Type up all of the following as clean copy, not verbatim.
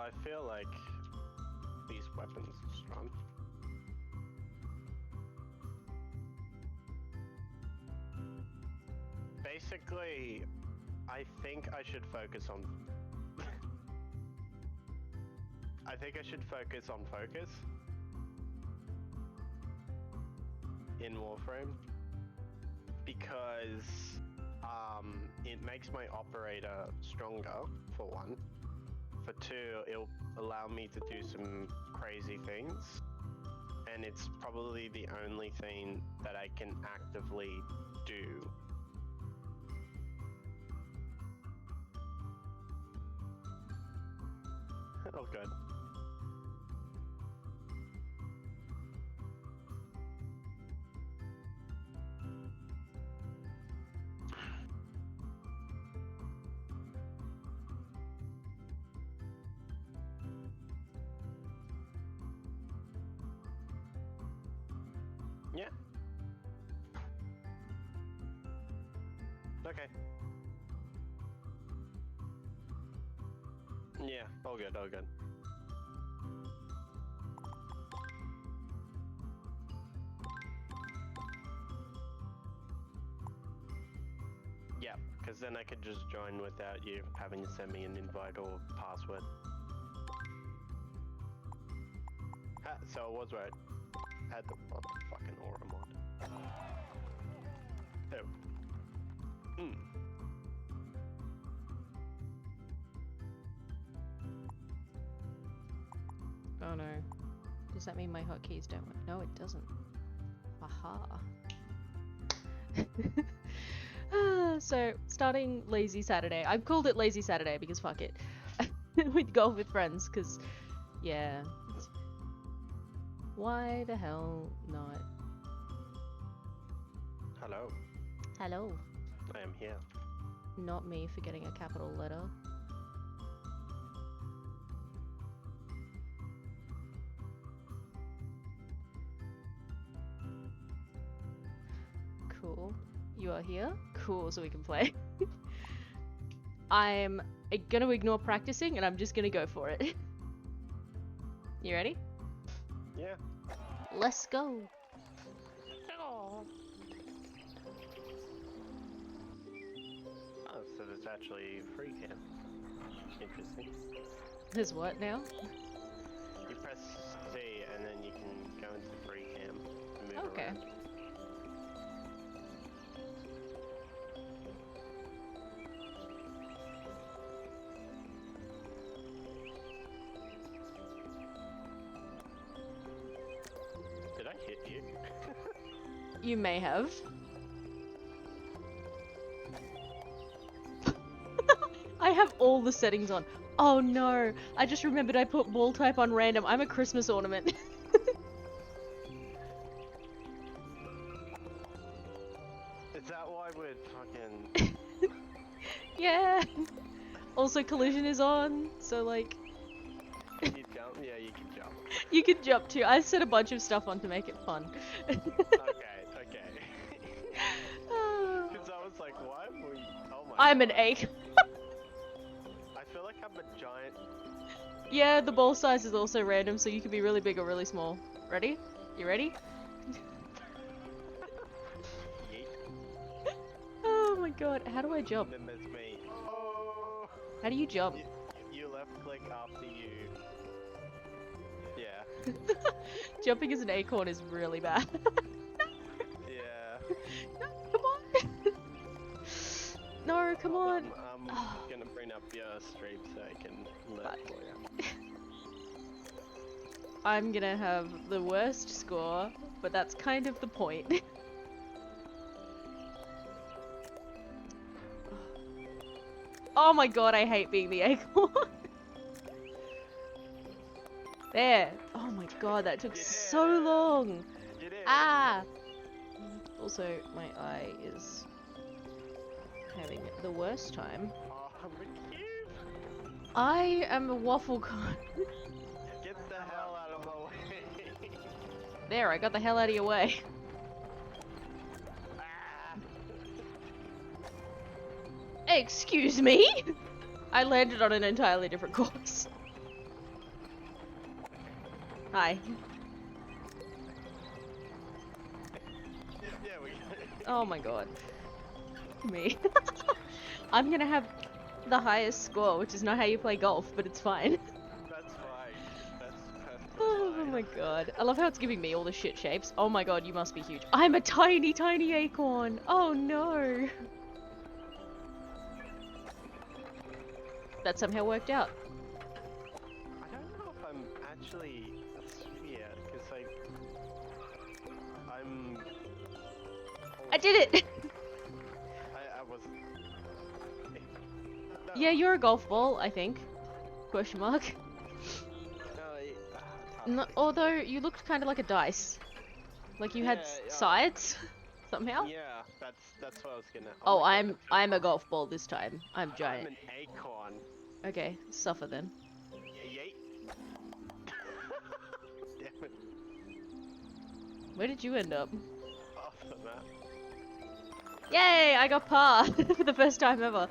I feel like these weapons are strong. Basically, I think I should focus on... I think I should focus on focus in Warframe because it makes my operator stronger, for one. For two, it'll allow me to do some crazy things, and it's probably the only thing that I can actively do. Oh, good. Yeah. Okay. Yeah, all good, all good. Yeah, because then I could just join without you having to send me an invite or password. So I was right. Had the fucking aura mod. Oh. Oh no. Does that mean my hotkeys don't work? No, it doesn't. Aha. So, starting Lazy Saturday. I've called it Lazy Saturday because fuck it. With golf with friends, because, yeah. Why the hell not? Hello. Hello. I am here. Not me forgetting a capital letter. Cool. You are here? Cool, so we can play. I'm gonna ignore practicing and I'm just gonna go for it. You ready? Yeah. Let's go. Oh, so there's actually free cam. Interesting. There's what now? You press Z and then you can go into free cam and move Okay. around. Did I hit you? You may have. I have all the settings on. Oh no, I just remembered I put ball type on random. I'm a Christmas ornament. Is that why we're fucking... Yeah. Also collision is on, so like... Can you jump? Yeah, you can jump. You can jump too. I set a bunch of stuff on to make it fun. Okay. Because I was like, why are we... Oh my I'm an God. egg. I feel like I'm a giant... Yeah, the ball size is also random, so you can be really big or really small. Ready? You ready? Yeet. Oh my god, how do I jump? And then there's me. Oh! How do you jump? You left click after you... Yeah. Jumping as an acorn is really bad. Yeah. Come on! No, come on! I'm gonna bring up your stream so I can let for you. I'm gonna have the worst score, but that's kind of the point. Oh my god, I hate being the acorn. There. Oh my god, that took so long. You did. Ah! Also, my eye is having the worst time. Oh, I'm a cube. I am a waffle cone. Get the hell out of my way. There, I got the hell out of your way. Ah. Excuse me? I landed on an entirely different course. Hi. Yeah, we. Oh my god. Me. I'm gonna have the highest score, which is not how you play golf, but it's fine. That's fine. That's perfectly Oh fine. my god. I love how it's giving me all the shit shapes. Oh my god, you must be huge. I'm a tiny, tiny acorn. Oh no. That somehow worked out. I don't know if I'm actually a sphere, because like I'm. I did it! I was. No, Yeah, you're a golf ball, I think. Question mark. no, No, although you looked kind of like a dice. Like you had Yeah, sides, somehow. Yeah, that's what I was gonna. Oh, my God, I'm a golf ball this time. I'm I'm giant. an acorn. Okay, suffer then. Yeet. Damn it. Where did you end up? Off the map. Yay! I got par for the first time ever.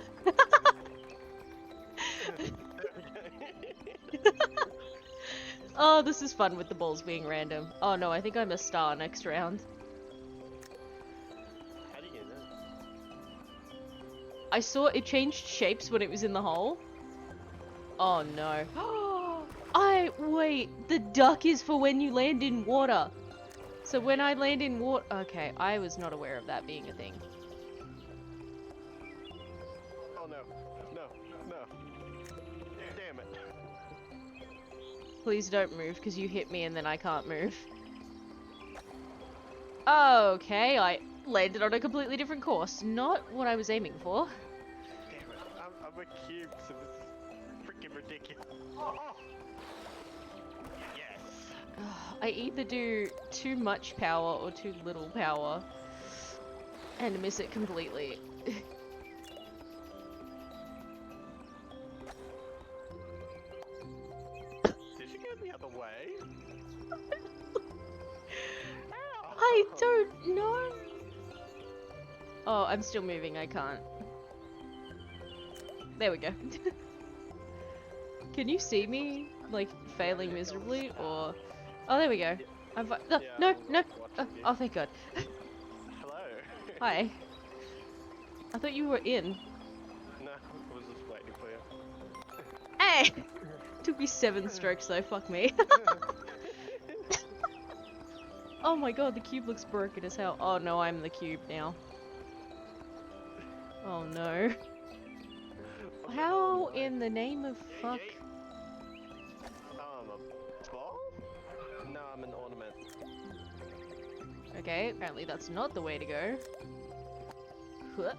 Oh, this is fun with the balls being random. Oh no, I think I'm a star next round. How do you know? I saw it changed shapes when it was in the hole. Oh no. Wait, the duck is for when you land in water. So when I land in water, okay, I was not aware of that being a thing. Oh no, no, no. Damn it. Please don't move, because you hit me and then I can't move. Okay, I landed on a completely different course. Not what I was aiming for. Damn it. I'm a cube, so this is freaking ridiculous. Oh. Yes. I either do too much power or too little power and miss it completely. Did you go the other way? I don't know. Oh, I'm still moving. I can't. There we go. Can you see me, like, failing miserably, or... Oh, there we go. I'm no, Yeah, no, I'm no. watching you. Oh, thank God. Hello. Hi. I thought you were in. No, I was just waiting for you. Hey! Took me 7 strokes though, fuck me. Oh my god, the cube looks broken as hell. Oh no, I'm the cube now. Oh no. How in the name of fuck? A ball? No, I'm an ornament. Okay, apparently that's not the way to go. Huh.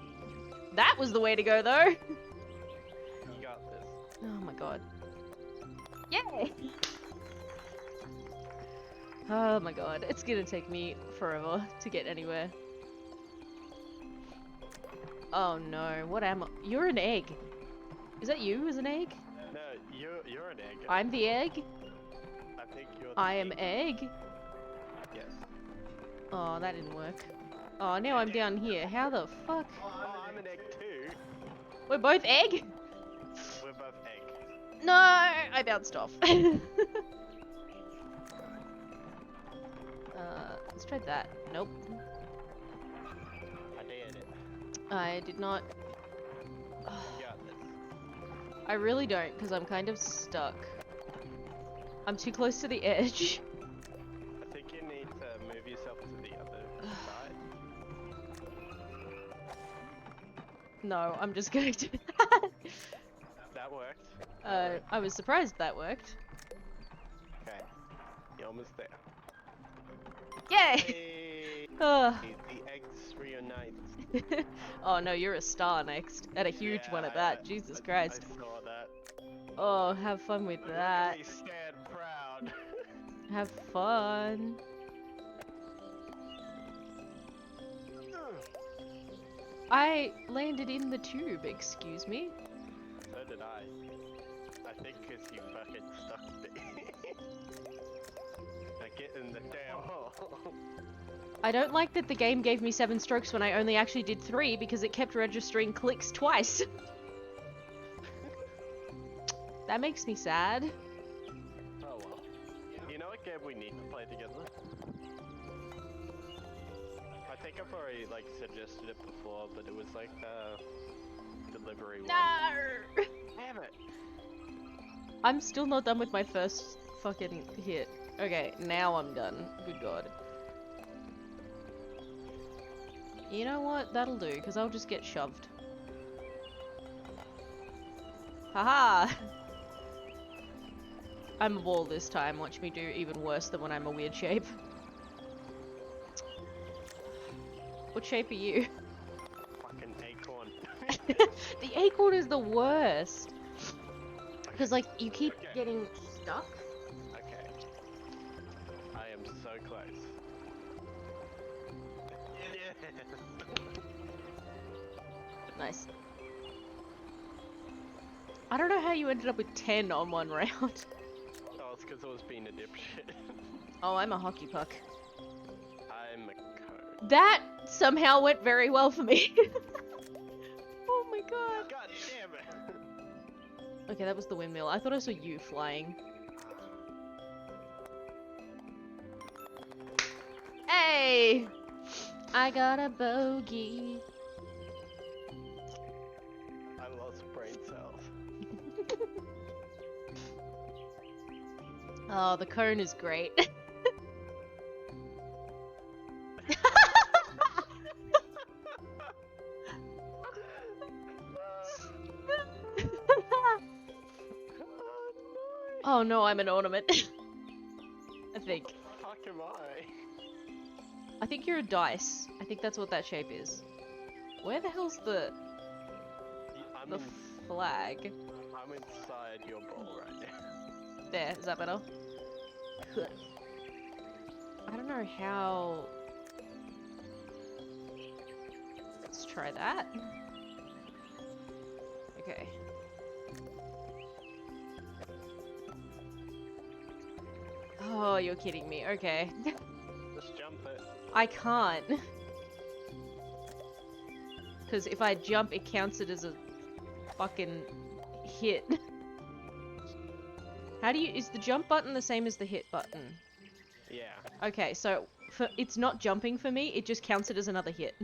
That was the way to go though! You got this. Oh my god. Yay! Oh my god, it's gonna take me forever to get anywhere. Oh no, what am I? You're an egg. Is that you as an egg? No, you're an egg. I'm the egg? I think you're the I am egg? Yes. Oh, that didn't work. Oh, now I'm down here. How the fuck? Oh, I'm an egg too. We're both egg? We're both egg. No, I bounced off. Let's try that. Nope. I did it. I did not. You got this. I really don't, because I'm kind of stuck. I'm too close to the edge. I think you need to move yourself to the other side. No, I'm just going to. That worked. I was surprised that worked. Okay. You're almost there. Yay! Hey, Ugh. the eggs reunite. Oh no, you're a star next. And a huge one at that. Jesus Christ. I saw that. Oh, have fun with Look that. at me stand proud. Have fun. I landed in the tube, excuse me. So did I. I think because you fucking stuck me. Now get in the damn hole. I don't like that the game gave me 7 strokes when I only actually did 3 because it kept registering clicks twice. That makes me sad. Oh well. You know what? game we need to play together? I think I've already like suggested it before, but it was like the delivery one. No! Damn it! I'm still not done with my first fucking hit. Okay, now I'm done. Good god. You know what? That'll do, because I'll just get shoved. Haha! I'm a ball this time. Watch me do even worse than when I'm a weird shape. What shape are you? Fucking acorn. The acorn is the worst. Because, like, you keep getting stuck. Okay. I am so close. Nice. I don't know how you ended up with 10 on one round. Oh, it's because I was being a dipshit. Oh, I'm a hockey puck. I'm a cone. That somehow went very well for me. Oh my god. God damn it! Okay, that was the windmill. I thought I saw you flying. Hey! I got a bogey. I lost brain cells. Oh, the cone is great. Oh no, I'm an ornament. I think. What the fuck am I? I think you're a dice. I think that's what that shape is. Where the hell's the flag? I'm inside your ball right now. There, is that better? I don't know how... Let's try that. Okay. Oh, you're kidding me. Okay. Just jump it. I can't. Because if I jump, it counts it as a fucking hit. How do you... Is the jump button the same as the hit button? Yeah. Okay, so it's not jumping for me, it just counts it as another hit.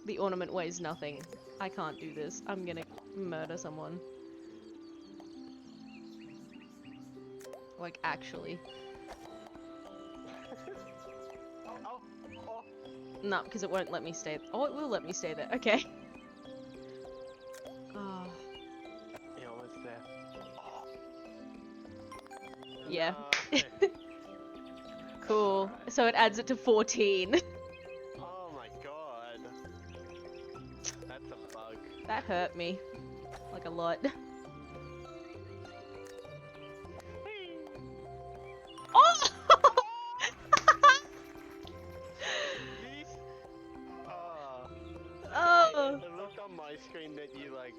The ornament weighs nothing. I can't do this. I'm gonna murder someone. Like, actually. Oh, oh. No, because it won't let me stay. Oh, it will let me stay there. Okay. Oh. You're almost there. Oh. Yeah. No. Cool. Alright. So it adds it to 14. Oh my god. That's a bug. That hurt me. Like a lot. Oh! Oh! It looked on my screen that you like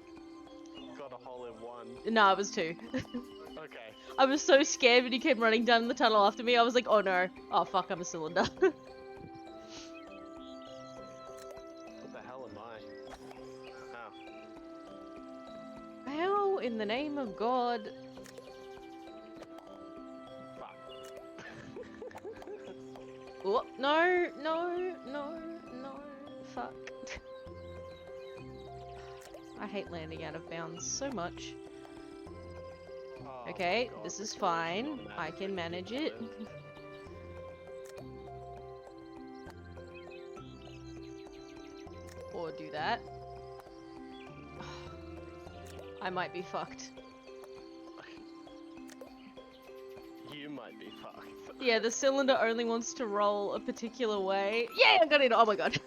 got a hole in one. No, it was 2. Okay. I was so scared when he came running down the tunnel after me. I was like, oh no. Oh fuck, I'm a cylinder. What the hell am I? Oh. How in the name of God? Fuck. Oh, no, no, no, no. Fuck. I hate landing out of bounds so much. Oh Okay, my God, this is the fine. collision on that I can is manage it. ridiculous. Or do that. I might be fucked. You might be fucked. Yeah, the cylinder only wants to roll a particular way. Yeah, I got it! Oh my god.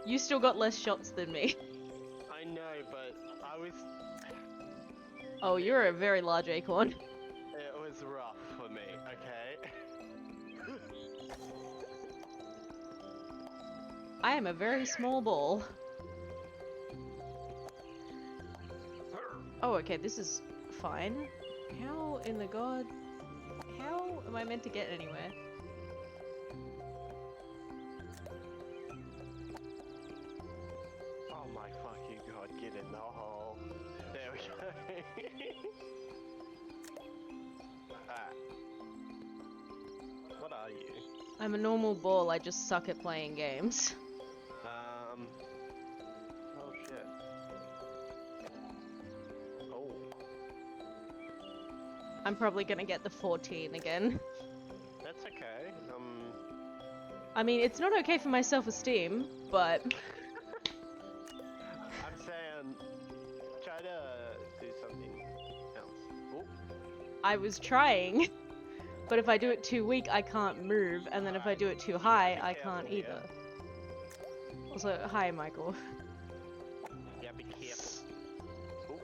You still got less shots than me. I know, but I was... Oh, you're a very large acorn. It was rough for me, okay? I am a very small ball. Oh, okay, this is fine. How in the god... How am I meant to get anywhere? Oh my fucking god, get in No. There we go. Alright. What are you? I'm a normal ball, I just suck at playing games. Oh shit. Oh. I'm probably gonna get the 14 again. That's okay. I mean, it's not okay for my self-esteem, but... I'm saying, try to do something else. Ooh. I was trying, but if I do it too weak, I can't move, and then if I do it too high, I can't either. Also, hi, Michael. Yeah, be careful. Ooh.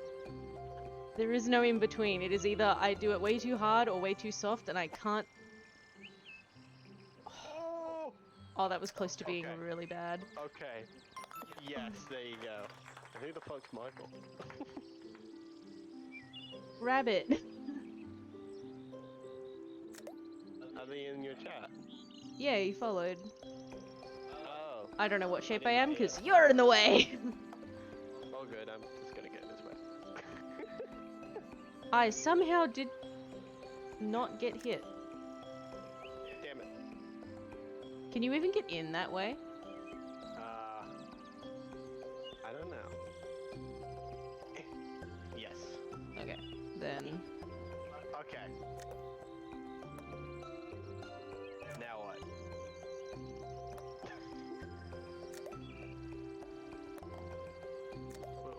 There is no in between. It is either I do it way too hard or way too soft, and I can't... Oh, that was close to being Okay. really bad. Okay. Yes, there you go. Who the fuck's Michael? Rabbit. Are they in your chat? Yeah, you followed. Oh. I don't know what shape I didn't am, see because it. you're in the way! Oh good, I'm just gonna get this way. I somehow did not get hit. Damn it. Can you even get in that way? I don't know. Yes. Okay, then... Okay. Now what?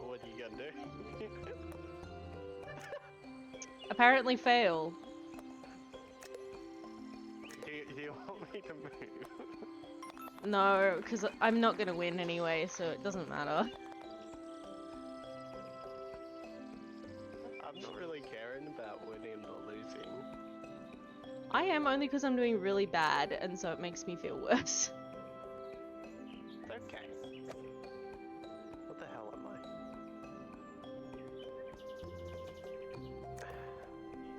What are you gonna do? Apparently fail. Do you want me to move? No, because I'm not gonna win anyway, so it doesn't matter. I'm not really caring about winning or losing. I am only because I'm doing really bad, and so it makes me feel worse. It's okay. What the hell am I?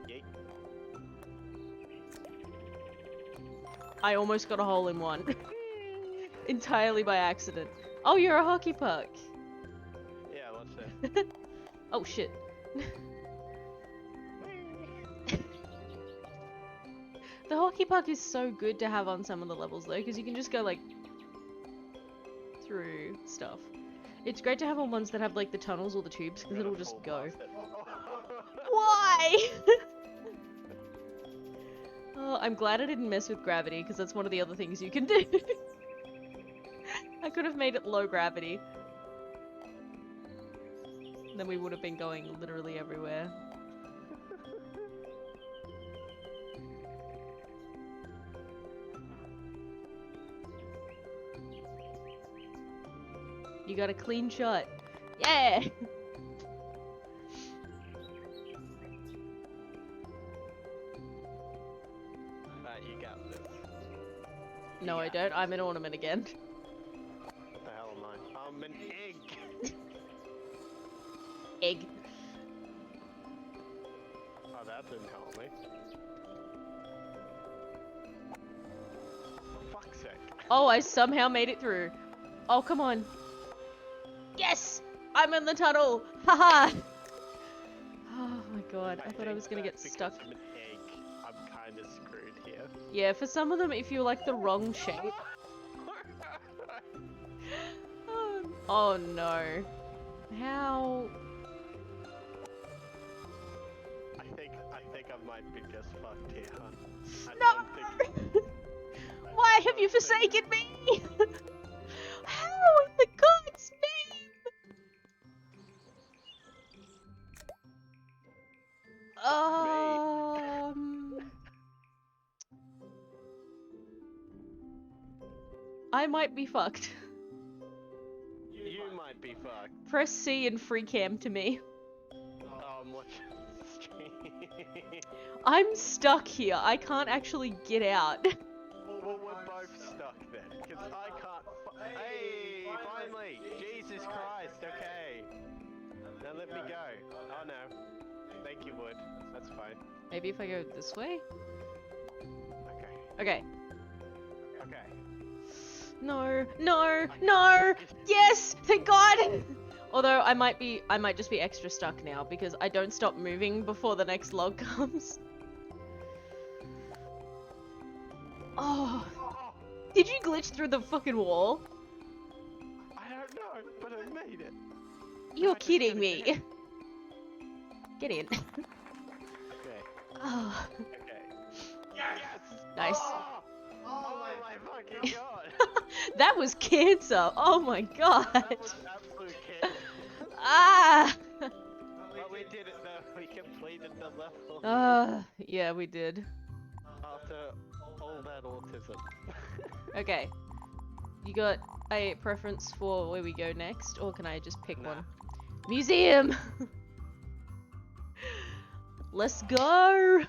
Yeet. I almost got a hole in one. Entirely by accident. Oh, you're a hockey puck! Yeah, what's that? Oh shit. The hockey puck is so good to have on some of the levels though, because you can just go like through stuff. It's great to have on ones that have like the tunnels or the tubes, because it'll just go. Why? Oh, I'm glad I didn't mess with gravity, because that's one of the other things you can do. I could have made it low gravity. Then we would have been going literally everywhere. You got a clean shot. Yeah! You got this. No, I don't. I'm an ornament again. What the hell am I? I'm an egg! Egg. Oh, that didn't help me. For fuck's sake. Oh, I somehow made it through. Oh, come on. Yes! I'm in the tunnel! Haha! Oh my god, I thought I was gonna get stuck. Because I'm an egg, I'm kinda screwed here. Yeah, for some of them, if you're like the wrong shape. Oh no. How? I think I might be just fucked here. I No! don't think... Why have you forsaken me? How in the God's name? I might be fucked. You might be fucked. Press C and free cam to me. Oh, I'm watching the stream. I'm stuck here. I can't actually get out. Well, we're both stuck then, because I can't. Hey, finally! Jesus Christ! Okay. Now let me go. Oh no. Thank you, Wood. That's fine. Maybe if I go this way? Okay. Okay. Okay. No, no, no! Yes! Thank God! Although I might just be extra stuck now because I don't stop moving before the next log comes. Oh, did you glitch through the fucking wall? I don't know, but I made it. You're kidding me. Get in. Okay. Oh. Okay. Yes! Nice. Oh my fucking god! That was cancer. Oh my god. That was absolute cancer. Ah. But we did it though. We completed the level. Yeah, we did. After all that autism. Okay. You got a preference for where we go next, or can I just pick one? Museum! Let's go!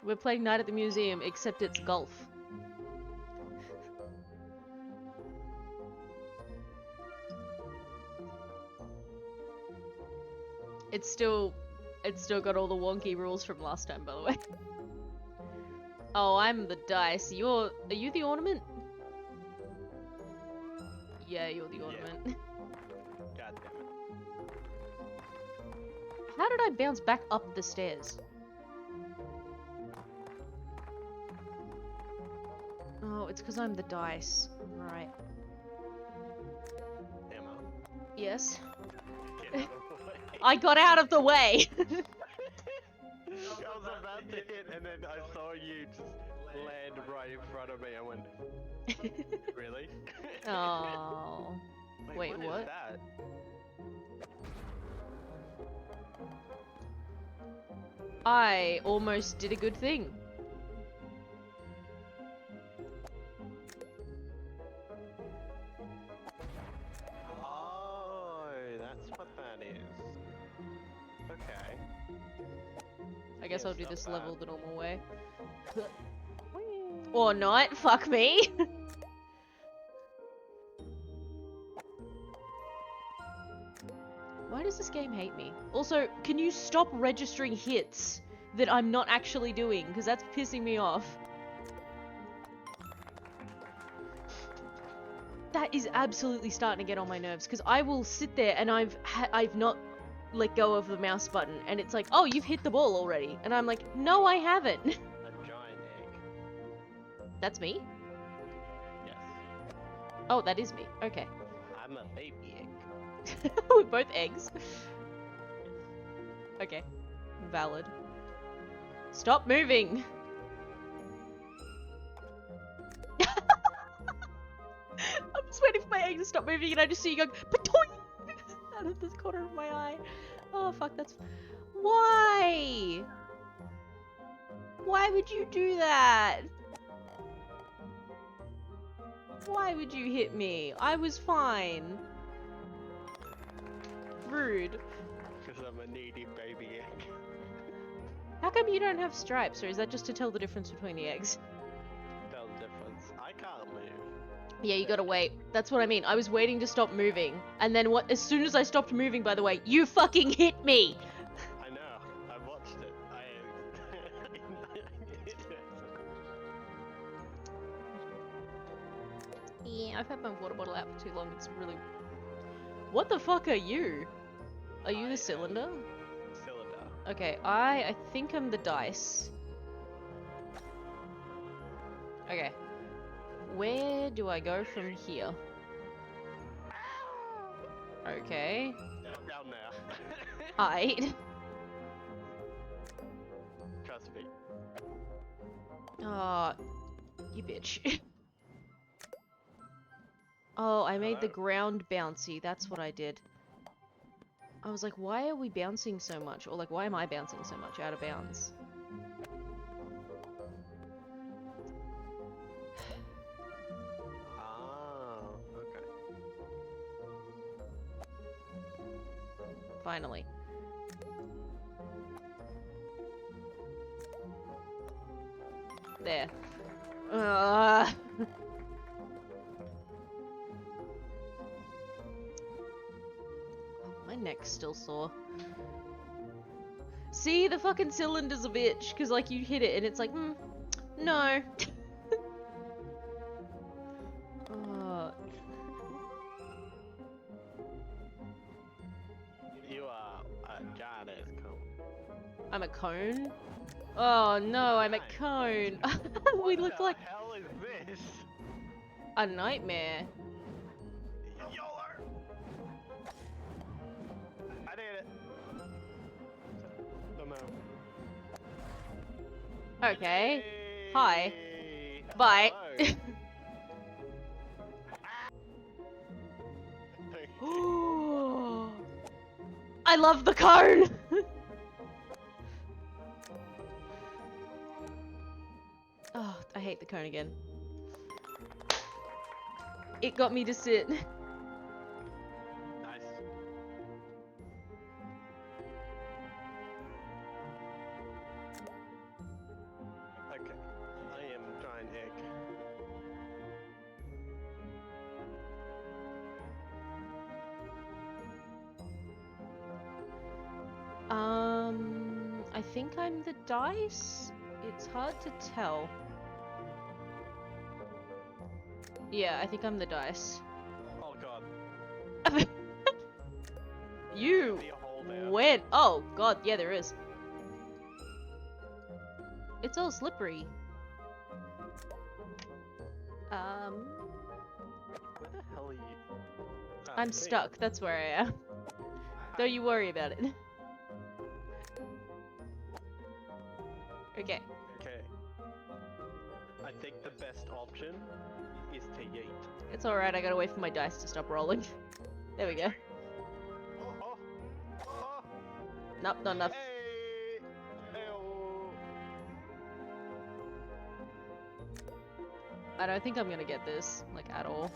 We're playing Night at the Museum, except it's golf. It's still got all the wonky rules from last time, by the way. Oh, I'm the dice. Are you the ornament? Yeah, you're the ornament. Yeah. God damn it. How did I bounce back up the stairs? Oh, it's because I'm the dice. Right. Emma. Yes. Get out of the way. I got out of the way! I was about to hit and then I saw you just land right in front of me. I went, really? Oh. Wait, what? what? Is that? I almost did a good thing. Oh, that's what that is. Okay. I guess Yeah, I'll do it's this not level bad. the normal way. Or not, fuck me. Why does this game hate me? Also, can you stop registering hits that I'm not actually doing? Because that's pissing me off. That is absolutely starting to get on my nerves, because I will sit there and I've not let go of the mouse button, and it's like, oh, you've hit the ball already. And I'm like, no, I haven't. A giant egg. That's me? Yes. Oh, that is me. Okay. I'm a baby egg. We're both eggs. Okay. Valid. Stop moving! I'm just waiting for my egg to stop moving and I just see you going patoing out of this corner of my eye. Oh fuck, that's... Why? Why would you do that? Why would you hit me? I was fine. Rude. Because I'm a needy baby egg. How come you don't have stripes, or is that just to tell the difference between the eggs? Tell the difference. I can't move. Yeah, you gotta wait. That's what I mean. I was waiting to stop moving, and then as soon as I stopped moving, by the way, you fucking hit me! I know. I watched it. Yeah, I've had my water bottle out for too long. It's really... What the fuck are you? Are you the cylinder? Cylinder. Okay, I think I'm the dice. Okay. Where do I go from here? Okay. Down there. Hide. Trust me. Aw, you bitch. Oh, I made the Hello? ground bouncy. That's what I did. I was like, why are we bouncing so much? Or like, why am I bouncing so much out of bounds? Oh, okay. Finally. There. My neck's still sore. See, the fucking cylinder's a bitch, because like you hit it and it's like, no. I'm a cone? Oh no, I'm a cone. We look like What the hell is this? a nightmare. YOLO! I did it. No. Okay. Yay! Hi. Bye. Hello. I love the cone! Oh, I hate the cone again. It got me to sit. Nice. Okay, I am giant egg. I think I'm the dice? It's hard to tell. Yeah, I think I'm the dice. Oh god. You See a hole there. went. Oh god, yeah, there is. It's all slippery. Where the hell are you? Ah, I'm there you stuck. That's where I am. Don't you worry about it. Okay. Okay. I think the best option is to yeet. It's alright, I gotta wait for my dice to stop rolling. There we go. Oh! Oh! Nope, not enough. Hey! Hey-oh. I don't think I'm gonna get this, like, at all.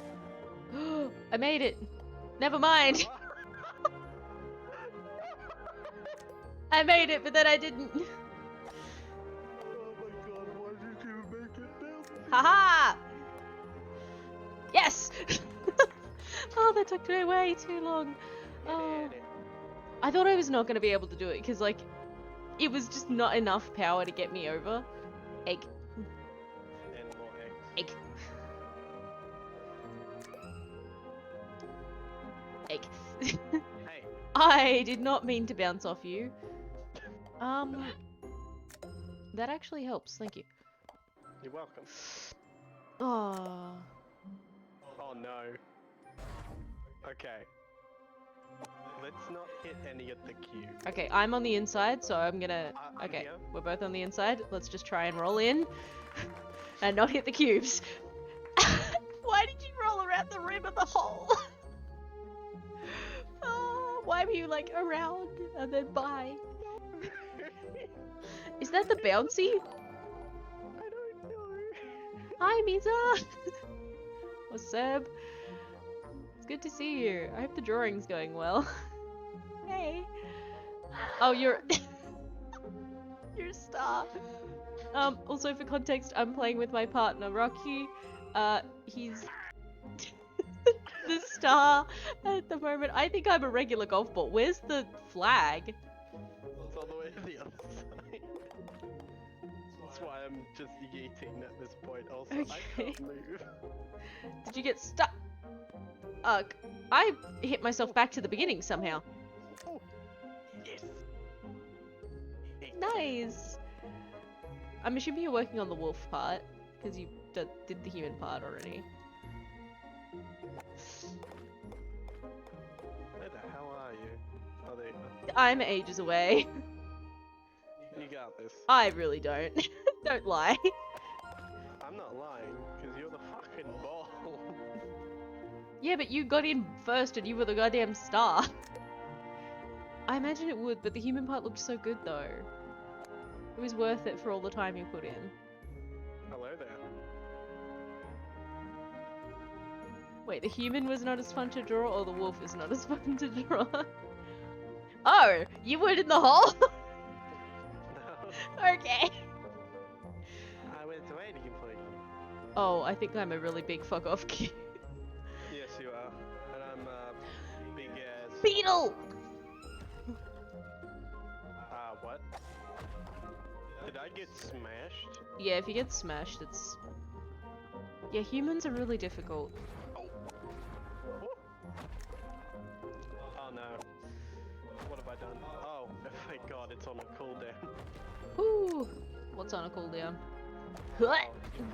I made it! Never mind! I made it, but then I didn't. Oh my god, why did you make it down? Haha! Yes! Oh, that took way too long. Oh. I thought I was not gonna be able to do it, because, like, it was just not enough power to get me over. Egg. And more eggs. Egg. Egg. Hey! I did not mean to bounce off you. That actually helps, thank you. You're welcome. Oh. Oh no. Okay. Let's not hit any of the cubes. Okay, I'm on the inside, so I'm gonna... I'm Okay, here. we're both on the inside. Let's just try and roll in. And not hit the cubes. Why did you roll around the rim of the hole? Oh, why were you, like, around and then by? Is that the bouncy? I don't know. Hi, Misa! Or Seb. It's good to see you. I hope the drawing's going well. Hey. Oh, you're... you're a star. Also for context, I'm playing with my partner, Rocky. He's... the star at the moment. I think I'm a regular golf ball. Where's the flag? It's all the way to the other side. That's why I'm just yeeting at this point. Also, I Okay. can't move. Did you get stuck? I hit myself back to the beginning somehow. Oh, yes. Nice. I'm assuming you're working on the wolf part, because you did the human part already. Where the hell are you? Oh, there you are. I'm ages away. You got this. I really don't. Don't lie. I'm not lying, because you're the fucking ball. Yeah, but you got in first and you were the goddamn star. I imagine it would, but the human part looked so good though. It was worth it for all the time you put in. Hello there. Wait, the human was not as fun to draw, or the wolf is not as fun to draw? Oh, you went in the hole? No, Okay. I went waiting for you. Oh, I think I'm a really big fuck off cube. Yes, you are. And I'm a big ass. Beetle! What? Did I get smashed? Yeah, if you get smashed, it's... Yeah, humans are really difficult. Oh. Oh no. What have I I done? Oh, thank God, it's on a cooldown. Whoo! What's on a cooldown? Oh, easy.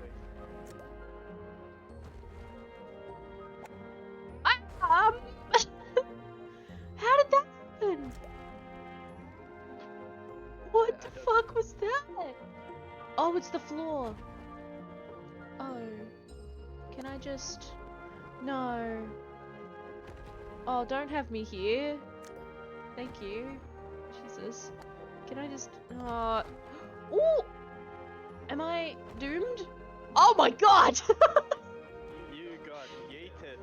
Um, how did that happen? What the fuck was that? Oh, it's the floor. Oh, can I just? No. Oh, don't have me here. Thank you. Jesus. Can I just? Ooh! Am I doomed? Oh my god! You got yeeted.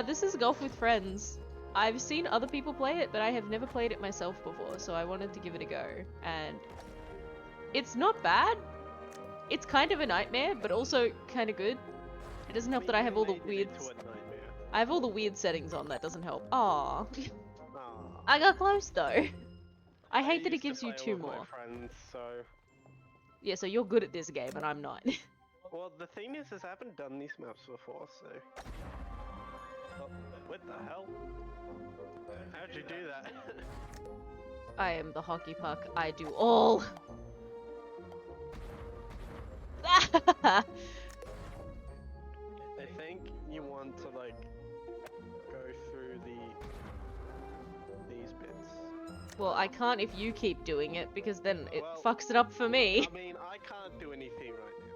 This is Golf with Friends. I've seen other people play it, but I have never played it myself before, so I wanted to give it a go. And it's not bad. It's kind of a nightmare, but also kind of good. It doesn't help that I have all the weird. I have all the weird settings on. That doesn't help. Aww. I got close though. I hate that it gives you two more. Friends, so... Yeah, so you're good at this game and I'm not. Well, the thing is I haven't done these maps before, so... Oh, what the hell? How'd you do that? I am the hockey puck. I do all. I think you want to, like, go through these bits. Well, I can't if you keep doing it, because then it fucks it up for me. I mean, I can't do anything right now.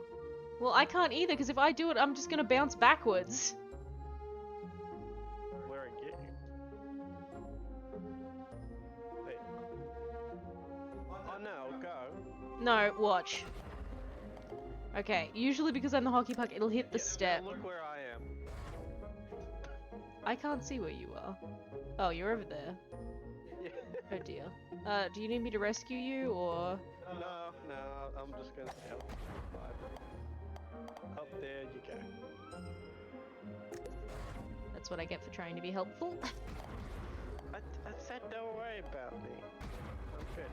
Well, I can't either, because if I do it, I'm just gonna bounce backwards. Where I get you? Wait. Oh no, go. No, watch. Okay, usually because I'm the hockey puck, it'll hit the step. Look where I am. I can't see where you are. Oh, you're over there. Yeah. Oh dear. Do you need me to rescue you, or...? No, I'm just gonna help. Up there you go. That's what I get for trying to be helpful. I said don't worry about me. I'm good.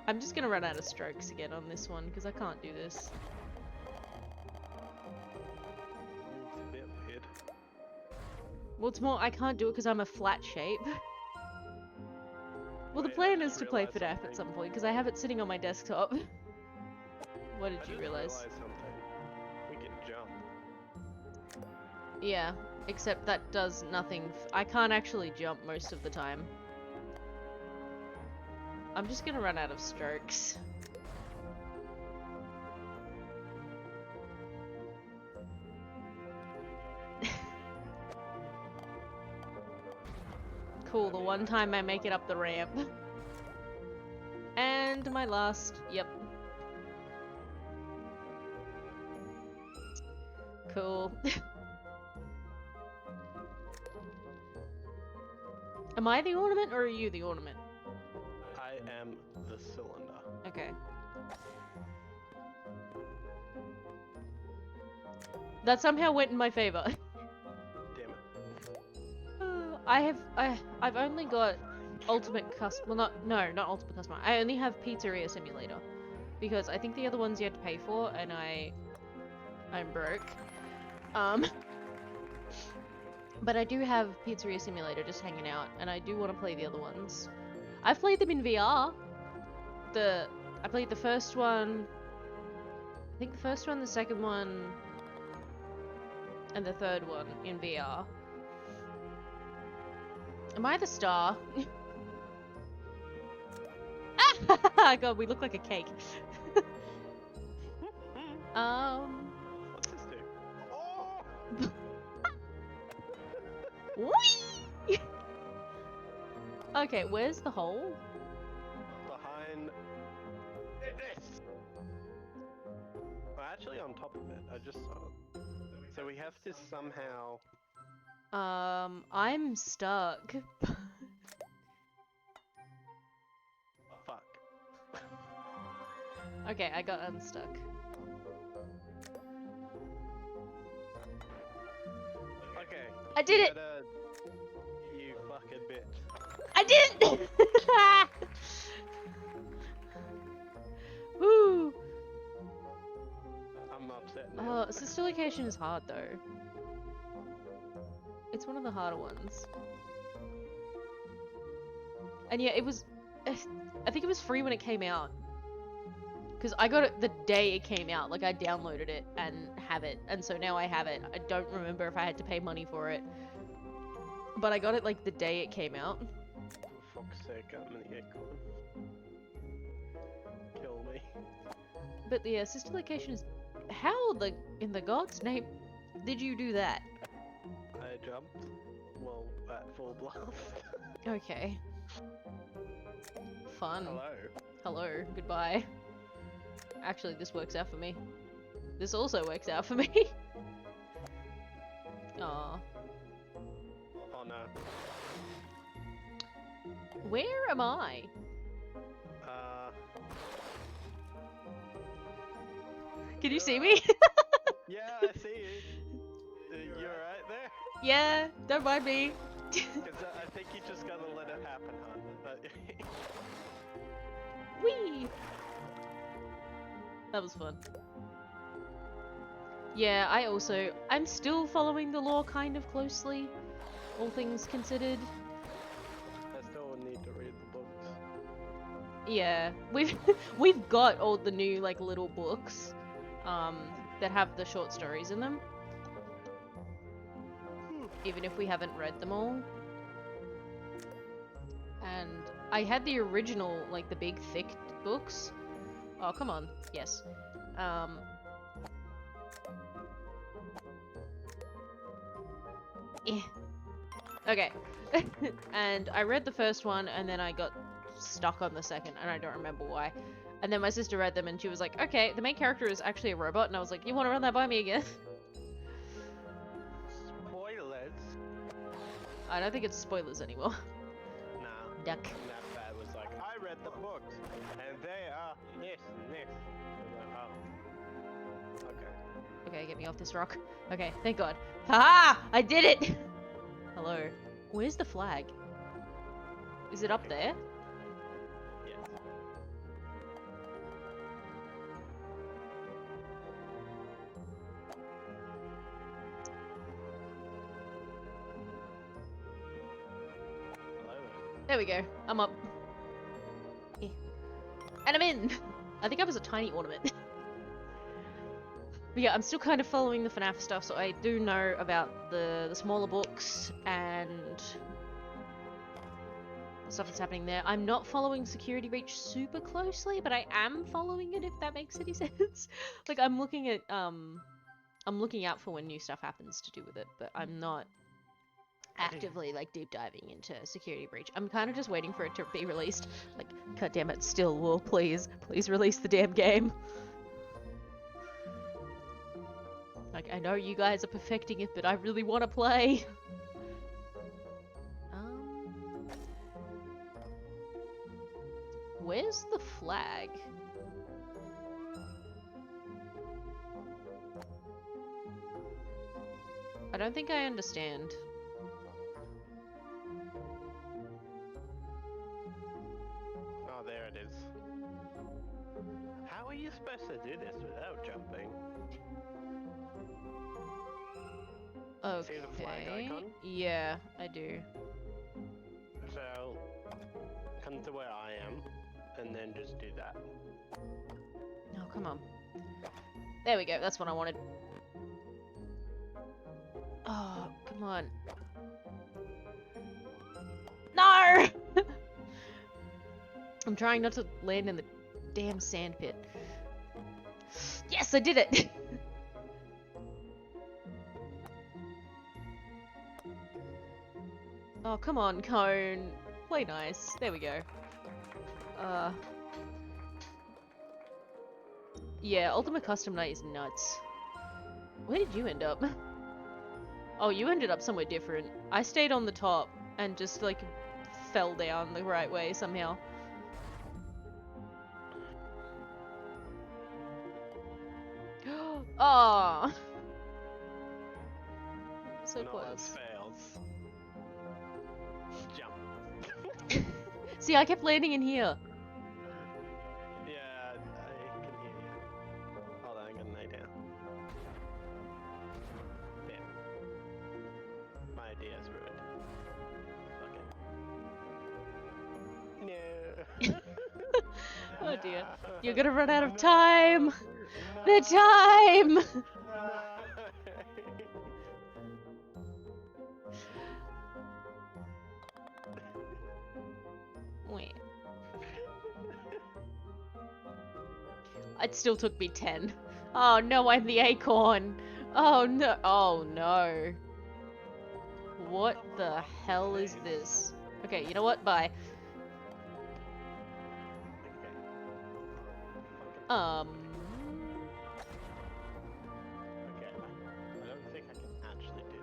I'm just gonna run out of strokes again on this one, because I can't do this. It's a bit weird. Well, it's more, I can't do it because I'm a flat shape. Well, the Wait, plan I is just to play realised FNAF at something. some point, because I have it sitting on my desktop. What did I you just realize? realized something. We can jump. Yeah, except that does nothing. I can't actually jump most of the time. I'm just gonna run out of strokes. Cool, the one time I make it up the ramp. And my last, yep. Cool. Am I the ornament or are you the ornament? I am the cylinder. Okay. That somehow went in my favor. Damn it. I've only got ultimate custom. Well, not ultimate customer. I only have Pizzeria Simulator because I think the other ones you had to pay for, and I'm broke. But I do have Pizzeria Simulator just hanging out, and I do want to play the other ones. I've played them in VR. I played the first one. I think the first one, the second one, and the third one in VR. Am I the star? Ah! God, we look like a cake. What's this do? Oh! Whee! Okay, where's the hole? Behind this. Well, actually, on top of it. I just saw it. So we have to somehow. I'm stuck. Fuck. Okay, I got unstuck. Okay. I did it! You fucking bitch. I did it! Woo! I'm upset now. Sister location is hard though. It's one of the harder ones. And yeah, it was... I think it was free when it came out. Because I got it the day it came out. Like, I downloaded it and have it. And so now I have it. I don't remember if I had to pay money for it. But I got it, like, the day it came out. For fuck's sake, I'm gonna get caught. Kill me. But the sister location is... How in the God's name did you do that? I jumped. Well, at full blast. Okay. Fun. Hello. Hello. Goodbye. Actually, this works out for me. This also works out for me. Aw. Oh no. Where am I? Can you see me? Yeah, I see you. You're right there. Yeah, don't mind me. Because I think you just gotta let it happen, hon. Whee! That was fun. Yeah, I'm still following the law kind of closely, all things considered. I still need to read the books. Yeah, we've got all the new like little books, that have the short stories in them. Even if we haven't read them all. And I had the original, like the big thick books. Oh, come on. Yes. Eh. Okay. And I read the first one and then I got stuck on the second and I don't remember why. And then my sister read them and she was like, okay, the main character is actually a robot. And I was like, you want to run that by me again? Spoilers. I don't think it's spoilers anymore. Nah. Duck. That bad was like, I read the books, and they are this and this. I was like, oh. Okay. Okay, get me off this rock. Okay, thank God. Haha! I did it! Hello. Where's the flag? Is it up there? Yes. Hello. There we go. I'm up. Yeah. And I'm in! I think I was a tiny ornament. But yeah, I'm still kind of following the FNAF stuff, so I do know about the smaller books and the stuff that's happening there. I'm not following Security Breach super closely, but I am following it, if that makes any sense. Like, I'm looking at, I'm looking out for when new stuff happens to do with it, but I'm not actively, like, deep diving into Security Breach. I'm kind of just waiting for it to be released. Like, god damn it, still, will, please release the damn game. Like, I know you guys are perfecting it, but I really want to play. Where's the flag? I don't think I understand. Oh, there it is. How are you supposed to do this without jumping? Okay. See the flag icon? Yeah, I do. So, come to where I am, and then just do that. Oh, come on. There we go, that's what I wanted. Oh, come on. No! I'm trying not to land in the damn sand pit. Yes, I did it! Oh, come on, Cone. Play nice. There we go. Yeah, Ultimate Custom Night is nuts. Where did you end up? Oh, you ended up somewhere different. I stayed on the top and just, like, fell down the right way somehow. Oh! So No, close. it fails. Jump. See, I kept landing in here. Yeah, I can hear you. Hold on, I got an idea. Yeah. My idea. Oh dear. You're gonna run out of time! The time! No. Wait. It still took me 10. Oh no, I'm the acorn! Oh no! Oh no. What the hell is this? Okay, you know what? Bye. Okay, I don't think I can actually do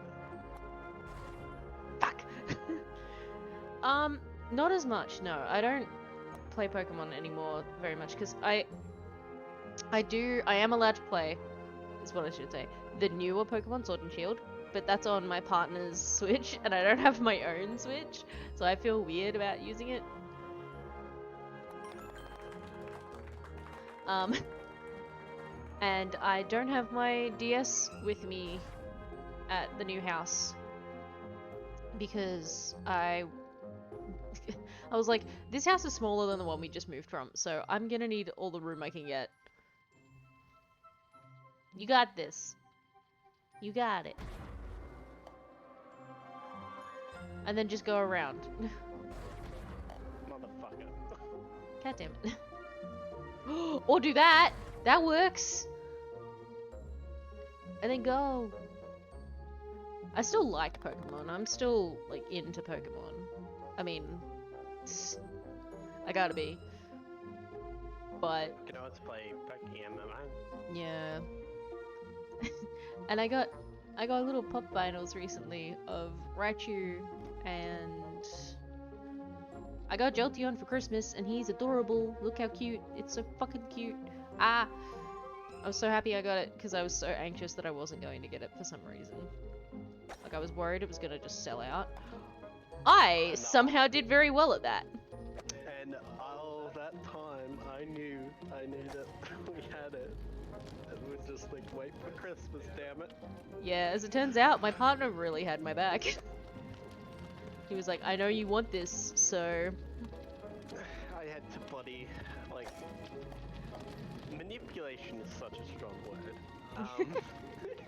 that. Fuck! Not as much, no. I don't play Pokemon anymore very much, because I am allowed to play, is what I should say, the newer Pokemon, Sword and Shield, but that's on my partner's Switch, and I don't have my own Switch, so I feel weird about using it. And I don't have my DS with me at the new house because I was like, this house is smaller than the one we just moved from, so I'm gonna need all the room I can get. You got this. You got it. And then just go around. Motherfucker. God damn it. Or do that! That works! And then go. I still like Pokemon. I'm still, like, into Pokemon. I mean, I gotta be. But You know, let's play Pokemon. yeah. And I got little pop vinyls recently of Raichu, and I got Jolteon for Christmas, and he's adorable. Look how cute. It's so fucking cute. Ah! I was so happy I got it because I was so anxious that I wasn't going to get it for some reason. Like, I was worried it was gonna just sell out. I somehow did very well at that. And all that time, I knew that we had it. And we're just like, wait for Christmas, damn it. Yeah, as it turns out, my partner really had my back. He was like, I know you want this, so... I had to bloody, like... Manipulation is such a strong word.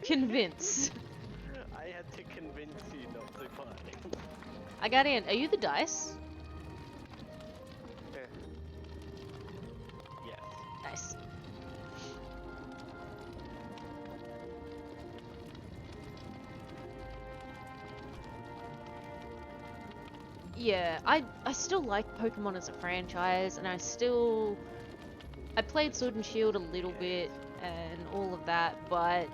Convince. I had to convince you not to buy. I got in. Are you the dice? Yes. Nice. Yeah, I still like Pokemon as a franchise, and I played Sword and Shield a little bit and all of that, but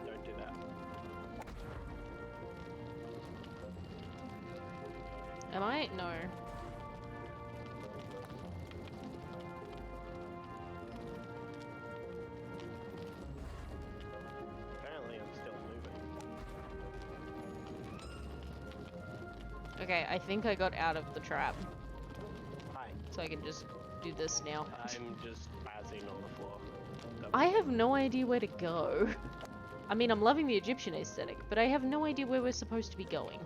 Don't do that. am I? No. Apparently I'm still moving. Okay, I think I got out of the trap, Hi. so I can just do this now. I'm just spazzing on the floor. I have no idea where to go. I mean, I'm loving the Egyptian aesthetic, but I have no idea where we're supposed to be going.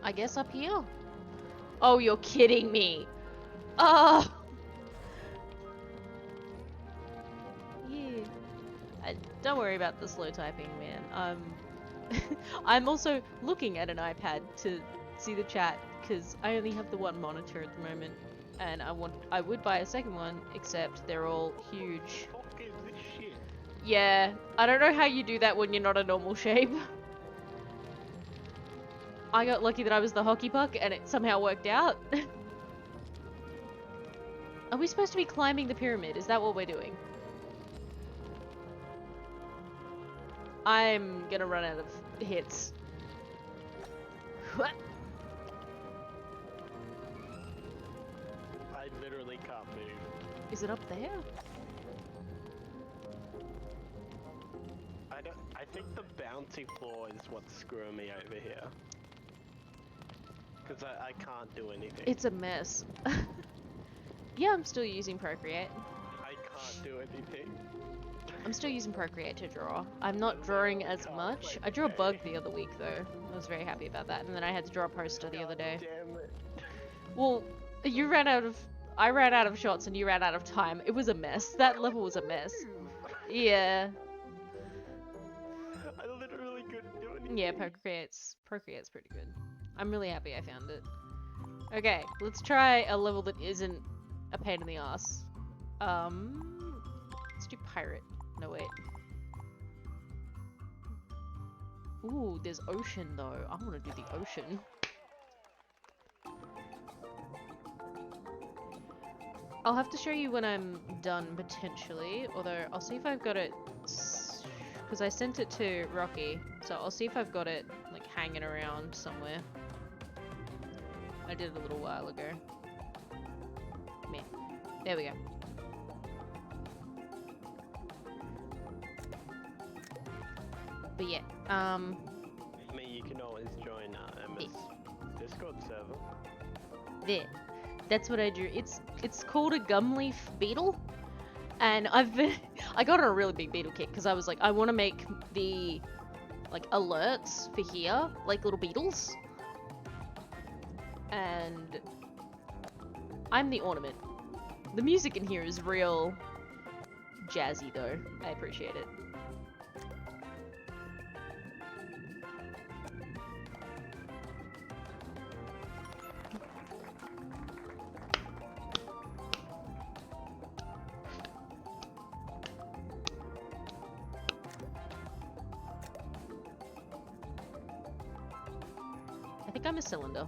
I guess up here? Oh, you're kidding me. Oh! Yeah. Don't worry about the slow typing, man. I'm also looking at an iPad to see the chat, because I only have the one monitor at the moment. And I would buy a second one, except they're all huge. What the fuck is this shit? Yeah, I don't know how you do that when you're not a normal shape. I got lucky that I was the hockey puck and it somehow worked out. Are we supposed to be climbing the pyramid? Is that what we're doing? I'm gonna run out of hits. I literally can't move. Is it up there? I think the bouncy floor is what's screwing me over here. Because I can't do anything. It's a mess. Yeah, I'm still using Procreate. I can't do anything. I'm still using Procreate to draw. I'm not drawing as much. I drew a bug the other week though. I was very happy about that. And then I had to draw a poster the other day. Damn it. Well, you ran out of... I ran out of shots and you ran out of time. It was a mess. That level was a mess. Yeah. I literally couldn't do anything. Yeah, Procreate's pretty good. I'm really happy I found it. Okay, let's try a level that isn't a pain in the ass. Let's do pirate. No, wait. Ooh, there's ocean though. I want to do the ocean. I'll have to show you when I'm done, potentially. Although, I'll see if I've got it... Because I sent it to Rocky. So I'll see if I've got it, like, hanging around somewhere. I did it a little while ago. Meh. There we go. But yeah, I mean, you can always join Emma's Discord server. there. That's what I drew. It's called a gumleaf beetle, and I got on a really big beetle kick because I was like, I want to make the like alerts for here like little beetles, and I'm the ornament. The music in here is real jazzy though. I appreciate it. I think I'm a cylinder.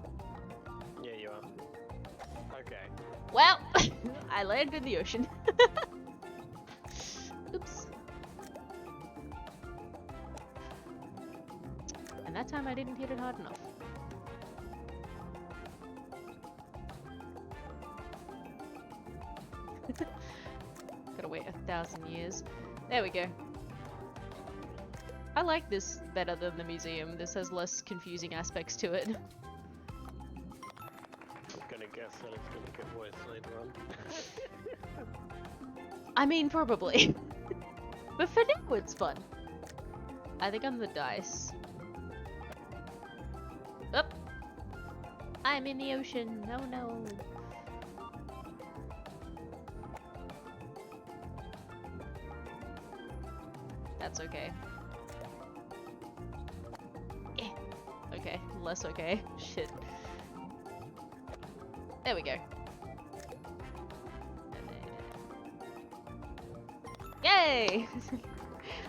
Yeah, you are. Okay. Well, I landed in the ocean. Oops. And that time I didn't hit it hard enough. Gotta wait 1,000 years. There we go. I like this better than the museum. This has less confusing aspects to it. I'm gonna guess that it's gonna get worse later on. I mean, probably. But for now, it's fun. I think I'm the dice. Oh! I'm in the ocean. No, no. That's okay. Eh. Okay, less okay. Shit. There we go. And then... Yay!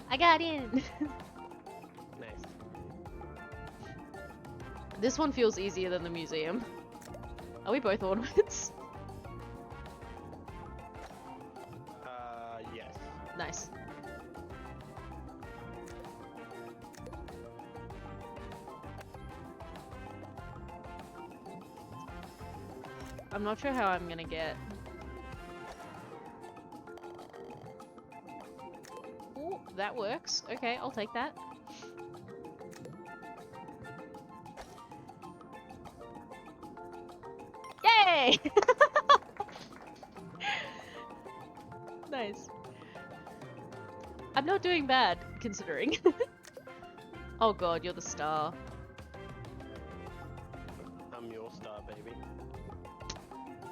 I got in! Nice. This one feels easier than the museum. Are we both ornaments? Yes. Nice. I'm not sure how I'm gonna get. Ooh, that works. Okay, I'll take that. Yay! Nice. I'm not doing bad, considering. Oh god, you're the star. I'm your star, baby.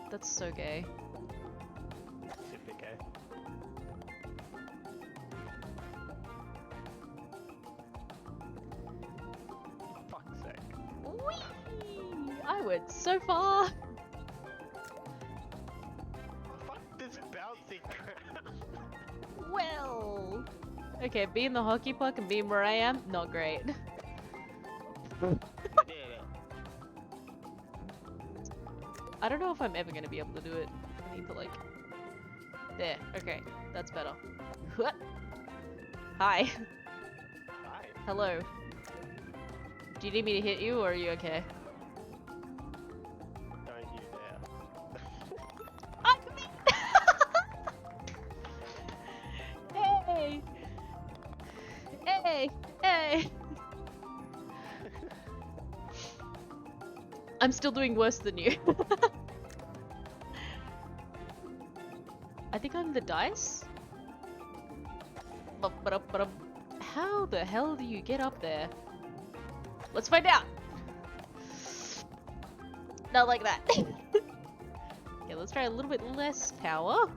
That's so gay. Super gay. Fuck's sake. Whee! I went so far! Fuck this bouncy crap. Well... Okay, being the hockey puck and being where I am, not great. I don't know if I'm ever gonna be able to do it. I need to like... There, okay, that's better. Hi. Hi. Hello. Do you need me to hit you or are you okay? Don't you dare. I Hey! Hey! Hey! I'm still doing worse than you. I think I'm the dice? How the hell do you get up there? Let's find out. Not like that. Okay, let's try a little bit less power.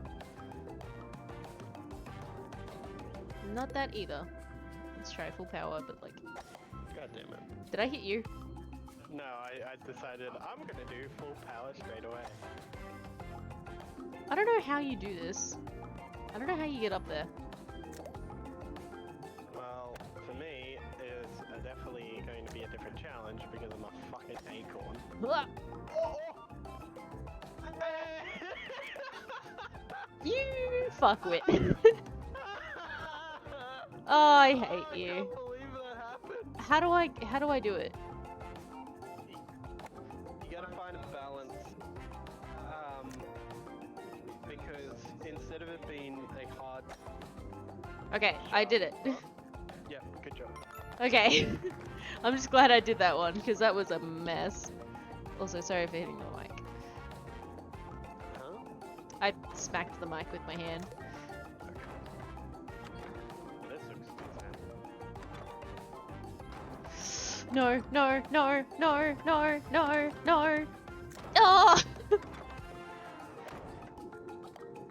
Not that either. Let's try full power, but like... God damn it. Did I hit you? No, I decided I'm gonna do full power straight away. I don't know how you do this. I don't know how you get up there. Well, for me, it's definitely going to be a different challenge because I'm a fucking acorn. Ah! You fuckwit. Oh, I hate I you. can't believe that happened. How do I do it? You gotta find a balance. Because instead of it being a hard... Okay, I did it. Yeah, good job. Okay. I'm just glad I did that one, because that was a mess. Also, sorry for hitting the mic. Huh? I smacked the mic with my hand. This looks good. No, no, no, no, no, no, no. Oh!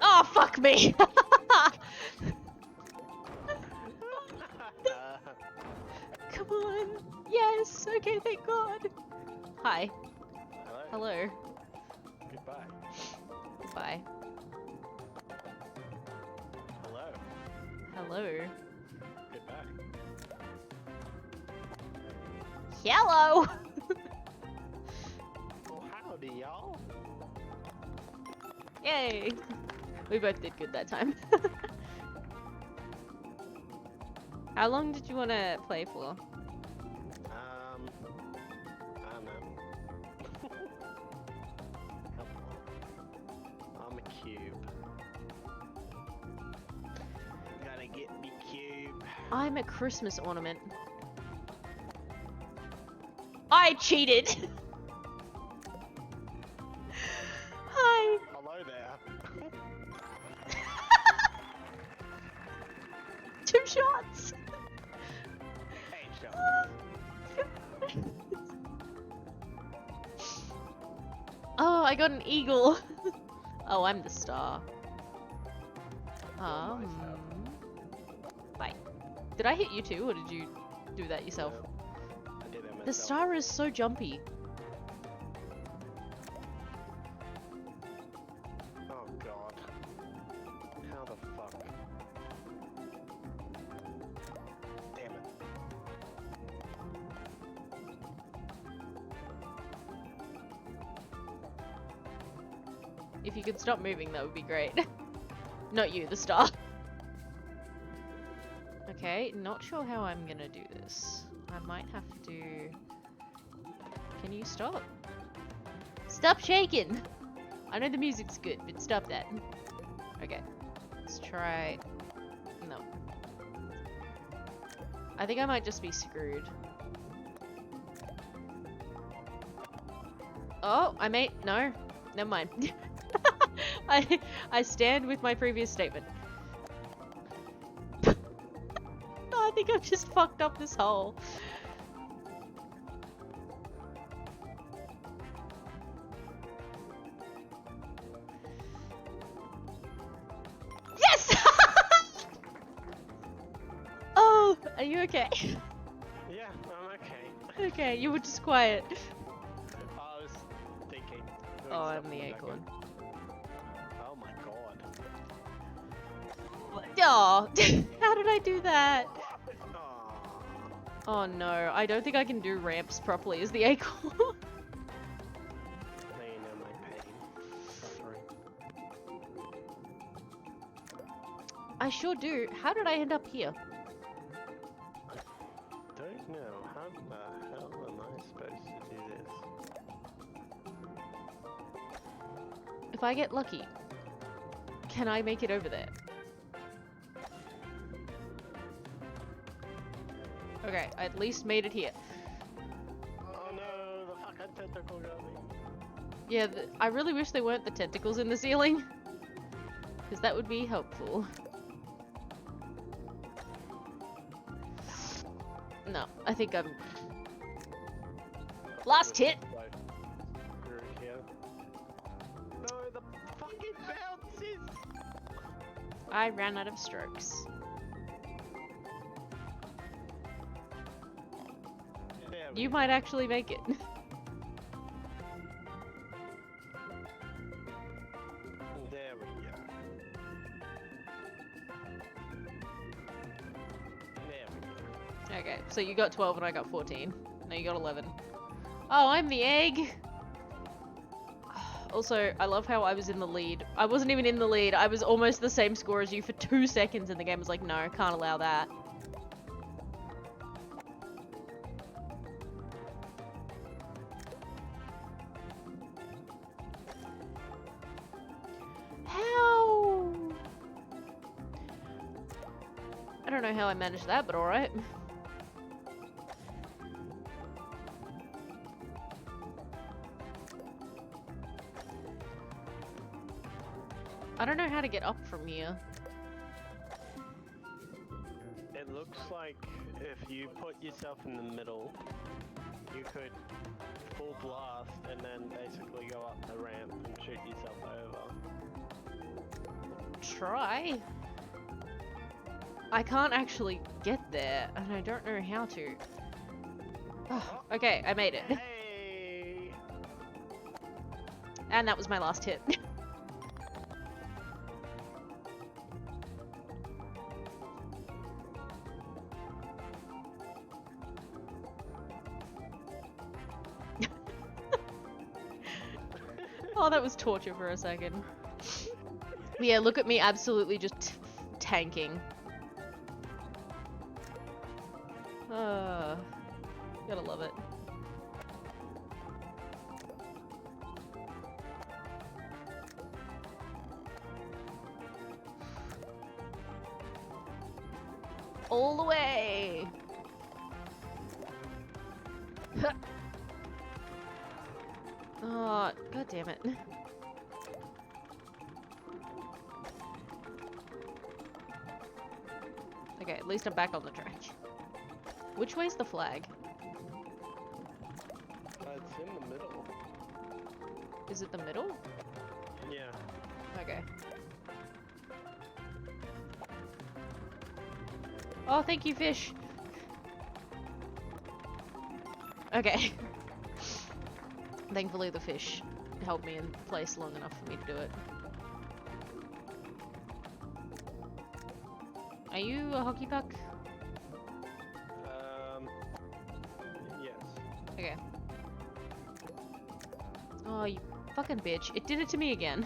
Oh, fuck me! Come on. Yes. Okay, thank God. Hi. Hello. Hello. Goodbye. Goodbye. Hello. Hello. Goodbye. Hello! Well, howdy, y'all. Yay! We both did good that time. How long did you want to play for? I don't know. I'm a cube. Gotta get me cube. I'm a Christmas ornament. I cheated! Hi! Hello there. 2 shots! Hey, shut Oh, I got an eagle. Oh, I'm the star. Bye. Did I hit you too, or did you do that yourself? No, I did that myself. The star is so jumpy. Oh god. How the fuck? Damn it. If you could stop moving, that would be great. Not you, the star. Okay, not sure how I'm gonna do this. I might have to... Can you stop? Stop shaking! I know the music's good, but stop that. Okay, let's try... No. I think I might just be screwed. Oh, I made... No, never mind. I stand with my previous statement. I think I've just fucked up this hole. Yes! Oh, are you okay? Yeah, I'm okay. Okay, you were just quiet. I was thinking. doing Oh, stuff I'm the in acorn. background. Oh my god. Oh, how did I do that? Aw. Oh no, I don't think I can do ramps properly as the acorn. Now you know my pain. Suffering. I sure do. How did I end up here? Don't know. How the hell am I supposed to do this? If I get lucky, can I make it over there? Okay, I at least made it here. Oh no, the fucking tentacle got me. Yeah, I really wish there weren't the tentacles in the ceiling. Because that would be helpful. No, I think I'm... Last hit! Through here. No, the fucking bounces! I ran out of strokes. There we You go. might actually make it. There we go. There we go. Okay, so you got 12 and I got 14. No, you got 11. Oh, I'm the egg! Also, I love how I was in the lead. I wasn't even in the lead. I was almost the same score as you for 2 seconds and the game was like, no, can't allow that. How? I don't know how I managed that, but alright. I don't know how to get up from here. It looks like if you put yourself in the middle, you could full blast and then basically go up the ramp and shoot yourself over. Try. I can't actually get there, and I don't know how to. Oh, okay, I made it. Hey! And that was my last hit. Oh, that was torture for a second. But yeah, look at me absolutely just tanking. Gotta love it. All the way! Oh, god damn it. Okay, at least I'm back on the track. Which way's the flag? It's in the middle. Is it the middle? Yeah. Okay. Oh, thank you, fish. Okay. Thankfully the fish held me in place long enough for me to do it. Are you a hockey puck? Yes. Okay. Oh, you fucking bitch. It did it to me again.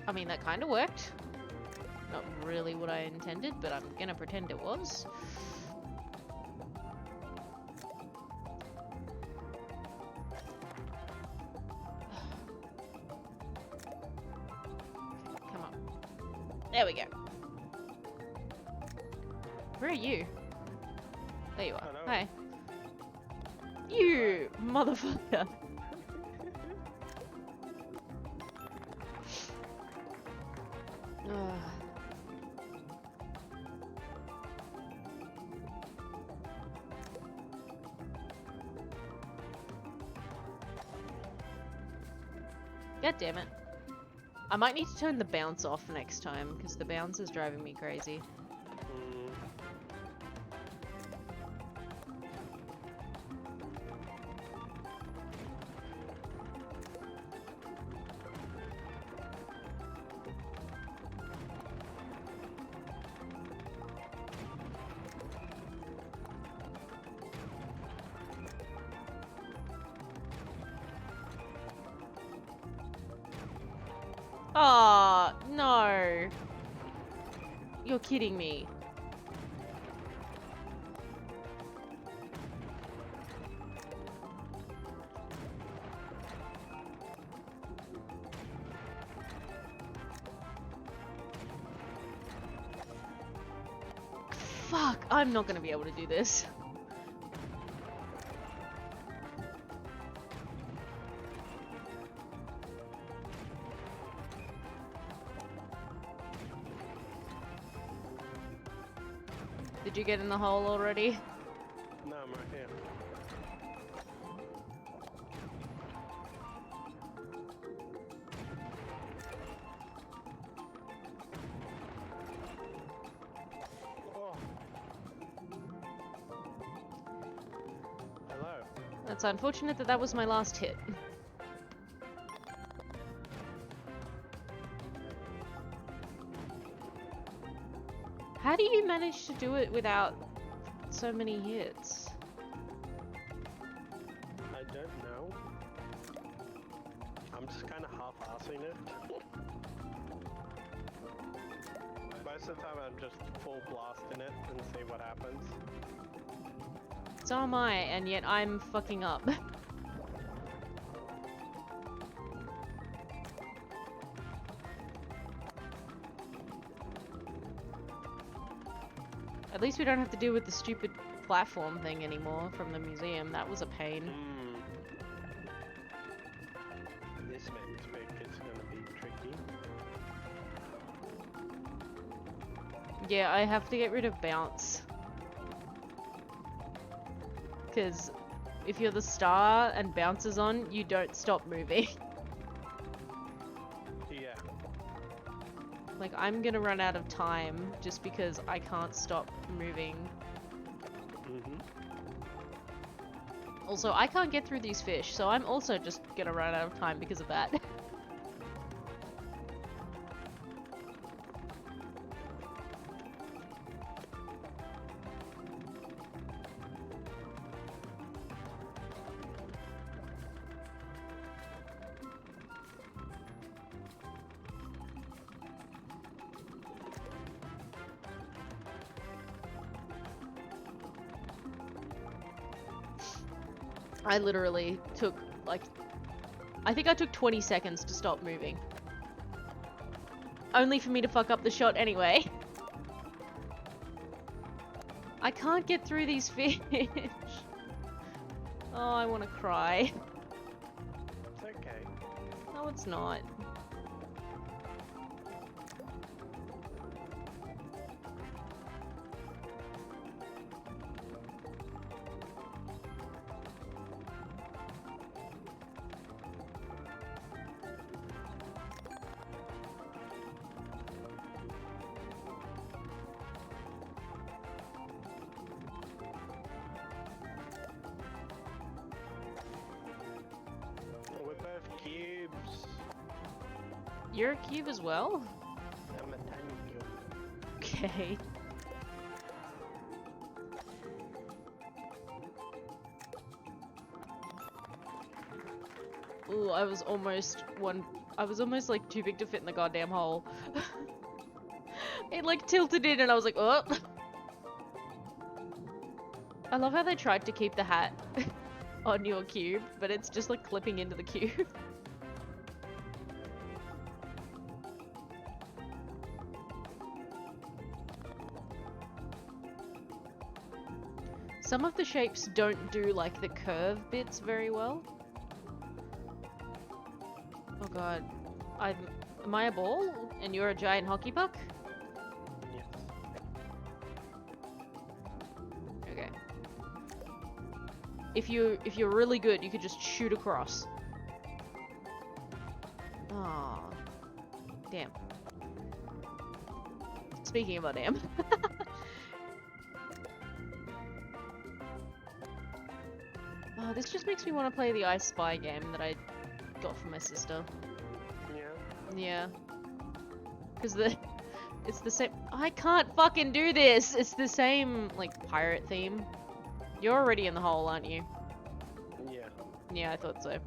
I mean, that kind of worked. Not really what I intended, but I'm gonna pretend it was. Come on. There we go. Where are you? There you are. Hello. Hi. You motherfucker. Ugh. God damn it. I might need to turn the bounce off next time, because the bounce is driving me crazy. Aw, no. You're kidding me. Fuck, I'm not gonna be able to do this. Did you get in the hole already? No, I'm right here. Oh. Hello. That's unfortunate that that was my last hit. How do you manage to do it without so many hits? I don't know. I'm just kind of half-assing it. Most of the time I'm just full blasting it and see what happens. So am I, and yet I'm fucking up. At least we don't have to deal with the stupid platform thing anymore from the museum. That was a pain. This next bit is going to be tricky. Yeah, I have to get rid of bounce. Because if you're the star and bounce is on, you don't stop moving. Yeah. Like, I'm gonna run out of time just because I can't stop moving. Also, I can't get through these fish, so I'm also just gonna run out of time because of that. I literally took, like, I think I took 20 seconds to stop moving. Only for me to fuck up the shot anyway. I can't get through these fish. Oh, I want to cry. It's okay. No, it's not. We're both cubes. You're a cube as well? I'm a tiny cube. Okay. Ooh, I was almost like too big to fit in the goddamn hole. It like tilted in and I was like, oh. I love how they tried to keep the hat on your cube, but it's just like clipping into the cube. Some of the shapes don't do like the curve bits very well. Oh god. Am I a ball and you're a giant hockey puck? Yes. Okay. If you're really good, you could just shoot across. Oh. Damn. Speaking about damn. Oh, this just makes me want to play the I Spy game that I got for my sister. Yeah. Yeah. Because it's the same. I can't fucking do this! It's the same, like, pirate theme. You're already in the hole, aren't you? Yeah. Yeah, I thought so.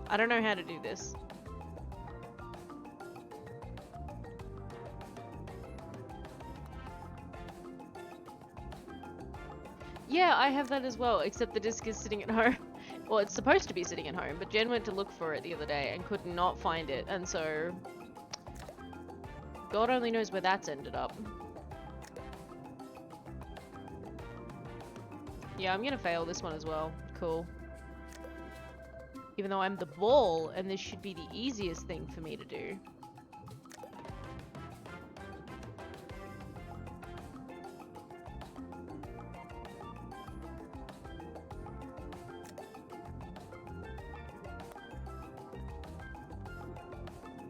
I don't know how to do this. Yeah, I have that as well, except the disc is sitting at home. Well, it's supposed to be sitting at home, but Jen went to look for it the other day and could not find it, and so... God only knows where that's ended up. Yeah, I'm gonna fail this one as well. Cool. Even though I'm the ball, and this should be the easiest thing for me to do.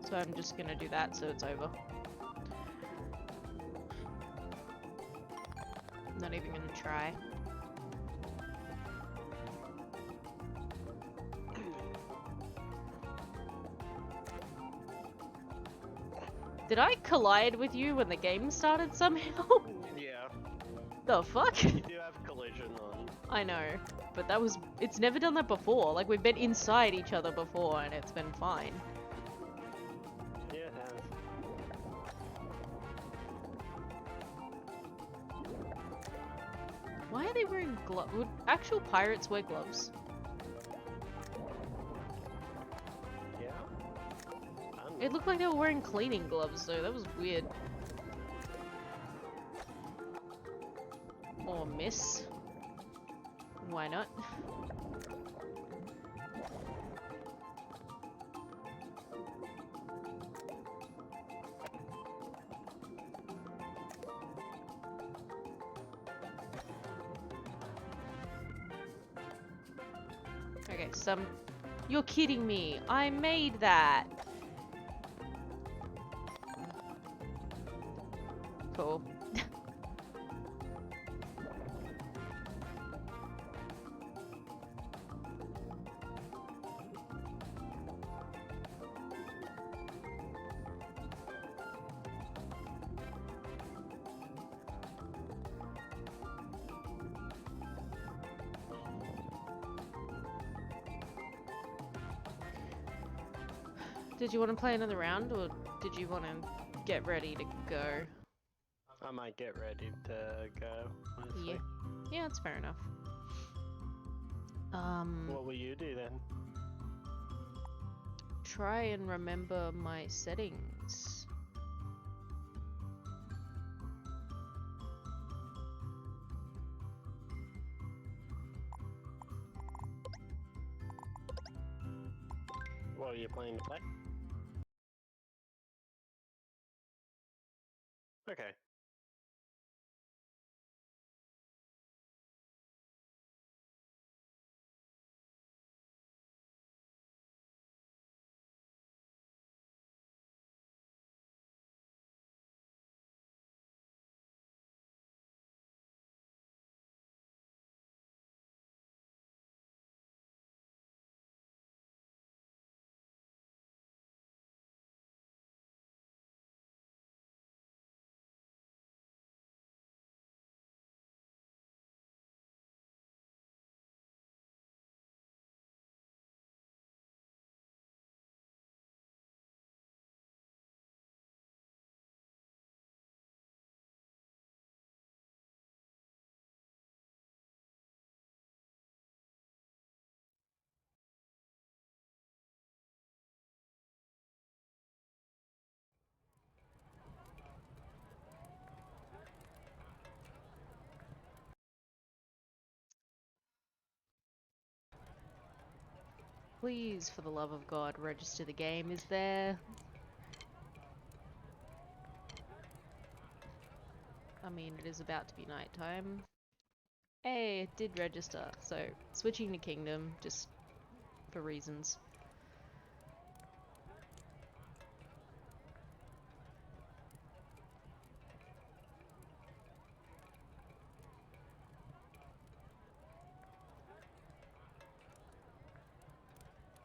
So I'm just gonna do that so it's over. Not even gonna try. Did I collide with you when the game started somehow? Yeah. The fuck? You do have collision on. I know, but that was- it's never done that before. Like, we've been inside each other before and it's been fine. Yeah, it has. Why are they wearing gloves? Would actual pirates wear gloves? Yeah. I don't It know. looked like they were wearing cleaning gloves though, that was weird. Or miss. Why not? Okay, You're kidding me! I made that! Cool. Did you want to play another round, or did you want to get ready to go? I might get ready to go, honestly. Yeah, that's fair enough. What will you do then? Try and remember my settings. What are you planning to play? Okay. Please, for the love of God, register the game. Is there? I mean, it is about to be nighttime. Hey, it did register. So, switching to Kingdom, just for reasons.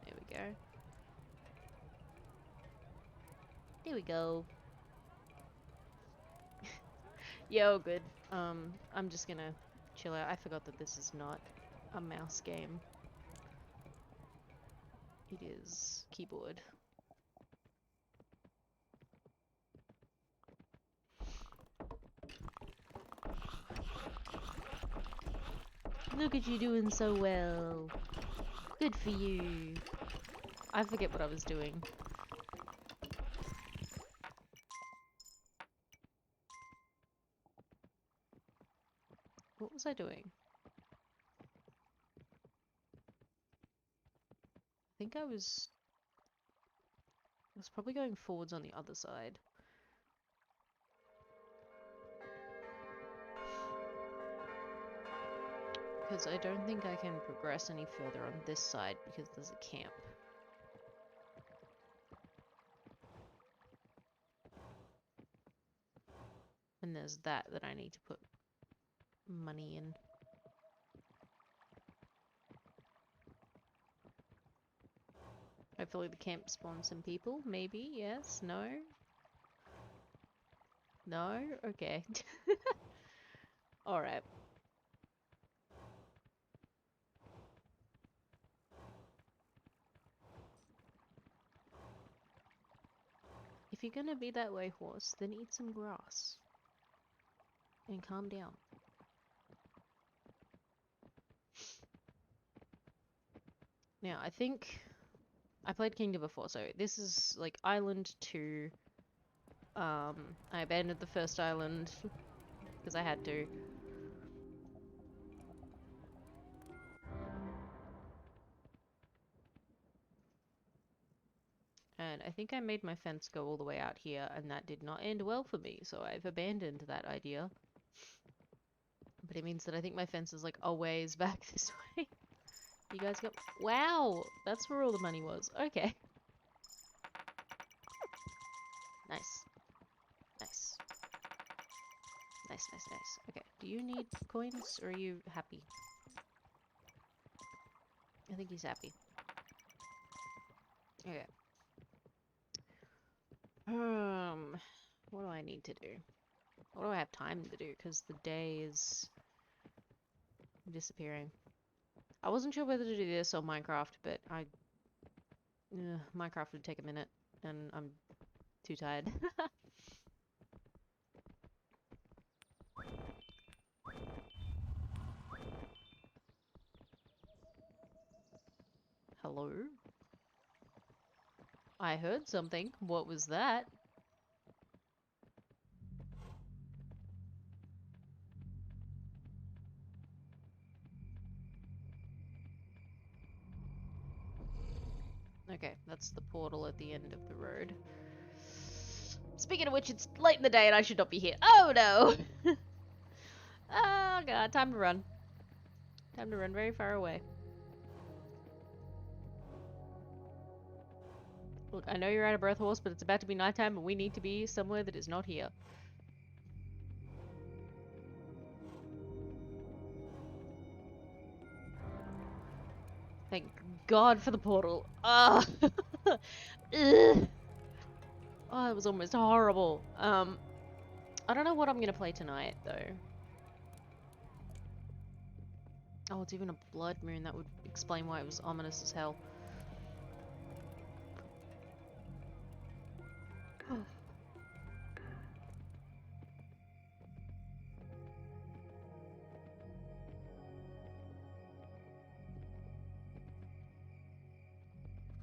There we go. There we go. Yo, good. I'm just gonna chill out. I forgot that this is not a mouse game. It is keyboard. Look at you doing so well. Good for you. I forget what I was doing. What was I doing? think I was probably going forwards on the other side. Because I don't think I can progress any further on this side because there's a camp. And there's that I need to put money in. Hopefully the camp spawns some people. Maybe, yes, no? No? Okay. Alright. If you're gonna be that way, horse, then eat some grass. And calm down. Now, I think I played Kingdom before, so this is like Island 2. I abandoned the first island because I had to. And I think I made my fence go all the way out here, and that did not end well for me, so I've abandoned that idea. But it means that I think my fence is like a ways back this way. You guys got— wow! That's where all the money was. Okay. Nice. Nice. Nice, nice, nice. Okay, do you need coins, or are you happy? I think he's happy. Okay. What do I need to do? What do I have time to do? Because the day is disappearing. I wasn't sure whether to do this or Minecraft, but Minecraft would take a minute, and I'm too tired. Hello? I heard something. What was that? Okay, that's the portal at the end of the road. Speaking of which, it's late in the day and I should not be here. Oh no! Oh god, time to run. Time to run very far away. Look, I know you're out of breath, horse, but it's about to be nighttime and we need to be somewhere that is not here. Thank God for the portal. Ah! Ugh. Oh, it was almost horrible. I don't know what I'm gonna play tonight, though. Oh, it's even a blood moon. That would explain why it was ominous as hell.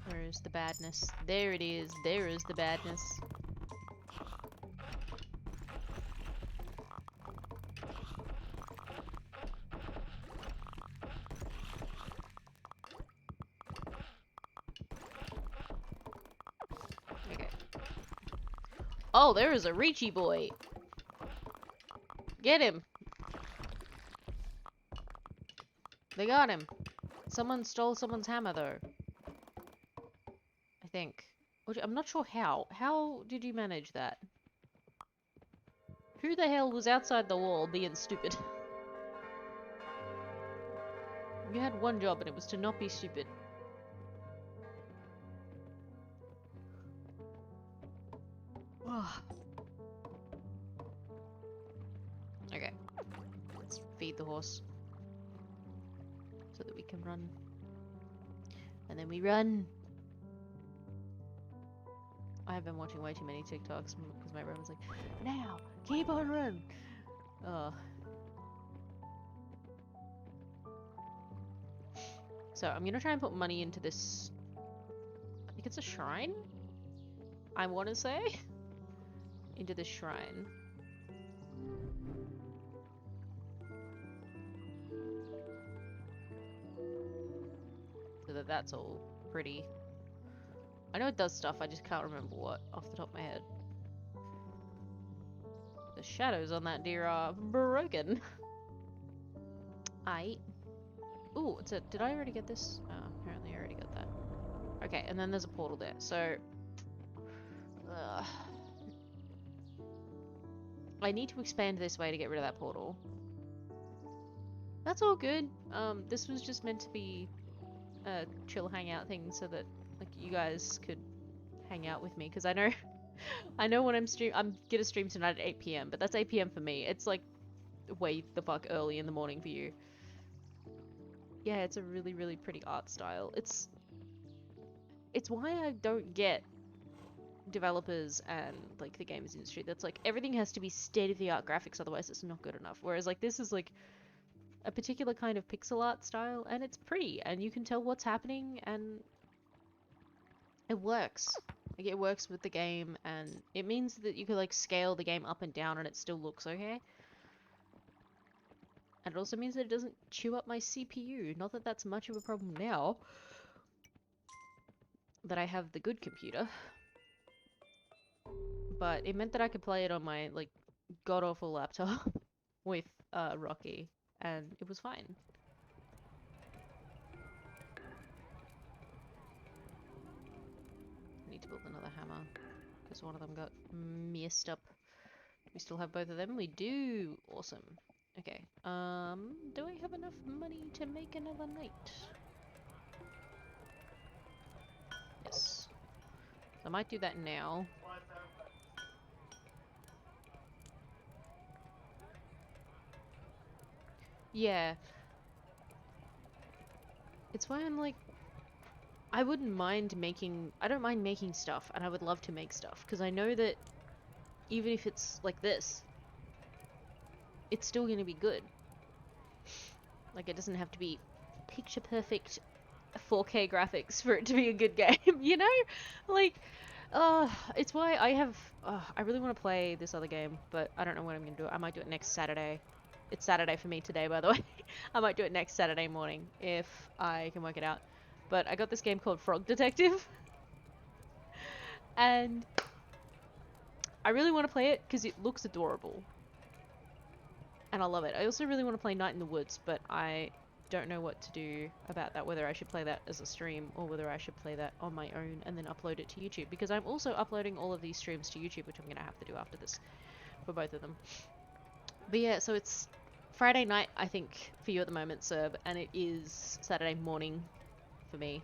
Where is the badness? There it is. There is the badness. Okay. Oh, there is a Reachy boy. Get him. They got him. Someone stole someone's hammer, though. I think. I'm not sure how. How did you manage that? Who the hell was outside the wall being stupid? You had one job and it was to not be stupid. Okay. Let's feed the horse. So that we can run. And then we run. I have been watching way too many TikToks because my brother's like, now, keep on running. So I'm gonna try and put money into this. I think it's a shrine? I want to say? Into this shrine. So that's all pretty. I know it does stuff, I just can't remember what off the top of my head. The shadows on that deer are broken. Ooh, did I already get this? Oh, apparently I already got that. Okay, and then there's a portal there, so... I need to expand this way to get rid of that portal. That's all good. This was just meant to be a chill hangout thing so that, like, you guys could hang out with me, because I know... I know when I'm gonna stream tonight at 8 PM, but that's 8 PM for me. It's, like, way the fuck early in the morning for you. Yeah, it's a really, really pretty art style. It's why I don't get developers and like the games industry that's like everything has to be state-of-the-art graphics, otherwise it's not good enough. Whereas like this is like a particular kind of pixel art style, and it's pretty, and you can tell what's happening, and it works. Like it works with the game, and it means that you could like scale the game up and down and it still looks okay. And it also means that it doesn't chew up my CPU. Not that that's much of a problem now that I have the good computer. But it meant that I could play it on my, like, god-awful laptop with, Rocky, and it was fine. I need to build another hammer, because one of them got messed up. We still have both of them? We do! Awesome. Okay, do I have enough money to make another knight? Yes. So I might do that now. Yeah. It's why I'm like, I wouldn't mind making, I don't mind making stuff, and I would love to make stuff, because I know that even if it's like this, it's still going to be good. Like, it doesn't have to be picture perfect 4K graphics for it to be a good game, you know? Like, it's why I really want to play this other game, but I don't know when I'm going to do it. I might do it next Saturday. It's Saturday for me today, by the way. I might do it next Saturday morning if I can work it out. But I got this game called Frog Detective. And I really want to play it because it looks adorable. And I love it. I also really want to play Night in the Woods, but I don't know what to do about that, whether I should play that as a stream or whether I should play that on my own and then upload it to YouTube, because I'm also uploading all of these streams to YouTube, which I'm going to have to do after this for both of them. But yeah, so it's Friday night, I think, for you at the moment, Serb, and it is Saturday morning for me.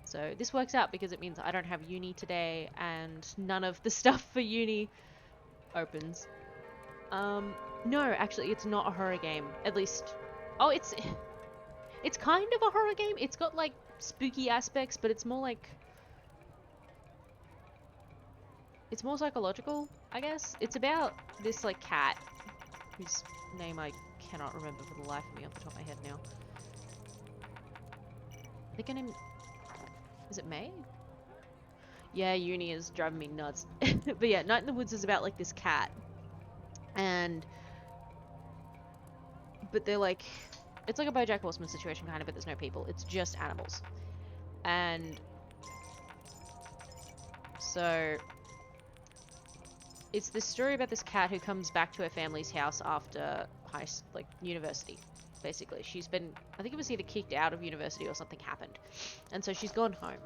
So this works out because it means I don't have uni today and none of the stuff for uni opens. No, actually, it's not a horror game. At least, oh, it's kind of a horror game. It's got like spooky aspects, but it's more like, it's more psychological, I guess. It's about this like cat whose name I cannot remember for the life of me off the top of my head now. I think her name, is it May? Yeah, uni is driving me nuts. But yeah, Night in the Woods is about like this cat. But they're like, it's like a BoJack Horseman situation kind of, but there's no people. It's just animals. And so it's this story about this cat who comes back to her family's house after university, basically. She's been, I think it was either kicked out of university or something happened. And so she's gone home.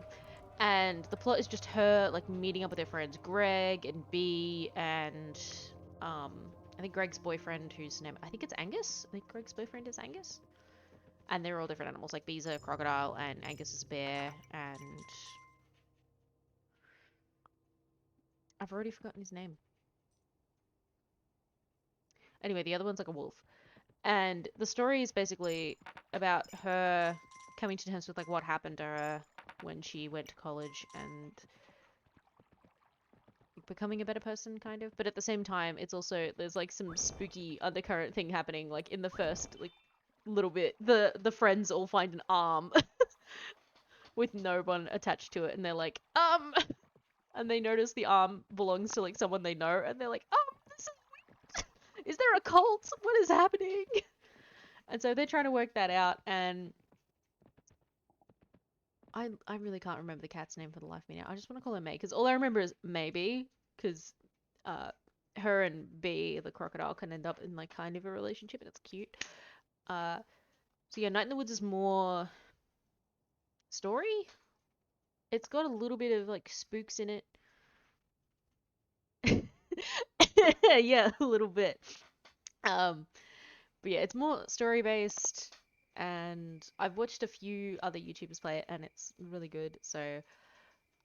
And the plot is just her, like, meeting up with her friends Greg and Bee and, I think Greg's boyfriend, whose name, I think it's Angus? I think Greg's boyfriend is Angus? And they're all different animals, like Bee's a crocodile and Angus is a bear, and I've already forgotten his name. Anyway, the other one's like a wolf. And the story is basically about her coming to terms with like what happened to her when she went to college and becoming a better person, kind of. But at the same time, it's also, there's like some spooky undercurrent thing happening, like in the first like little bit. The friends all find an arm with no one attached to it, and they're like, and they notice the arm belongs to like someone they know, and they're like, oh, this is weird. Is there a cult? What is happening? And so they're trying to work that out, and I really can't remember the cat's name for the life of me now. I just want to call her May because all I remember is maybe because her and B the crocodile can end up in like kind of a relationship and it's cute. So yeah, Night in the Woods is more story. It's got a little bit of like spooks in it. Yeah, a little bit. But yeah, it's more story based, and I've watched a few other YouTubers play it, and it's really good. So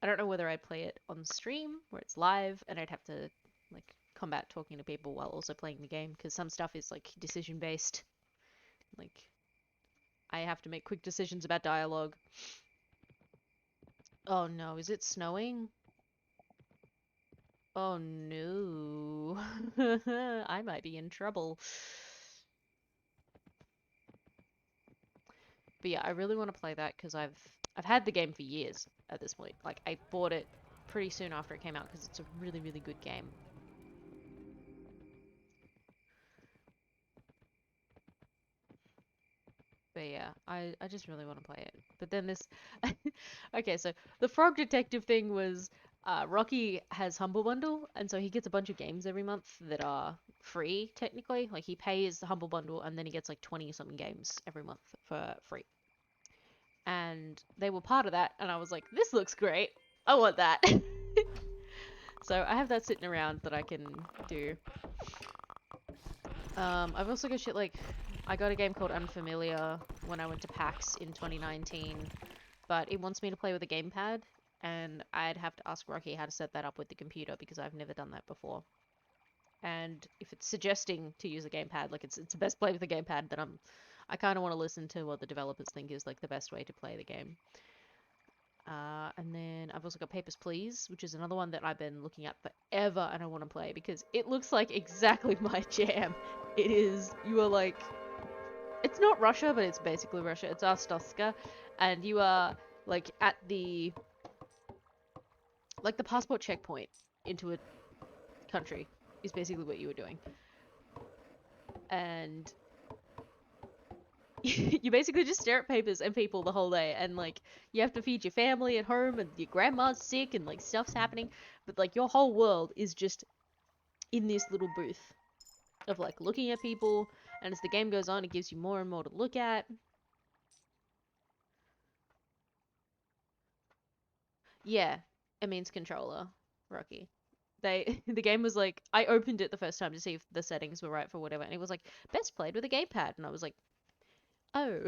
I don't know whether I'd play it on stream where it's live, and I'd have to like combat talking to people while also playing the game, because some stuff is like decision based. Like I have to make quick decisions about dialogue. Oh no, is it snowing? Oh no. I might be in trouble. But yeah, I really want to play that because I've had the game for years at this point. Like I bought it pretty soon after it came out because it's a really, really good game. But yeah, I just really want to play it. But then this okay, so the Frog Detective thing was Rocky has Humble Bundle, and so he gets a bunch of games every month that are free technically. Like he pays the Humble Bundle and then he gets like 20 something games every month for free. And they were part of that, and I was like, this looks great. I want that. So I have that sitting around that I can do. I've also got shit like, I got a game called Unfamiliar when I went to PAX in 2019, but it wants me to play with a gamepad, and I'd have to ask Rocky how to set that up with the computer because I've never done that before. And if it's suggesting to use a gamepad, like it's the best play with a gamepad, then I kind of want to listen to what the developers think is like the best way to play the game. And then I've also got Papers, Please, which is another one that I've been looking at forever and I want to play because it looks like exactly my jam. It is, you are like, it's not Russia, but it's basically Russia. It's Arstotzka, and you are like at the passport checkpoint into a country is basically what you were doing. And you basically just stare at papers and people the whole day, and like you have to feed your family at home, and your grandma's sick, and like stuff's happening, but like your whole world is just in this little booth of like looking at people, and as the game goes on, it gives you more and more to look at. Yeah, it means controller, Rocky. The game was like, I opened it the first time to see if the settings were right for whatever, and it was like best played with a gamepad, and I was like, oh,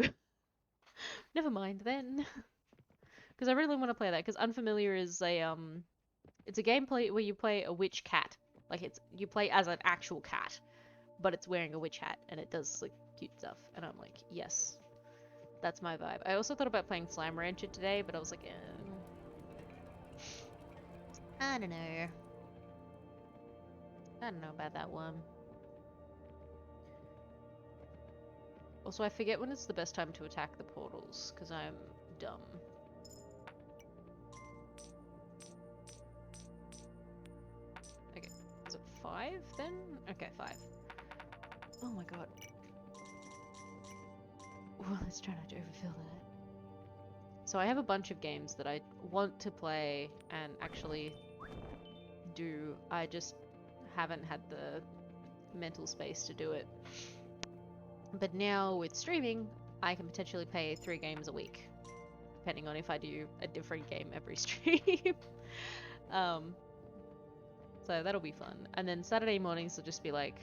never mind then. Because I really want to play that, because Unfamiliar is it's a gameplay where you play a witch cat. Like you play as an actual cat, but it's wearing a witch hat and it does like cute stuff. And I'm like, yes, that's my vibe. I also thought about playing Slime Rancher today, but I was like, I don't know. I don't know about that one. Also, I forget when it's the best time to attack the portals, because I'm dumb. Okay, is it 5 then? Okay, 5. Oh my god. Well, let's try not to overfill that. So I have a bunch of games that I want to play and actually do. I just haven't had the mental space to do it. But now with streaming, I can potentially play 3 games a week, depending on if I do a different game every stream. So that'll be fun. And then Saturday mornings will just be like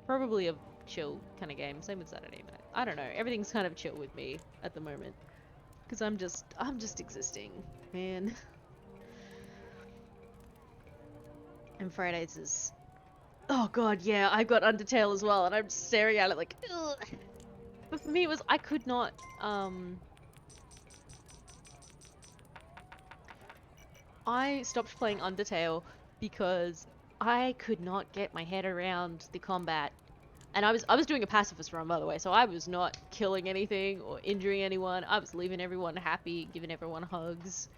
probably a chill kind of game. Same with Saturday night. I don't know. Everything's kind of chill with me at the moment because I'm just existing, man. And Fridays is, oh god, yeah, I've got Undertale as well, and I'm staring at it like, ugh. But for me, it was, I could not, I stopped playing Undertale because I could not get my head around the combat. And I was doing a pacifist run, by the way, so I was not killing anything or injuring anyone. I was leaving everyone happy, giving everyone hugs,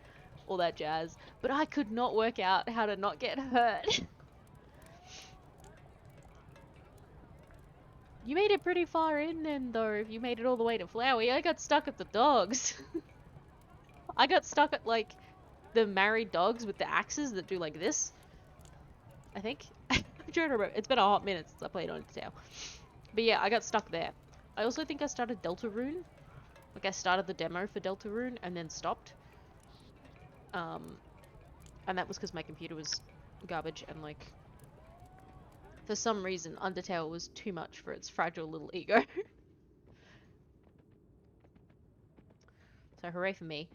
all that jazz. But I could not work out how to not get hurt. You made it pretty far in then, though, if you made it all the way to Flowey. I got stuck at the dogs. I got stuck at like the married dogs with the axes that do like this. I think. I'm trying to remember. It's been a hot minute since I played Undertale. But yeah, I got stuck there. I also think I started Deltarune. Like I started the demo for Deltarune and then stopped. And that was because my computer was garbage and like for some reason Undertale was too much for its fragile little ego. So hooray for me.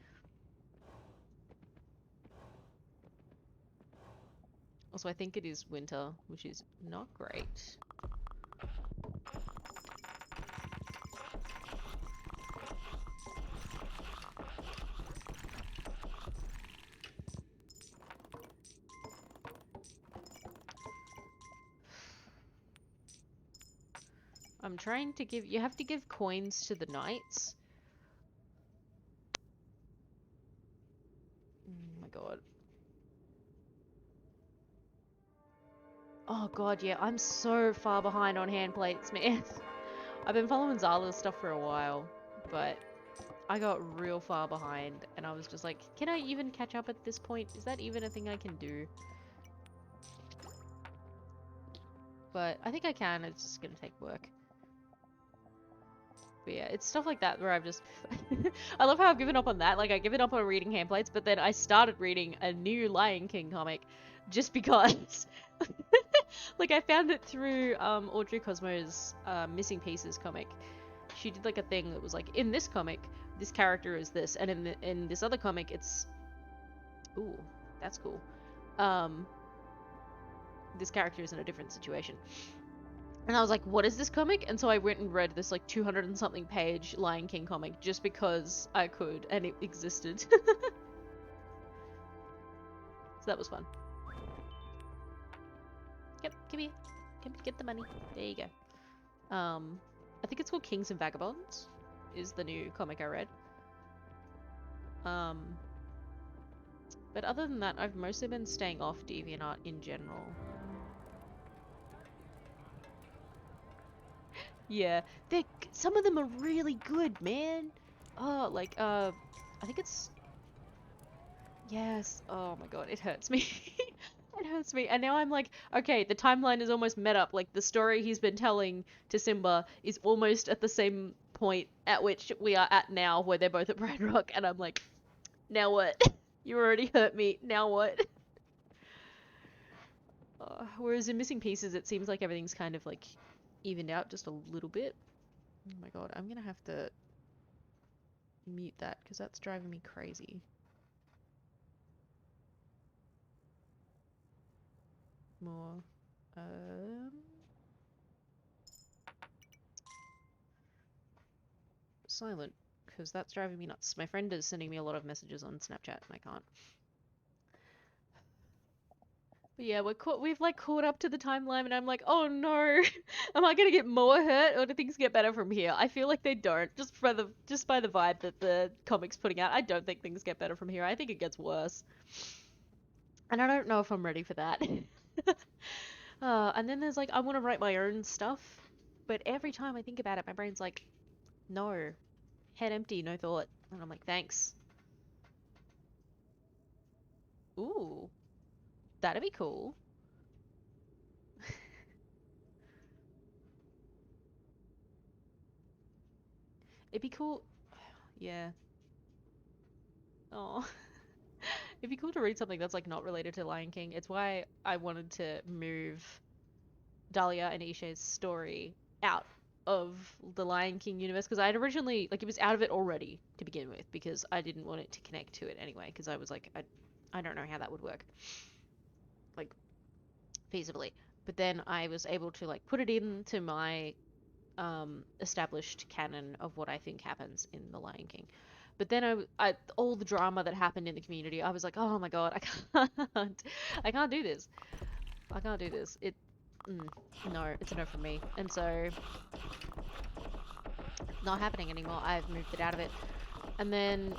Also, I think it is winter, which is not great. I'm trying to give... You have to give coins to the knights. Oh my god. Oh god, yeah, I'm so far behind on hand plates, man. I've been following Zala's stuff for a while, but I got real far behind, and I was just like, can I even catch up at this point? Is that even a thing I can do? But I think I can, it's just gonna take work. But yeah, it's stuff like that where I've just... I love how I've given up on that. Like, I've given up on reading hand plates, but then I started reading a new Lion King comic just because. Like, I found it through Audrey Cosmo's Missing Pieces comic. She did like a thing that was like, in this comic, this character is this, and in this other comic, it's... Ooh, that's cool. This character is in a different situation. And I was like, what is this comic? And so I went and read this like 200 and something page Lion King comic just because I could and it existed. So that was fun. Yep, come here. Come get the money. There you go. I think it's called Kings and Vagabonds is the new comic I read. But other than that, I've mostly been staying off DeviantArt in general. Yeah, some of them are really good, man. Oh, like, I think it's... Yes, oh my god, it hurts me. It hurts me. And now I'm like, okay, the timeline is almost met up. Like, the story he's been telling to Simba is almost at the same point at which we are at now, where they're both at Bright Rock, and I'm like, now what? You already hurt me, now what? Whereas in Missing Pieces, it seems like everything's kind of, like, evened out just a little bit. Oh my god, I'm gonna have to mute that because that's driving me crazy. More. Silent, because that's driving me nuts. My friend is sending me a lot of messages on Snapchat and I can't. But yeah, we've like caught up to the timeline and I'm like, oh no, am I gonna get more hurt or do things get better from here? I feel like they don't, just by the vibe that the comic's putting out. I don't think things get better from here. I think it gets worse. And I don't know if I'm ready for that. And then there's like, I want to write my own stuff, but every time I think about it, my brain's like, no, head empty, no thought. And I'm like, thanks. Ooh, that'd be cool. It'd be cool. Yeah. Oh. It'd be cool to read something that's like not related to Lion King. It's why I wanted to move Dahlia and Ishe's story out of the Lion King universe because I had originally like it was out of it already to begin with because I didn't want it to connect to it anyway because I was like I don't know how that would work like feasibly. But then I was able to like put it into my established canon of what I think happens in the Lion King. But then all the drama that happened in the community, I was like, oh my god, I can't do this. I can't do this. No, it's a no from me. And so, not happening anymore. I've moved it out of it. And then,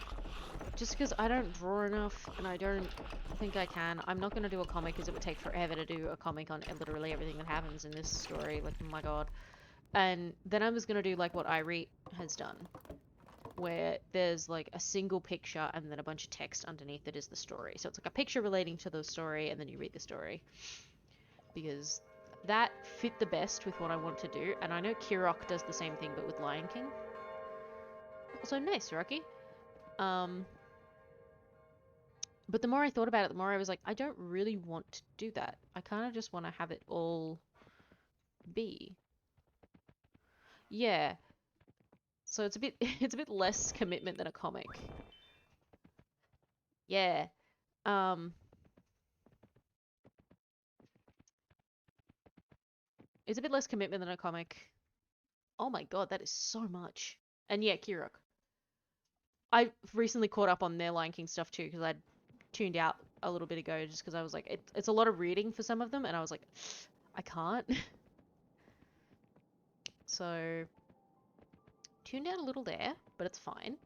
just because I don't draw enough, and I don't think I can, I'm not going to do a comic because it would take forever to do a comic on literally everything that happens in this story. Like, oh my god. And then I was going to do like what Ireet has done. where there's like a single picture and then a bunch of text underneath that is the story. So it's like a picture relating to the story and then you read the story. Because that fit the best with what I want to do. And I know Kirok does the same thing but with Lion King. Also nice, Rocky. But the more I thought about it, the more I was like, I don't really want to do that. I kind of just want to have it all be. Yeah. So it's a bit it's a bit less commitment than a comic. Yeah. It's a bit less commitment than a comic. Oh my god, that is so much. And yeah, Kirok. I recently caught up on their Lion King stuff too because I'd tuned out a little bit ago just because I was like, it's a lot of reading for some of them, and I was like, I can't. So tuned out a little there, but it's fine.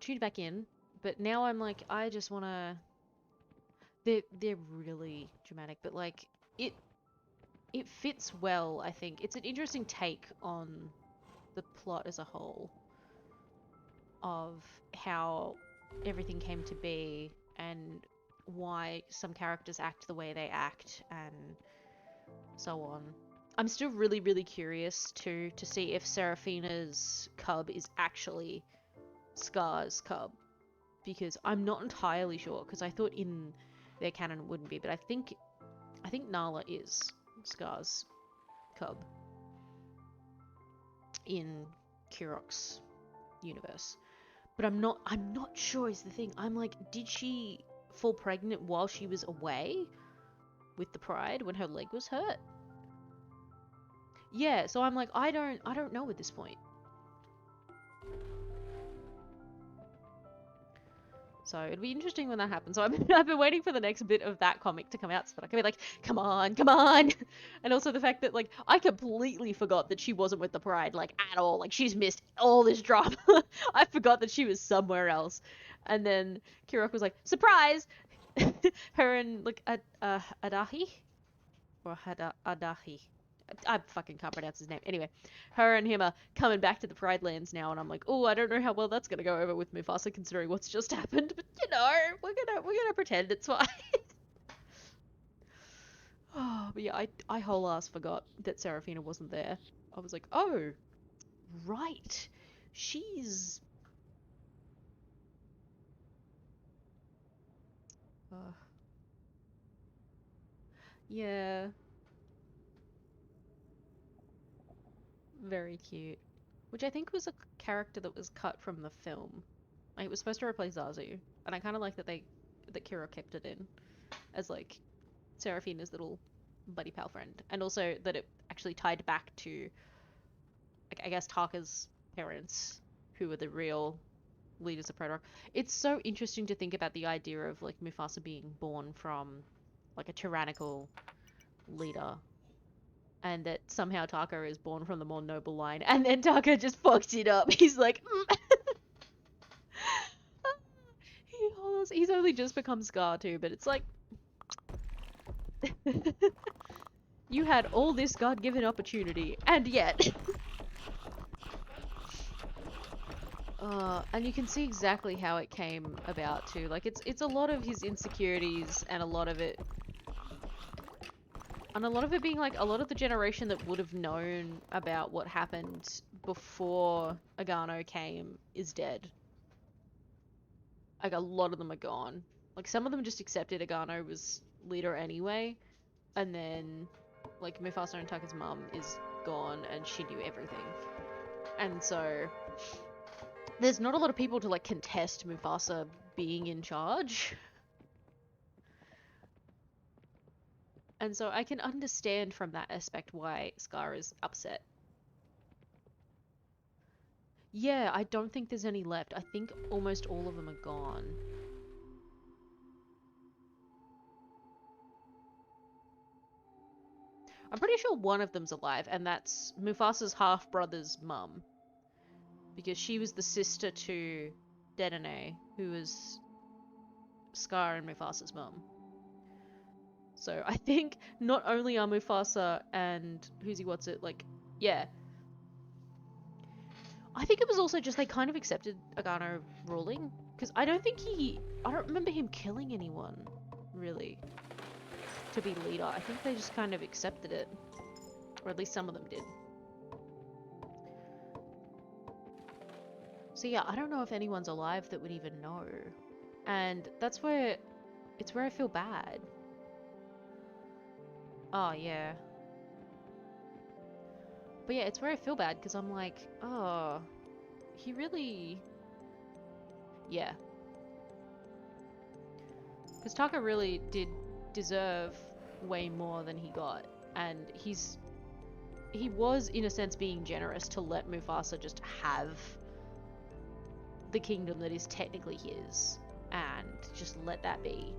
Tuned back in, but now I'm like, I just wanna. They're really dramatic, but like it fits well. I think it's an interesting take on the plot as a whole of how everything came to be and why some characters act the way they act and so on. I'm still really, really curious to see if Seraphina's cub is actually Scar's cub, because I'm not entirely sure, because I thought in their canon it wouldn't be, but I think Nala is Scar's cub in Kirok's universe. But I'm not sure is the thing. I'm like, did she fall pregnant while she was away with the Pride when her leg was hurt? Yeah, so I'm like, I don't know at this point. So it'll be interesting when that happens. So I've been waiting for the next bit of that comic to come out so that I can be like, come on, come on. And also the fact that like I completely forgot that she wasn't with the Pride like at all. Like she's missed all this drama. I forgot that she was somewhere else. And then Kirok was like, surprise! Her and like Adahi or Adahi. I fucking can't pronounce his name. Anyway, her and him are coming back to the Pride Lands now, and I'm like, oh, I don't know how well that's gonna go over with Mufasa considering what's just happened, but you know, we're gonna pretend it's fine. Oh, but yeah, I whole ass forgot that Seraphina wasn't there. I was like, oh, right, she's. Yeah, very cute. Which I think was a character that was cut from the film. Like, it was supposed to replace Zazu, and I kind of like that Kira kept it in as like Seraphina's little buddy pal friend, and also that it actually tied back to, like, I guess Tarka's parents, who were the real leaders of Predator. It's so interesting to think about the idea of like Mufasa being born from like a tyrannical leader, and that somehow Tarka is born from the more noble line, and then Tarka just fucks it up. He's like, he's only just become Scar too, but it's like, you had all this God-given opportunity, and yet. And you can see exactly how it came about too. Like it's a lot of his insecurities and a lot of it being like a lot of the generation that would have known about what happened before Agano came is dead. Like a lot of them are gone. Like some of them just accepted Agano was leader anyway, and then like Mufasa and Tucker's mum is gone and she knew everything. And so there's not a lot of people to like contest Mufasa being in charge. And so I can understand from that aspect why Scar is upset. Yeah, I don't think there's any left. I think almost all of them are gone. I'm pretty sure one of them's alive, and that's Mufasa's half-brother's mum. Because she was the sister to Dedenne, who was Scar and Mufasa's mum. So I think not only are Mufasa and like, yeah. I think it was also just they kind of accepted Agano ruling, because I don't remember him killing anyone, really, to be leader. I think they just kind of accepted it, or at least some of them did. So yeah, I don't know if anyone's alive that would even know, and it's where I feel bad. Oh yeah. But yeah, it's where I feel bad, because I'm like, oh, he really... Yeah. Because Taka really did deserve way more than he got. And he was, in a sense, being generous to let Mufasa just have the kingdom that is technically his. And just let that be.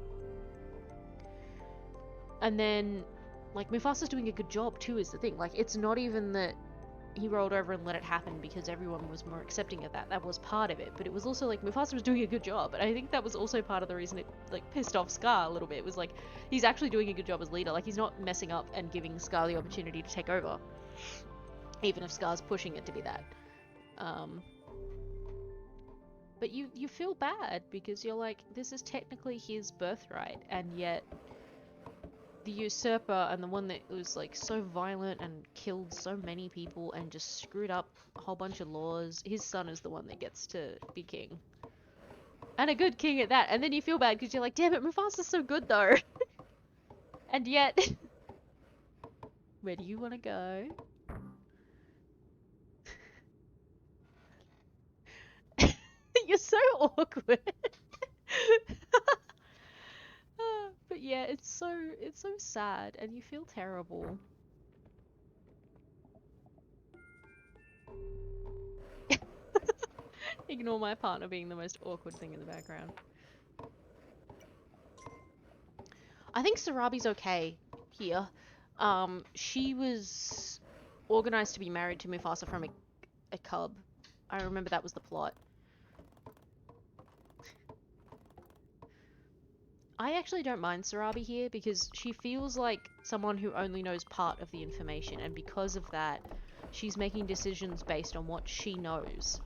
And then, like, Mufasa's doing a good job too, is the thing. Like, it's not even that he rolled over and let it happen because everyone was more accepting of that. That was part of it. But it was also, like, Mufasa was doing a good job. And I think that was also part of the reason it, like, pissed off Scar a little bit. It was like, he's actually doing a good job as leader. Like, he's not messing up and giving Scar the opportunity to take over. Even if Scar's pushing it to be that. But you feel bad because you're like, this is technically his birthright. And yet... the usurper and the one that was like so violent and killed so many people and just screwed up a whole bunch of laws, his son is the one that gets to be king. And a good king at that. And then you feel bad because you're like, damn it, Mufasa's so good though. And yet... where do you want to go? You're so awkward. But yeah, it's so sad and you feel terrible. Ignore my partner being the most awkward thing in the background. I think Sarabi's okay here. She was organized to be married to Mufasa from a cub. I remember that was the plot. I actually don't mind Sarabi here because she feels like someone who only knows part of the information, and because of that, she's making decisions based on what she knows.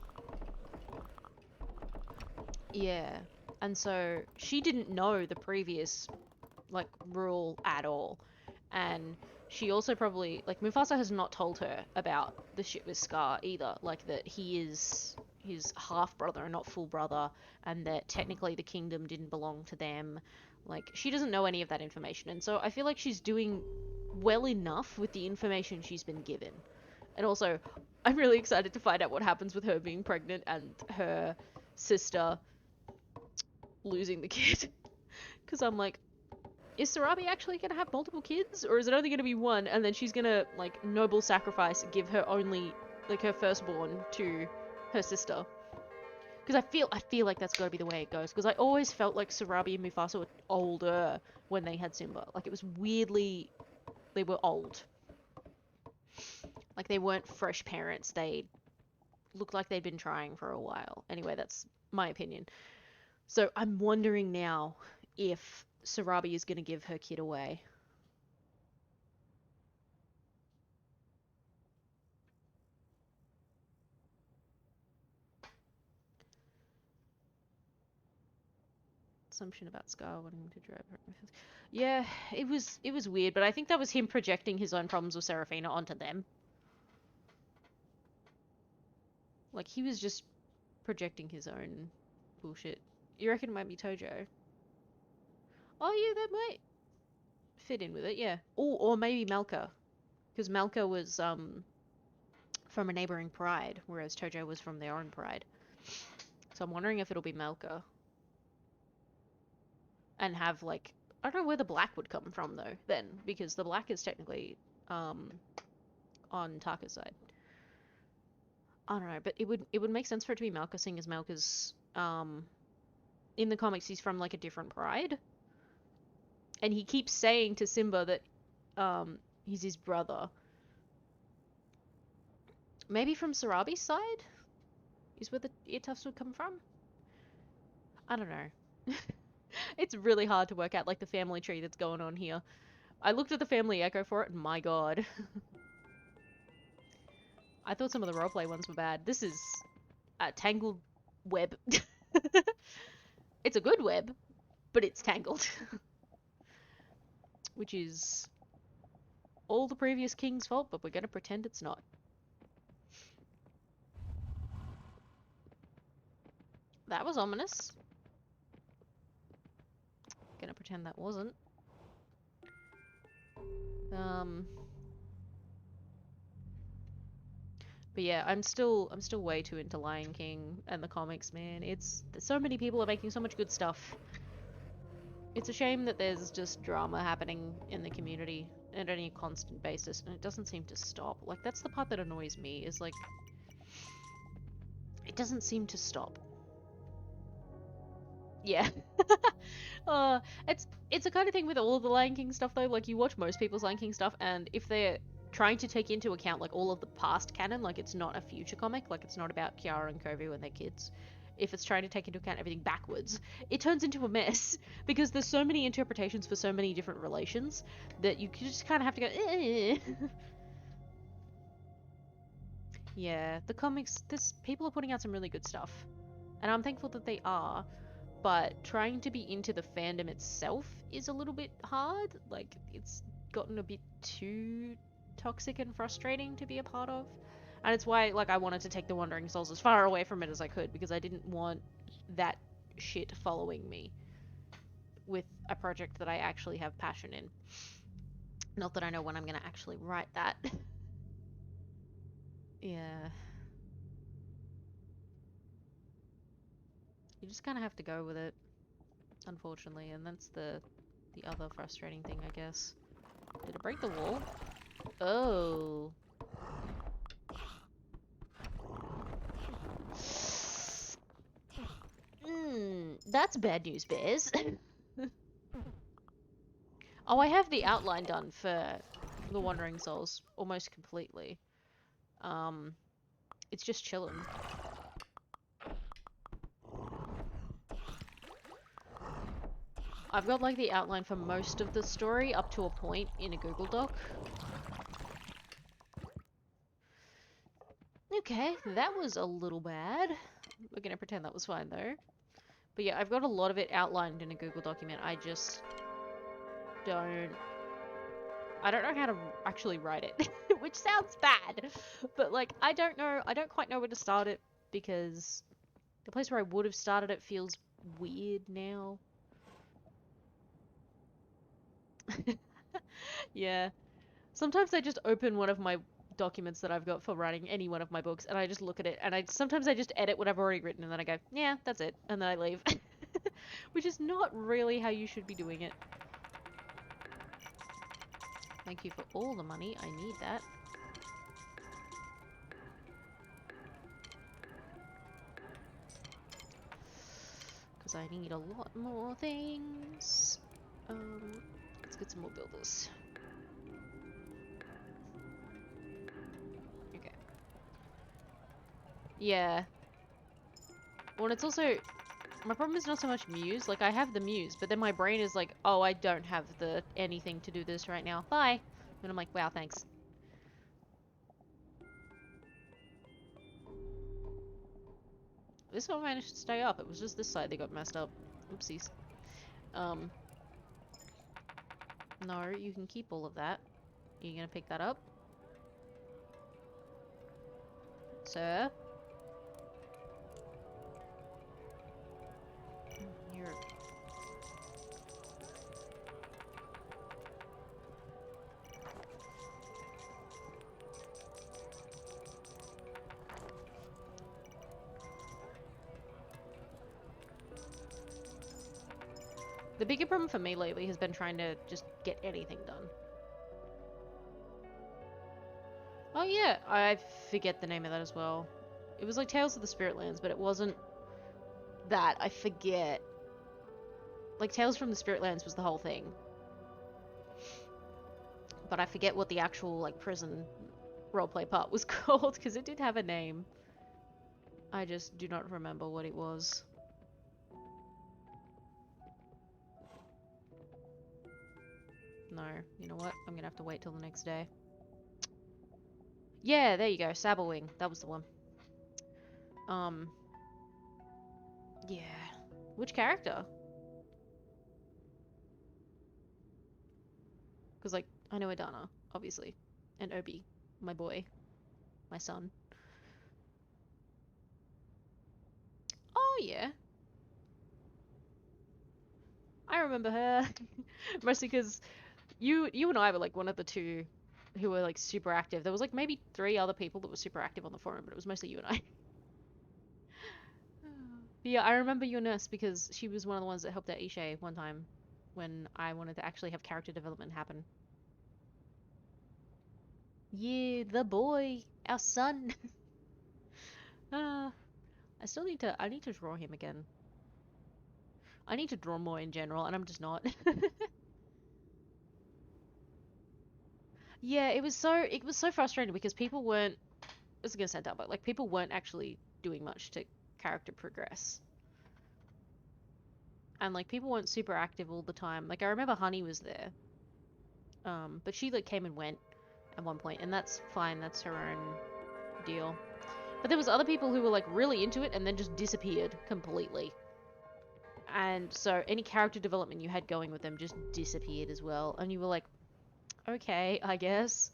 Yeah, and so she didn't know the previous, like, rule at all, and she also probably, like, Mufasa has not told her about the shit with Scar either, like that he is his half-brother and not full brother, and that technically the kingdom didn't belong to them. Like, she doesn't know any of that information, and so I feel like she's doing well enough with the information she's been given. And also, I'm really excited to find out what happens with her being pregnant and her sister losing the kid. Because I'm like, is Sarabi actually going to have multiple kids? Or is it only going to be one, and then she's going to, like, noble sacrifice, give her only, like, her firstborn to her sister? Because I feel like that's got to be the way it goes. Because I always felt like Sarabi and Mufasa were older when they had Simba. Like, it was weirdly... they were old. Like, they weren't fresh parents. They looked like they'd been trying for a while. Anyway, that's my opinion. So I'm wondering now if Sarabi is going to give her kid away. Assumption about Scar wanting to drive her. Yeah, it was weird, but I think that was him projecting his own problems with Serafina onto them. Like, he was just projecting his own bullshit. You reckon it might be Tojo? Oh yeah, that might fit in with it, yeah. Or maybe Malka. Because Malka was from a neighboring pride, whereas Tojo was from their own pride. So I'm wondering if it'll be Malka. And have, like, I don't know where the black would come from though then, because the black is technically on Taka's side. I don't know, but it would make sense for it to be Malka, seeing as Malka's in the comics he's from, like, a different pride. And he keeps saying to Simba that he's his brother. Maybe from Sarabi's side is where the ear tufts would come from? I don't know. It's really hard to work out, like, the family tree that's going on here. I looked at the family echo for it, and my god. I thought some of the roleplay ones were bad. This is a tangled web. It's a good web, but it's tangled. Which is all the previous king's fault, but we're gonna pretend it's not. That was ominous. Gonna pretend that wasn't. But yeah, I'm still way too into Lion King and the comics, man. So many people are making so much good stuff. It's a shame that there's just drama happening in the community at any constant basis, and it doesn't seem to stop. Like, that's the part that annoys me, is like, it doesn't seem to stop. Yeah. It's a kind of thing with all of the Lion King stuff though. Like, you watch most people's Lion King stuff, and if they're trying to take into account like all of the past canon, like it's not a future comic, like it's not about Kiara and Kovu and their kids. If it's trying to take into account everything backwards, it turns into a mess because there's so many interpretations for so many different relations that you just kind of have to go. Eh. Yeah, the comics. People are putting out some really good stuff, and I'm thankful that they are. But trying to be into the fandom itself is a little bit hard. Like, it's gotten a bit too toxic and frustrating to be a part of. And it's why, like, I wanted to take the Wandering Souls as far away from it as I could, because I didn't want that shit following me with a project that I actually have passion in. Not that I know when I'm gonna actually write that. Yeah. You just kind of have to go with it, unfortunately, and that's the other frustrating thing, I guess. Did it break the wall? Oh. That's bad news, bears. Oh, I have the outline done for the Wandering Souls almost completely. It's just chillin'. I've got like the outline for most of the story up to a point in a Google Doc. Okay, that was a little bad. We're gonna pretend that was fine though. But yeah, I've got a lot of it outlined in a Google document. I just I don't know how to actually write it, which sounds bad. But like, I don't quite know where to start it because the place where I would have started it feels weird now. Yeah. Sometimes I just open one of my documents that I've got for writing any one of my books and I just look at it and sometimes I just edit what I've already written and then I go, yeah, that's it. And then I leave. Which is not really how you should be doing it. Thank you for all the money. I need that. Because I need a lot more things. Let's get some more builders. Okay. Yeah. Well, and it's also... My problem is not so much Muse. Like, I have the Muse, but then my brain is like, oh, I don't have the anything to do this right now. Bye! And I'm like, wow, thanks. This one managed to stay up. It was just this side that got messed up. Oopsies. No, you can keep all of that. Are you gonna pick that up? Sir? You're... The bigger problem for me lately has been trying to just get anything done. Oh yeah, I forget the name of that as well. It was like Tales of the Spiritlands, but it wasn't that. I forget. Like, Tales from the Spiritlands was the whole thing. But I forget what the actual, like, prison roleplay part was called, because it did have a name. I just do not remember what it was. No, you know what? I'm gonna have to wait till the next day. Yeah, there you go. Saberwing. That was the one. Yeah. Which character? Because, like, I know Adana, obviously. And Obi, my boy. My son. Oh, yeah. I remember her. Mostly because you and I were, like, one of the two who were, like, super active. There was, like, maybe 3 other people that were super active on the forum, but it was mostly you and I. But yeah, I remember your nurse because she was one of the ones that helped out Ishay one time when I wanted to actually have character development happen. Yeah, the boy, our son. I need to draw him again. I need to draw more in general, and I'm just not. Yeah, it was so frustrating because people weren't, this is gonna sound dumb, but like people weren't actually doing much to character progress. And like people weren't super active all the time. Like I remember Honey was there. But she like came and went at one point, and that's fine, that's her own deal. But there was other people who were like really into it and then just disappeared completely. And so any character development you had going with them just disappeared as well. And you were like, okay, I guess.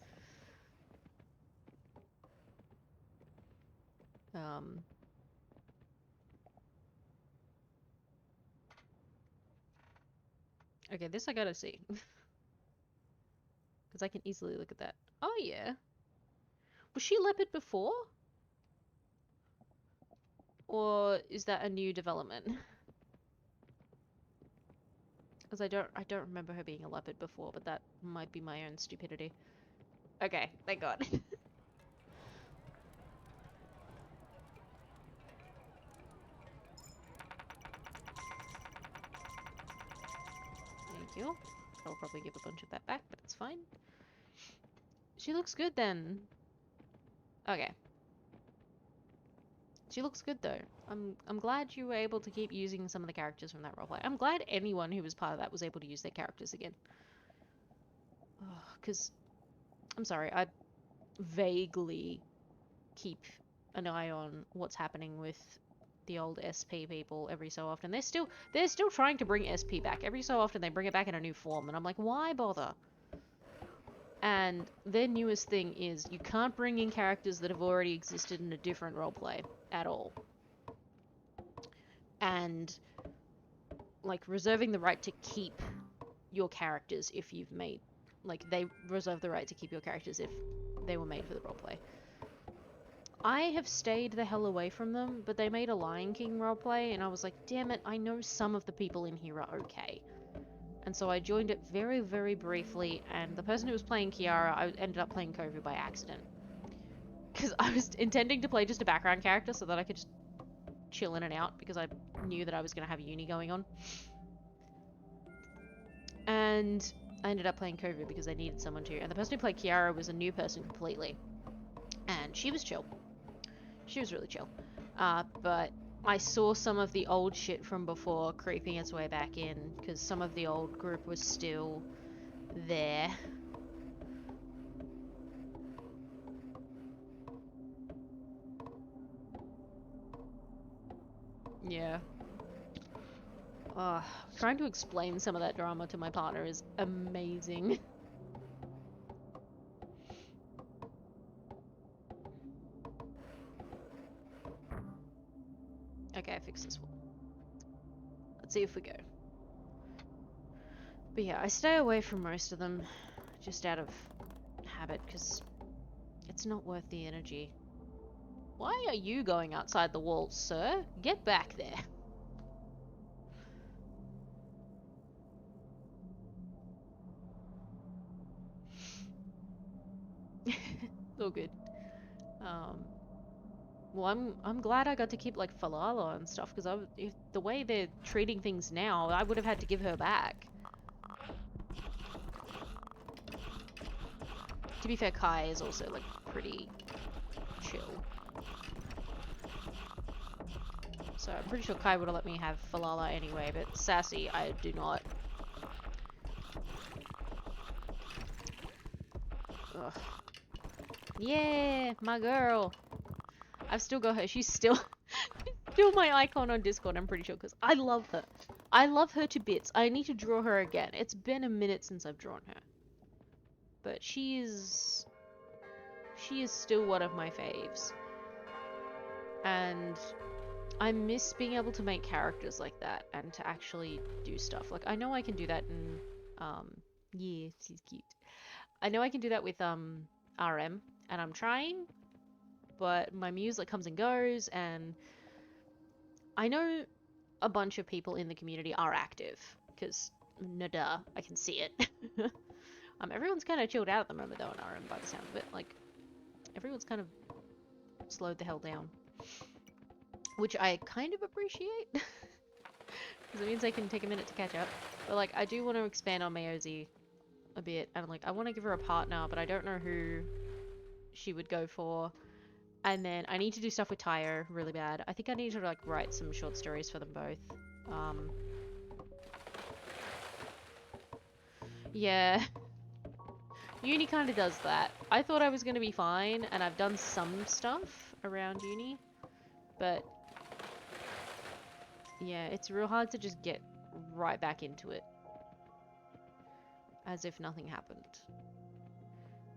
Okay, this I gotta see. Because I can easily look at that. Oh yeah. Was she leopard before? Or is that a new development? Because I don't remember her being a leopard before, but that might be my own stupidity. Okay, thank God. Thank you. I'll probably give a bunch of that back, but it's fine. She looks good then. Okay. She looks good though. I'm glad you were able to keep using some of the characters from that roleplay. I'm glad anyone who was part of that was able to use their characters again. Because, I'm sorry, I vaguely keep an eye on what's happening with the old SP people every so often. They're still trying to bring SP back. Every so often they bring it back in a new form, and I'm like, why bother? And their newest thing is you can't bring in characters that have already existed in a different roleplay at all. And like reserving the right to keep your characters if you've made, like they reserve the right to keep your characters if they were made for the roleplay. I have stayed the hell away from them, but they made a Lion King roleplay, and I was like, damn it, I know some of the people in here are okay. And so I joined it very, very briefly, and the person who was playing Kiara, I ended up playing Kovu by accident. Because I was intending to play just a background character so that I could just chill in and out, because I knew that I was going to have uni going on. And I ended up playing Kovu because I needed someone to, and the person who played Kiara was a new person completely. And she was chill. She was really chill. But I saw some of the old shit from before creeping its way back in, because some of the old group was still there. Yeah. Trying to explain some of that drama to my partner is amazing. Okay, I fixed this one. Let's see if we go. But yeah, I stay away from most of them, just out of habit, because it's not worth the energy. Why are you going outside the walls, sir? Get back there. It's all good. Well, I'm glad I got to keep like Falala and stuff, because if the way they're treating things now, I would have had to give her back. To be fair, Kai is also like pretty chill. So I'm pretty sure Kai would have let me have Falala anyway, but Sassy, I do not. Ugh. Yeah, my girl. I've still got her. She's still still my icon on Discord, I'm pretty sure, because I love her. I love her to bits. I need to draw her again. It's been a minute since I've drawn her. But she is still one of my faves. And I miss being able to make characters like that and to actually do stuff. Like, I know I can do that in, yeah, she's cute. I know I can do that with, RM, and I'm trying, but my muse, like, comes and goes, and I know a bunch of people in the community are active, because, duh, I can see it. Everyone's kind of chilled out at the moment, though, in RM, by the sound of it. Like, everyone's kind of slowed the hell down. Which I kind of appreciate. Because it means I can take a minute to catch up. But, like, I do want to expand on Mayozi a bit. And, like, I want to give her a partner, but I don't know who she would go for. And then I need to do stuff with Tayo really bad. I think I need to, like, write some short stories for them both. Yeah. Uni kind of does that. I thought I was going to be fine, and I've done some stuff around uni. But yeah, it's real hard to just get right back into it. As if nothing happened.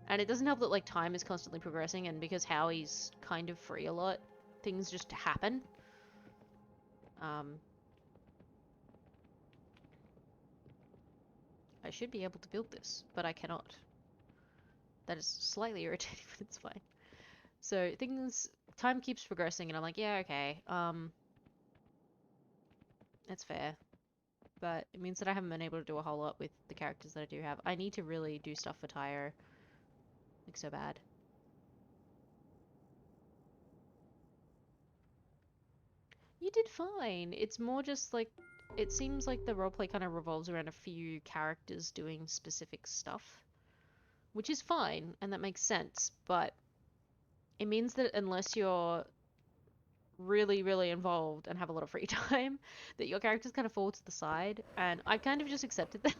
And it doesn't help that, like, time is constantly progressing, and because Howie's kind of free a lot, things just happen. I should be able to build this, but I cannot. That is slightly irritating, but it's fine. So, time keeps progressing, and I'm like, yeah, okay, that's fair. But it means that I haven't been able to do a whole lot with the characters that I do have. I need to really do stuff for Tayo. Like, so bad. You did fine. It's more just like, it seems like the roleplay kind of revolves around a few characters doing specific stuff. Which is fine, and that makes sense, but it means that unless you're really, really involved and have a lot of free time, that your characters kind of fall to the side, and I've kind of just accepted that.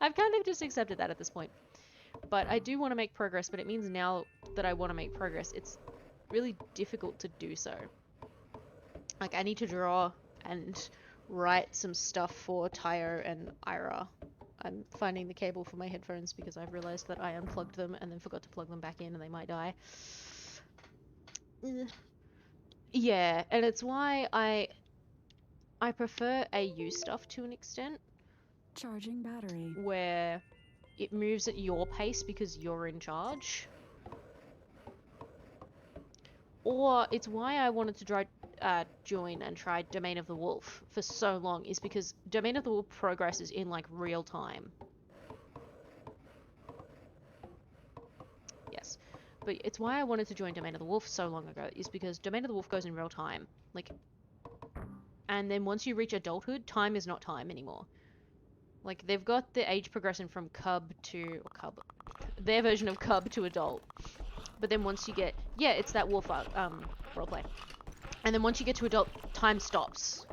I've kind of just accepted that at this point. But I do want to make progress, but it means now that I want to make progress, it's really difficult to do so. Like, I need to draw and write some stuff for Tayo and Ira. I'm finding the cable for my headphones because I've realized that I unplugged them and then forgot to plug them back in and they might die. Yeah, and it's why I prefer AU stuff to an extent. Charging battery. Where it moves at your pace because you're in charge. Or it's why I wanted to join and try Domain of the Wolf for so long, is because Domain of the Wolf progresses in, like, real time. Yes. But it's why I wanted to join Domain of the Wolf so long ago, is because Domain of the Wolf goes in real time. Like, and then once you reach adulthood, time is not time anymore. Like, they've got the age progression from their version of cub to adult. But then once you get, yeah, it's that wolf roleplay. And then once you get to adult, time stops.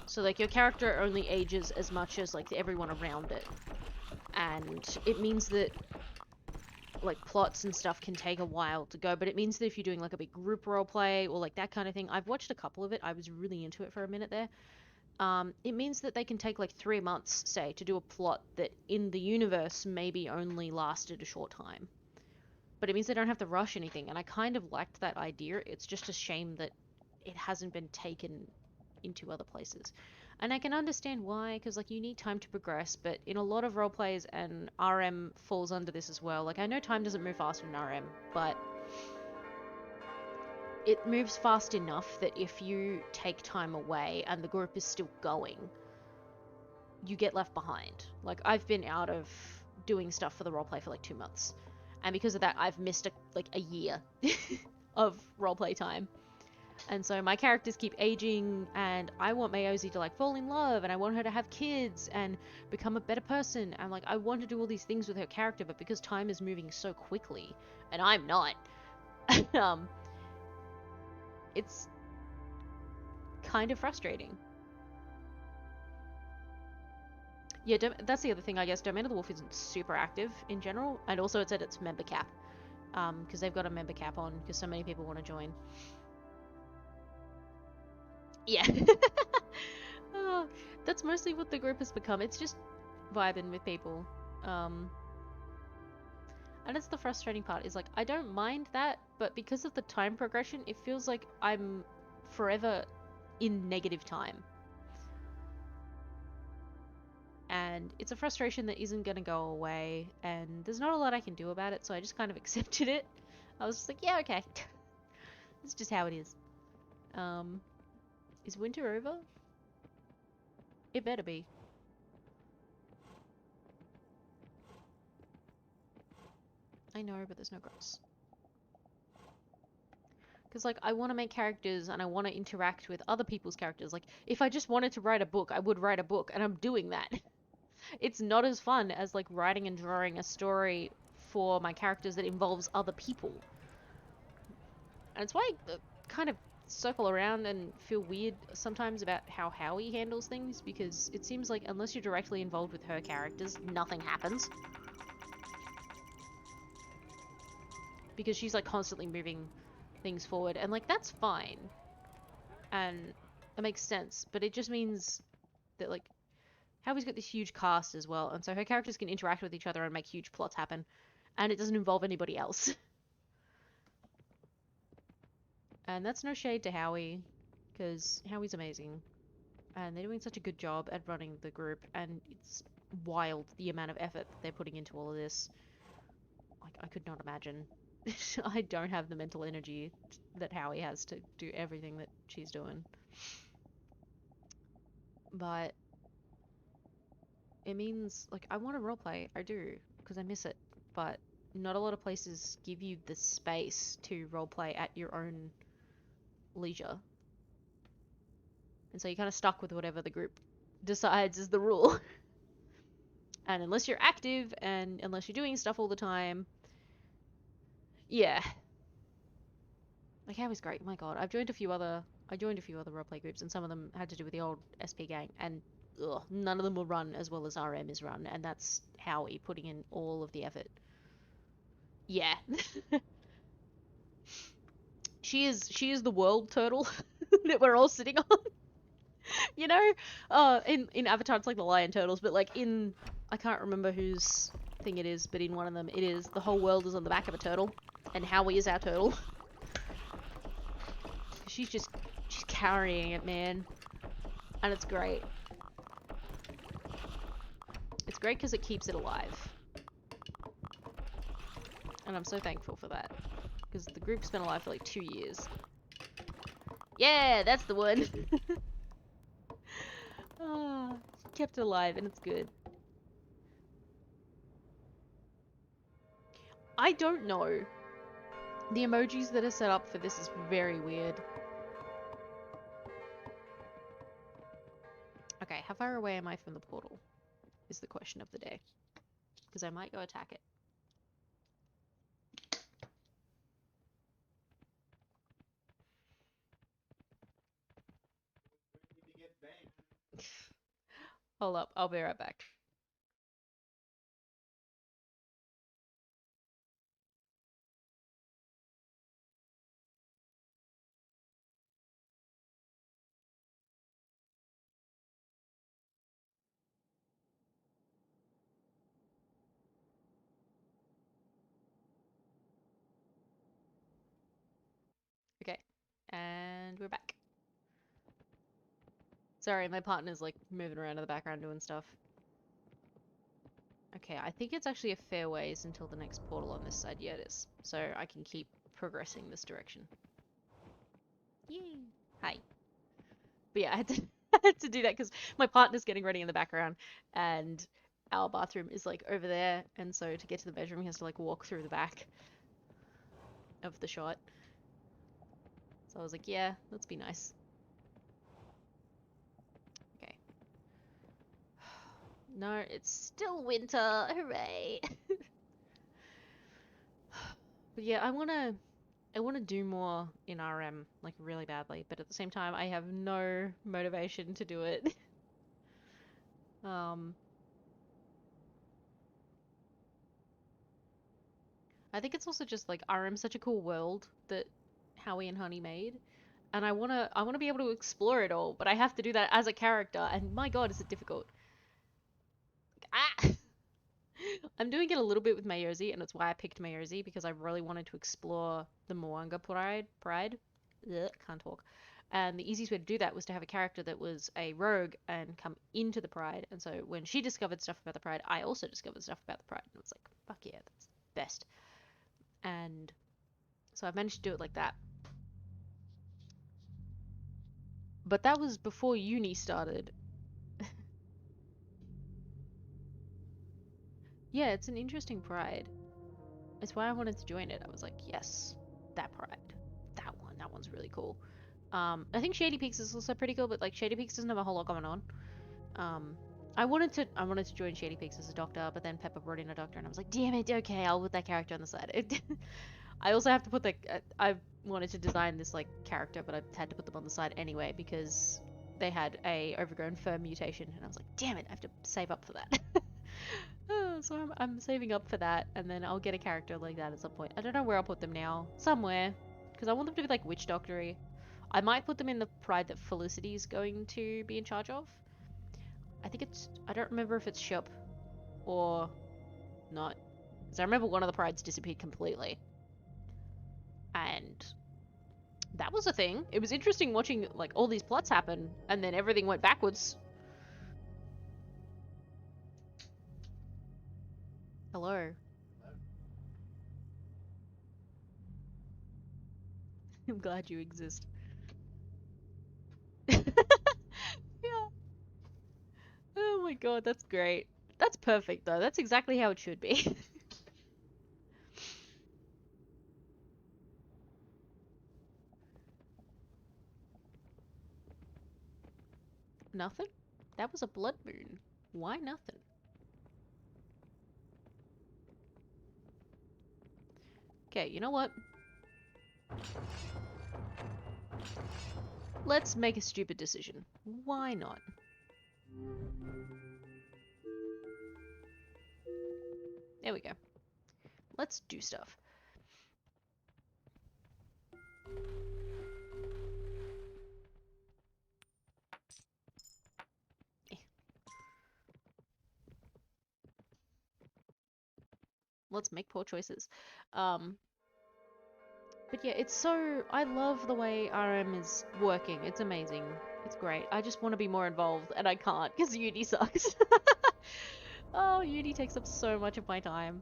So, like, your character only ages as much as, like, everyone around it. And it means that, like, plots and stuff can take a while to go, but it means that if you're doing, like, a big group roleplay or, like, that kind of thing, I've watched a couple of it, I was really into it for a minute there. It means that they can take, like, 3 months, say, to do a plot that in the universe maybe only lasted a short time. But it means they don't have to rush anything, and I kind of liked that idea. It's just a shame that it hasn't been taken into other places. And I can understand why, because, like, you need time to progress, but in a lot of roleplays, and RM falls under this as well, like, I know time doesn't move fast in RM, but it moves fast enough that if you take time away and the group is still going, you get left behind. Like, I've been out of doing stuff for the roleplay for, like, 2 months. And because of that, I've missed, a year of roleplay time. And so my characters keep aging, and I want Mayozi to, like, fall in love, and I want her to have kids and become a better person. And, like, I want to do all these things with her character, but because time is moving so quickly, and I'm not, it's kind of frustrating. Yeah, that's the other thing, I guess. Domain of the Wolf isn't super active in general, and also it's at its member cap. because they've got a member cap on because so many people want to join. Yeah. Oh, that's mostly what the group has become. It's just vibing with people. And it's the frustrating part is like I don't mind that, but because of the time progression, it feels like I'm forever in negative time. And it's a frustration that isn't going to go away, and there's not a lot I can do about it, so I just kind of accepted it. I was just like, yeah, okay. It's just how it is. Is winter over? It better be. I know, but there's no grass. Because, like, I want to make characters and I want to interact with other people's characters. Like, if I just wanted to write a book, I would write a book, and I'm doing that. It's not as fun as, like, writing and drawing a story for my characters that involves other people. And it's why I kind of circle around and feel weird sometimes about how Howie handles things, because it seems like unless you're directly involved with her characters, nothing happens. Because she's, like, constantly moving things forward, and, like, that's fine. And it makes sense, but it just means that, like, Howie's got this huge cast as well, and so her characters can interact with each other and make huge plots happen, and it doesn't involve anybody else. And that's no shade to Howie, because Howie's amazing, and they're doing such a good job at running the group, and it's wild the amount of effort that they're putting into all of this. Like, I could not imagine. I don't have the mental energy that Howie has to do everything that she's doing. But it means, like, I want to roleplay. I do, because I miss it. But not a lot of places give you the space to roleplay at your own leisure. And so you're kind of stuck with whatever the group decides is the rule. And unless you're active and unless you're doing stuff all the time, yeah. Like, Howie's great. My God, I joined a few other roleplay groups, and some of them had to do with the old SP gang, and ugh, none of them will run as well as RM is run, and that's Howie putting in all of the effort. Yeah. She is the world turtle that we're all sitting on. You know? In Avatar it's like the lion turtles, but like in I can't remember whose thing it is, but in one of them it is the whole world is on the back of a turtle, and Howie is our turtle. She's carrying it, man. And it's great. It's great because it keeps it alive. And I'm so thankful for that. Because the group's been alive for like 2 years. Yeah, that's the one. Oh, kept it alive, and it's good. I don't know. The emojis that are set up for this is very weird. Okay, how far away am I from the portal? Is the question of the day. Because I might go attack it. Hold up, I'll be right back. Okay, and we're back. Sorry, my partner's like moving around in the background doing stuff. Okay, I think it's actually a fair ways until the next portal on this side. Yeah, it is. So I can keep progressing this direction. Yay! Hi. But yeah, I had to, I had to do that because my partner's getting ready in the background, and our bathroom is like over there, and so to get to the bedroom, he has to like walk through the back of the shot. So I was like, yeah, let's be nice. Okay. No, it's still winter. Hooray! But yeah, I wanna do more in RM, like really badly, but at the same time I have no motivation to do it. I think it's also just like RM's such a cool world that Howie and Honey made. And I wanna be able to explore it all, but I have to do that as a character, and my god, is it difficult. Ah! I'm doing it a little bit with Mayozi, and it's why I picked Mayozi, because I really wanted to explore the Moanga Pride. Ugh, can't talk. And the easiest way to do that was to have a character that was a rogue and come into the Pride. And so when she discovered stuff about the Pride, I also discovered stuff about the Pride. And it was like, fuck yeah, that's best. And so I've managed to do it like that. But that was before uni started. Yeah, it's an interesting Pride. It's why I wanted to join it. I was like, yes, that Pride. That one's really cool. I think Shady Peaks is also pretty cool, but like Shady Peaks doesn't have a whole lot going on. I wanted to join Shady Peaks as a doctor, but then Pepper brought in a doctor, and I was like, damn it, okay, I'll put that character on the side. I also have to put I wanted to design this like character, but I had to put them on the side anyway because they had a overgrown fur mutation, and I was like, damn it, I have to save up for that. So I'm saving up for that, and then I'll get a character like that at some point. I don't know where I'll put them now. Somewhere. Because I want them to be like witch doctory. I might put them in the Pride that Felicity is going to be in charge of. I don't remember if it's Shop or not. Because I remember one of the Prides disappeared completely. And that was a thing. It was interesting watching like all these plots happen, and then everything went backwards. Hello. I'm glad you exist. Yeah. Oh my god, that's great. That's perfect though. That's exactly how it should be. Nothing? That was a blood moon. Why nothing? Okay, you know what? Let's make a stupid decision. Why not? There we go. Let's do stuff. Eh. Let's make poor choices. But yeah, it's so... I love the way RM is working. It's amazing. It's great. I just want to be more involved, and I can't, because uni sucks. Oh, uni takes up so much of my time.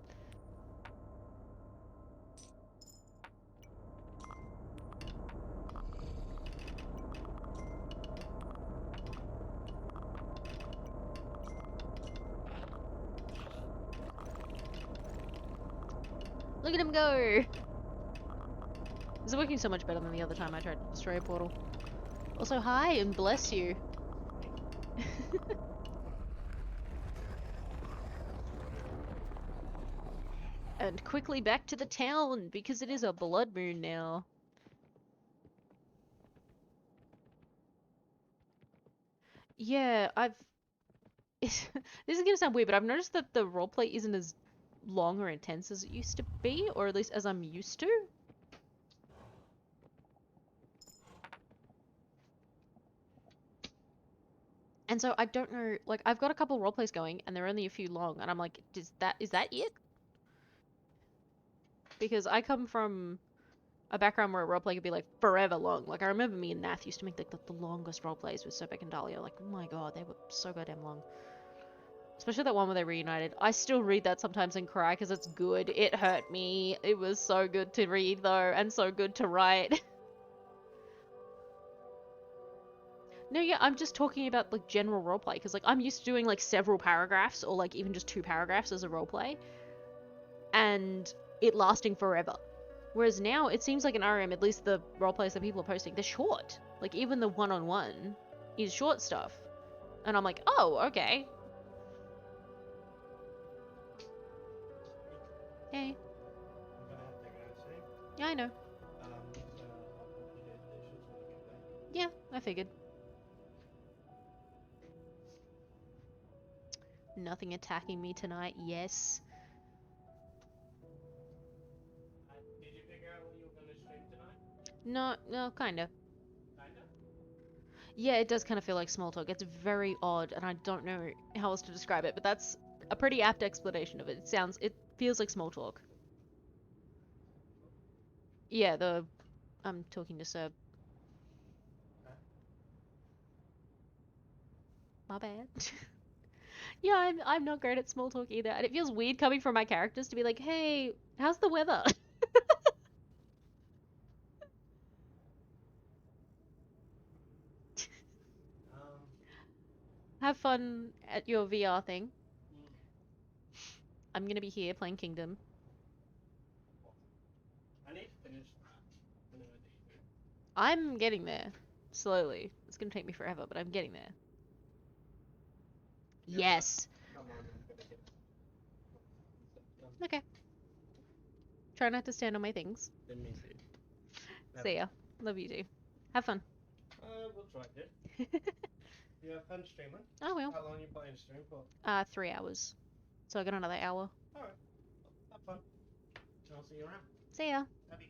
Look at him go! This is working so much better than the other time I tried to destroy a portal. Also, hi and bless you. And quickly back to the town, because it is a blood moon now. Yeah, this is gonna sound weird, but I've noticed that the roleplay isn't as long or intense as it used to be, or at least as I'm used to. And so I don't know, like, I've got a couple roleplays going, and they're only a few long, and I'm like, is that it? Because I come from a background where a roleplay could be like forever long. Like I remember me and Nath used to make like the longest roleplays with Sobek and Dahlia. Like, oh my god, they were so goddamn long. Especially that one where they reunited. I still read that sometimes and cry because it's good. It hurt me. It was so good to read though, and so good to write. No, yeah, I'm just talking about like general roleplay because like I'm used to doing like several paragraphs or like even just 2 paragraphs as a roleplay, and it lasting forever. Whereas now it seems like an RM, at least the roleplays that people are posting, they're short. Like even the one-on-one is short stuff, and I'm like, oh, okay. Hey. I'm gonna have to go soon. Yeah, I know. So I'll put you guys dishes when I get back. Yeah, I figured. Nothing attacking me tonight, yes. No, no, kinda. Kinda? Yeah, it does kind of feel like small talk. It's very odd, and I don't know how else to describe it, but that's a pretty apt explanation of it. It feels like small talk. Yeah, I'm talking to Sir. Okay. My bad. Yeah, I'm not great at small talk either, and it feels weird coming from my characters to be like, "Hey, how's the weather?" Um. Have fun at your VR thing. Mm, I'm gonna be here playing Kingdom. awesome. I need to finish that. I know I need to. I'm getting there slowly. It's gonna take me forever, but I'm getting there. Yeah. Yes. Come on, I'm gonna get stuff done. Okay. Try not to stand on my things. Then me too. See ya. Love you too. Have fun. We'll try to. You have fun streaming? Oh well. How long you playing stream for? 3 hours. So I got another hour. Alright. Have fun. I'll see you around. See ya. Love you.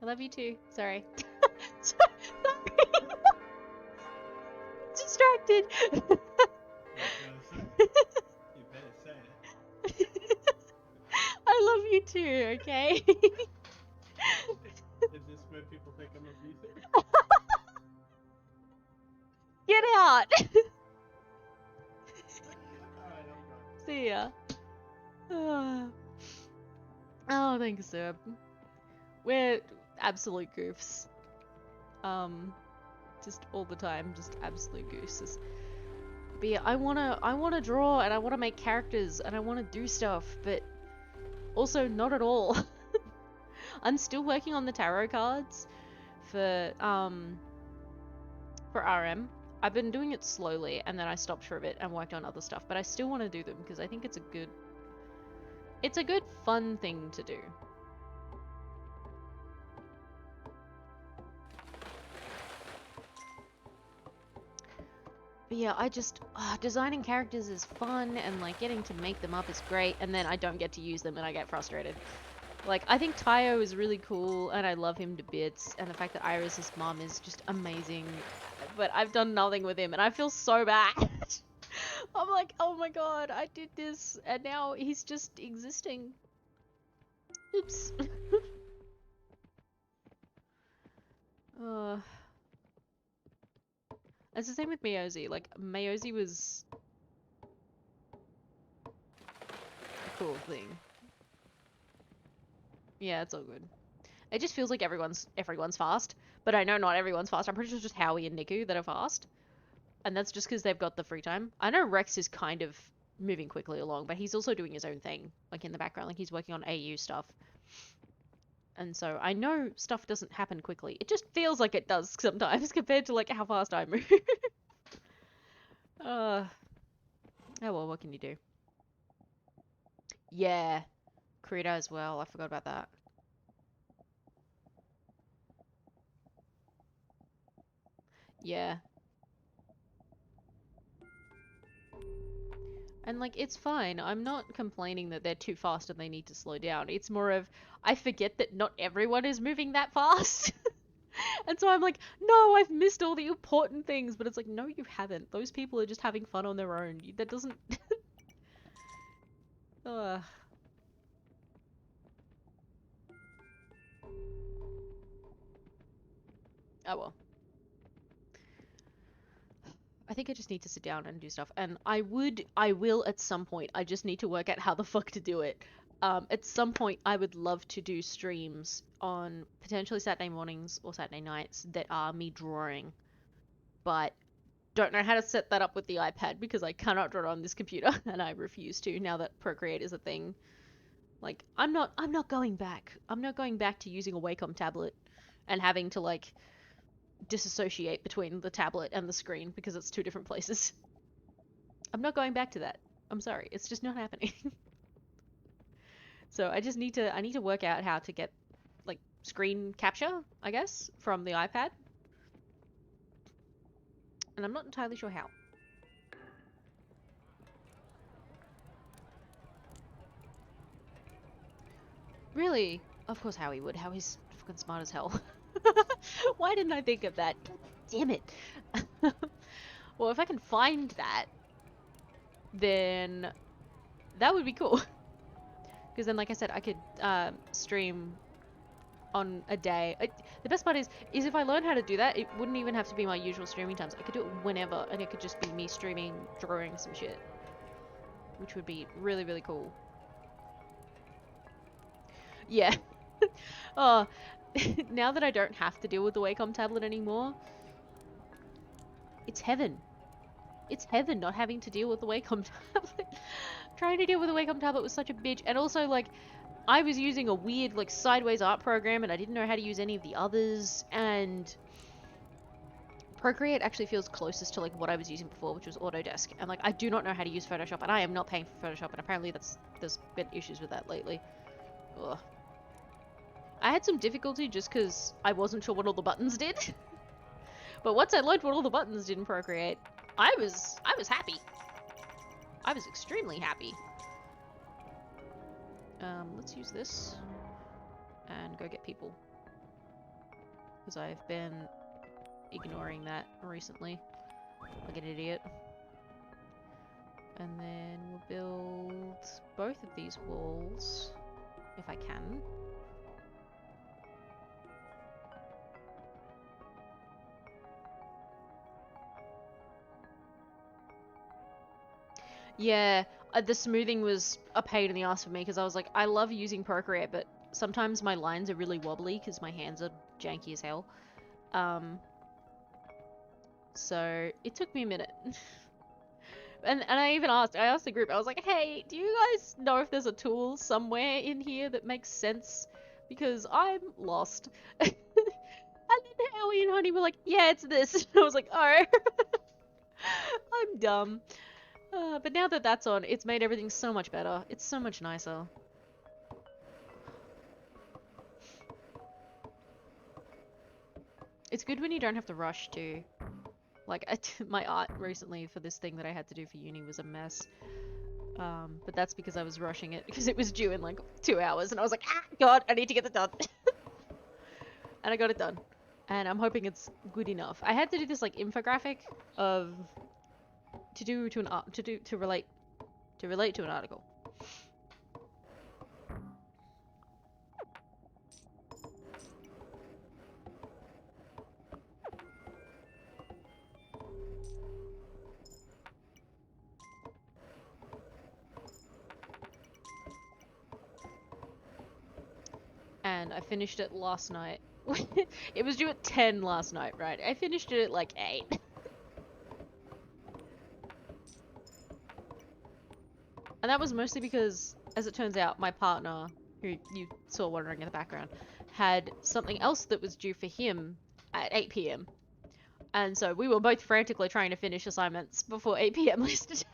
I love you too. Sorry. Distracted. You better say it. I love you too, okay? Is this where people think I'm abusive? Get out. Alright, I'm going. See ya. Oh, thanks, sir. We're absolute goofs. Just all the time, just absolute gooses. But yeah, I wanna draw and I wanna make characters and I wanna do stuff, but also not at all. I'm still working on the tarot cards for RM. I've been doing it slowly and then I stopped for a bit and worked on other stuff, but I still want to do them because I think it's a good fun thing to do. But yeah, designing characters is fun and like getting to make them up is great, and then I don't get to use them and I get frustrated. Like, I think Tayo is really cool and I love him to bits, and the fact that Iris' mom is just amazing, but I've done nothing with him and I feel so bad. I'm like, oh my god, I did this and now he's just existing. Oops. It's the same with Mayozi. Like, Mayozi was a cool thing. Yeah, it's all good. It just feels like everyone's fast, but I know not everyone's fast. I'm pretty sure it's just Howie and Niku that are fast, and that's just because they've got the free time. I know Rex is kind of moving quickly along, but he's also doing his own thing, like in the background, like he's working on AU stuff. And so I know stuff doesn't happen quickly. It just feels like it does sometimes compared to like how fast I move. Oh well, what can you do? Yeah, Krita as well. I forgot about that. Yeah. And like, it's fine. I'm not complaining that they're too fast and they need to slow down. It's more of, I forget that not everyone is moving that fast. And so I'm like, no, I've missed all the important things. But it's like, no, you haven't. Those people are just having fun on their own. That doesn't... Ugh. Oh well. I think I just need to sit down and do stuff. And I will at some point. I just need to work out how the fuck to do it. At some point, I would love to do streams on potentially Saturday mornings or Saturday nights that are me drawing. But don't know how to set that up with the iPad because I cannot draw on this computer and I refuse to now that Procreate is a thing. Like, I'm not going back. I'm not going back to using a Wacom tablet and having to like disassociate between the tablet and the screen because it's two different places. I'm not going back to that. I'm sorry. It's just not happening. So I need to work out how to get like screen capture, I guess, from the iPad. And I'm not entirely sure how. Really? Of course Howie would. Howie's fucking smart as hell. Why didn't I think of that? Damn it. Well, if I can find that, then that would be cool. Because then, like I said, I could stream on a day. The best part is if I learn how to do that, it wouldn't even have to be my usual streaming times. I could do it whenever, and it could just be me streaming, drawing some shit. Which would be really, really cool. Yeah. Oh, now that I don't have to deal with the Wacom tablet anymore, it's heaven. It's heaven not having to deal with the Wacom tablet. Trying to deal with the Wacom tablet was such a bitch. And also, like, I was using a weird, like, sideways art program, and I didn't know how to use any of the others, and Procreate actually feels closest to, like, what I was using before, which was Autodesk. And, like, I do not know how to use Photoshop, and I am not paying for Photoshop, and apparently there's been issues with that lately. Ugh. I had some difficulty just because I wasn't sure what all the buttons did. But once I learned what all the buttons did in Procreate, I was happy. I was extremely happy. Let's use this and go get people. Because I've been ignoring that recently. Like an idiot. And then we'll build both of these walls, if I can. Yeah, the smoothing was a pain in the ass for me because I was like, I love using Procreate, but sometimes my lines are really wobbly because my hands are janky as hell. So it took me a minute. and I even asked the group, I was like, hey, do you guys know if there's a tool somewhere in here that makes sense? Because I'm lost. And then Ellie and Honey were like, yeah, it's this. I was like, oh. I'm dumb. But now that that's on, it's made everything so much better. It's so much nicer. It's good when you don't have to rush too. Like, my art recently for this thing that I had to do for uni was a mess. But that's because I was rushing it because it was due in like 2 hours and I was like, ah, God, I need to get it done. And I got it done. And I'm hoping it's good enough. I had to do this like infographic of to relate to an article. And I finished it last night. It was due at 10 last night, right? I finished it at like 8. And that was mostly because, as it turns out, my partner, who you saw wandering in the background, had something else that was due for him at 8 PM. And so we were both frantically trying to finish assignments before 8 PM yesterday.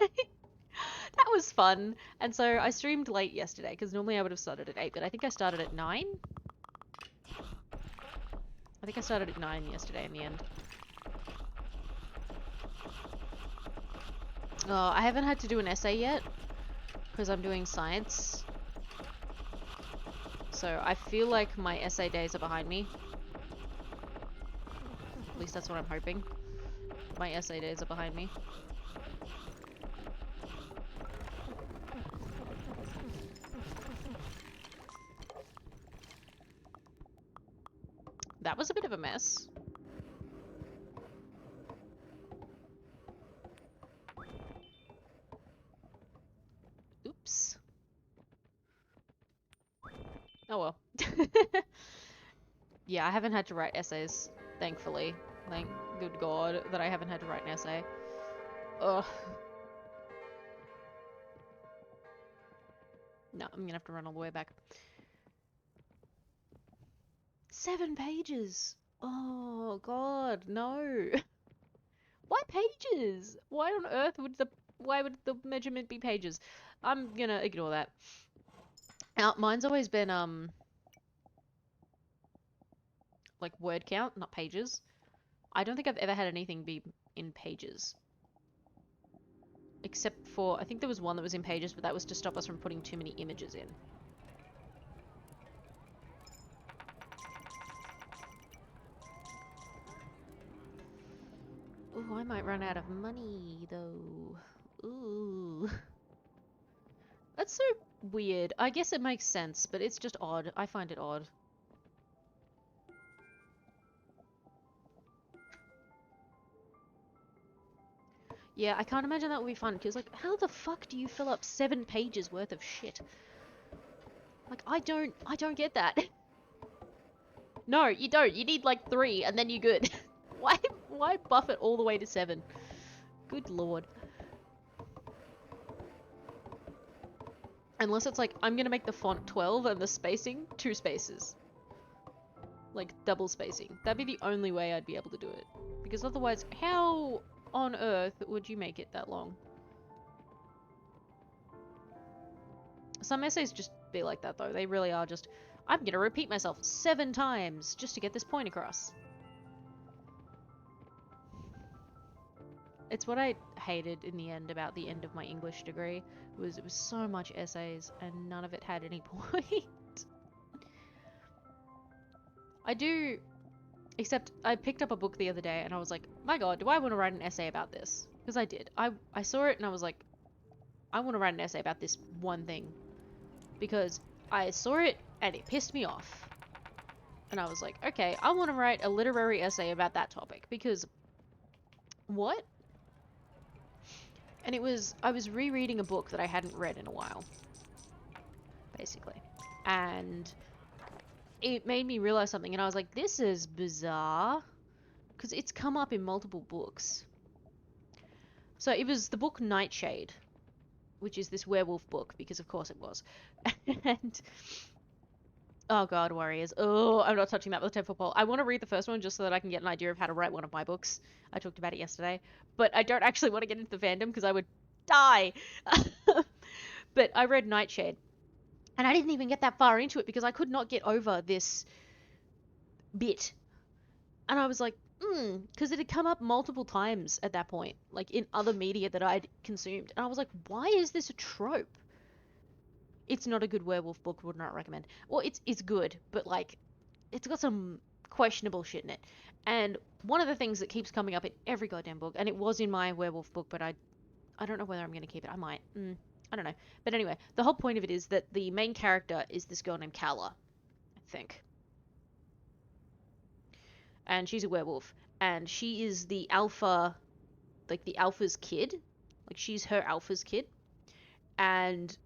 That was fun. And so I streamed late yesterday, because normally I would have started at 8, but I think I started at 9? I think I started at 9 yesterday in the end. Oh, I haven't had to do an essay yet. Because I'm doing science. So I feel like my essay days are behind me. At least that's what I'm hoping. My essay days are behind me. That was a bit of a mess. Oops. Oh well. Yeah, I haven't had to write essays, thankfully. Thank good God that I haven't had to write an essay. Ugh. No, I'm gonna have to run all the way back. 7 pages! Oh God, no. Why pages? Why on earth would the measurement be pages? I'm gonna ignore that. Now, mine's always been, like word count, not pages. I don't think I've ever had anything be in pages. Except for, I think there was one that was in pages, but that was to stop us from putting too many images in. funny, though. Ooh. That's so weird. I guess it makes sense, but it's just odd. I find it odd. Yeah, I can't imagine that would be fun, because, like, how the fuck do you fill up 7 pages worth of shit? Like, I don't get that. No, you don't. You need, like, 3, and then you're good. Why buff it all the way to 7? Good lord. Unless it's like, I'm gonna make the font 12 and the spacing 2 spaces. Like, double spacing. That'd be the only way I'd be able to do it. Because otherwise, how on earth would you make it that long? Some essays just be like that, though. They really are just, I'm gonna repeat myself 7 times just to get this point across. It's what I hated in the end about the end of my English degree, was it was so much essays and none of it had any point. I do, except I picked up a book the other day and I was like, my god, do I want to write an essay about this? Because I did. I saw it and I was like, I want to write an essay about this one thing. Because I saw it and it pissed me off. And I was like, okay, I want to write a literary essay about that topic. Because, what? And I was rereading a book that I hadn't read in a while. Basically. And it made me realize something, and I was like, this is bizarre. Because it's come up in multiple books. So it was the book Nightshade, which is this werewolf book, because of course it was. And, oh god, Warriors. Oh, I'm not touching that with a 10-foot pole. I want to read the first one just so that I can get an idea of how to write one of my books. I talked about it yesterday. But I don't actually want to get into the fandom because I would die. But I read Nightshade. And I didn't even get that far into it because I could not get over this bit. And I was like, because it had come up multiple times at that point, like in other media that I'd consumed. And I was like, why is this a trope? It's not a good werewolf book, would not recommend. Well, it's good, but like, it's got some questionable shit in it. And one of the things that keeps coming up in every goddamn book, and it was in my werewolf book, but I don't know whether I'm going to keep it. I might. I don't know. But anyway, the whole point of it is that the main character is this girl named Kala, I think. And she's a werewolf. And she is the alpha, like the alpha's kid. Like, she's her alpha's kid. And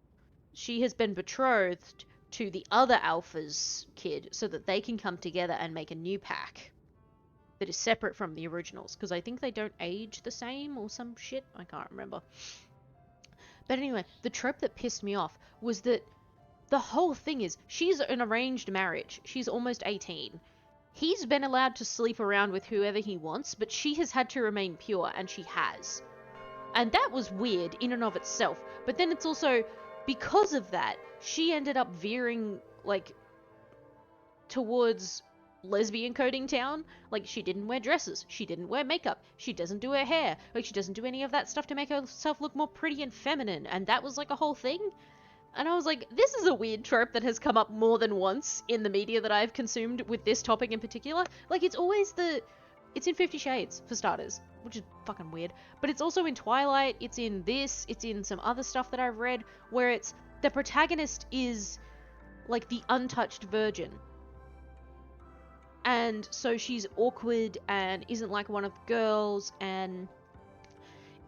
she has been betrothed to the other alpha's kid so that they can come together and make a new pack that is separate from the originals. Because I think they don't age the same or some shit. I can't remember. But anyway, the trope that pissed me off was that the whole thing is, she's an arranged marriage. She's almost 18. He's been allowed to sleep around with whoever he wants, but she has had to remain pure, and she has. And that was weird in and of itself. But then it's also, because of that, she ended up veering, like, towards lesbian coding town. Like, she didn't wear dresses, she didn't wear makeup, she doesn't do her hair, like, she doesn't do any of that stuff to make herself look more pretty and feminine, and that was like a whole thing. And I was like, this is a weird trope that has come up more than once in the media that I've consumed with this topic in particular. Like, it's always it's in 50 Shades, for starters, which is fucking weird, but it's also in Twilight, it's in this, it's in some other stuff that I've read, where it's, the protagonist is, like, the untouched virgin. And so she's awkward and isn't like one of the girls, and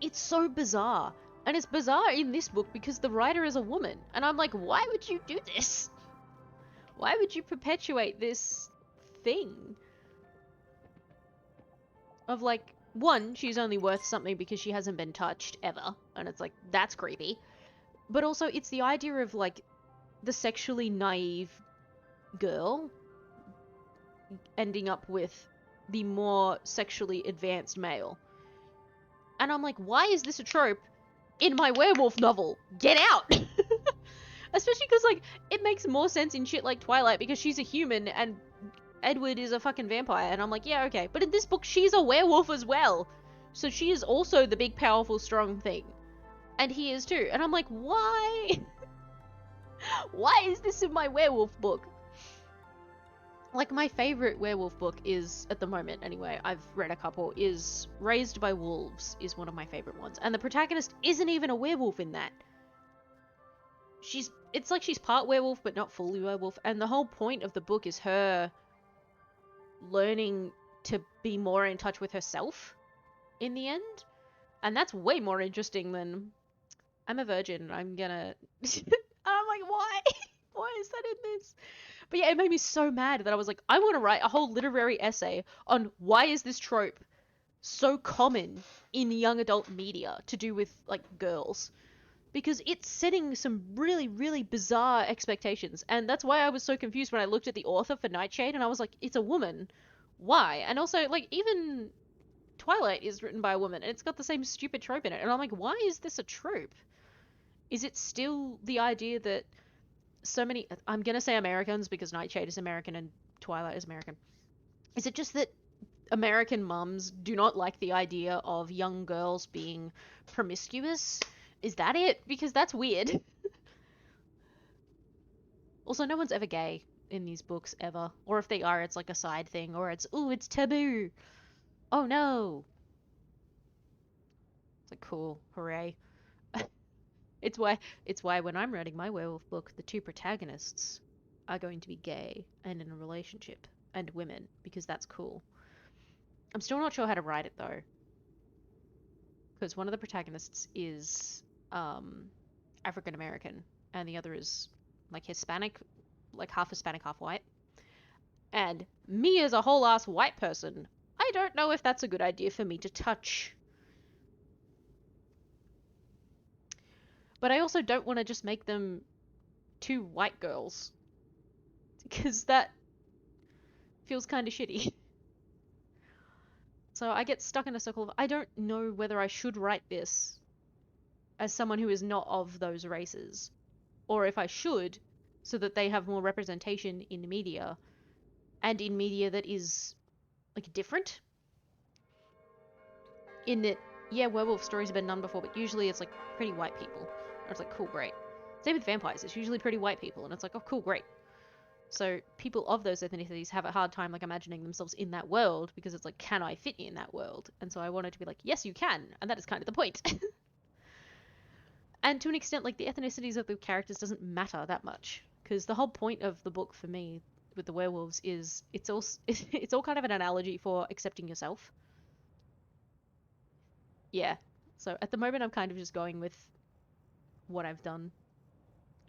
it's so bizarre. And it's bizarre in this book because the writer is a woman. And I'm like, why would you do this? Why would you perpetuate this thing? Of like, one, she's only worth something because she hasn't been touched ever. And it's like, that's creepy. But also, it's the idea of like, the sexually naive girl ending up with the more sexually advanced male. And I'm like, why is this a trope in my werewolf novel? Get out! Especially because, like, it makes more sense in shit like Twilight because she's a human and Edward is a fucking vampire. And I'm like, yeah, okay. But in this book, she's a werewolf as well. So she is also the big, powerful, strong thing. And he is too. And I'm like, why? Why is this in my werewolf book? like, my favorite werewolf book is, at the moment anyway, I've read a couple, is Raised by Wolves is one of my favorite ones. And the protagonist isn't even a werewolf in that. It's like she's part werewolf, but not fully werewolf. And the whole point of the book is her learning to be more in touch with herself in the end. And that's way more interesting than, I'm a virgin, I'm gonna... I'm like, why? Why is that in this? But yeah, it made me so mad that I was like, I want to write a whole literary essay on why is this trope so common in young adult media to do with, like, girls. Because it's setting some really, really bizarre expectations. And that's why I was so confused when I looked at the author for Nightshade and I was like, it's a woman. Why? And also, like, even Twilight is written by a woman and it's got the same stupid trope in it. And I'm like, why is this a trope? Is it still the idea that so many, I'm gonna say Americans because Nightshade is American and Twilight is American. Is it just that American mums do not like the idea of young girls being promiscuous? Is that it? Because that's weird. Also, no one's ever gay in these books, ever. Or if they are, it's like a side thing, or it's, ooh, it's taboo. Oh no. It's like, cool, hooray. It's why when I'm writing my werewolf book, the two protagonists are going to be gay and in a relationship and women, because that's cool. I'm still not sure how to write it though, because one of the protagonists is African American and the other is like Hispanic, like half Hispanic, half white. And me as a whole ass white person, I don't know if that's a good idea for me to touch. But I also don't want to just make them two white girls, because that feels kind of shitty. So I get stuck in a circle of, I don't know whether I should write this as someone who is not of those races, or if I should, so that they have more representation in media, and in media that is, like, different. In that, yeah, werewolf stories have been done before, but usually it's, like, pretty white people. And it's like, cool, great. Same with vampires, it's usually pretty white people, and it's like, oh, cool, great. So people of those ethnicities have a hard time, like, imagining themselves in that world, because it's like, can I fit in that world? And so I wanted to be like, yes, you can, and that is kind of the point. And to an extent, like, the ethnicities of the characters doesn't matter that much, because the whole point of the book for me with the werewolves is it's all kind of an analogy for accepting yourself. Yeah. So at the moment, I'm kind of just going with what I've done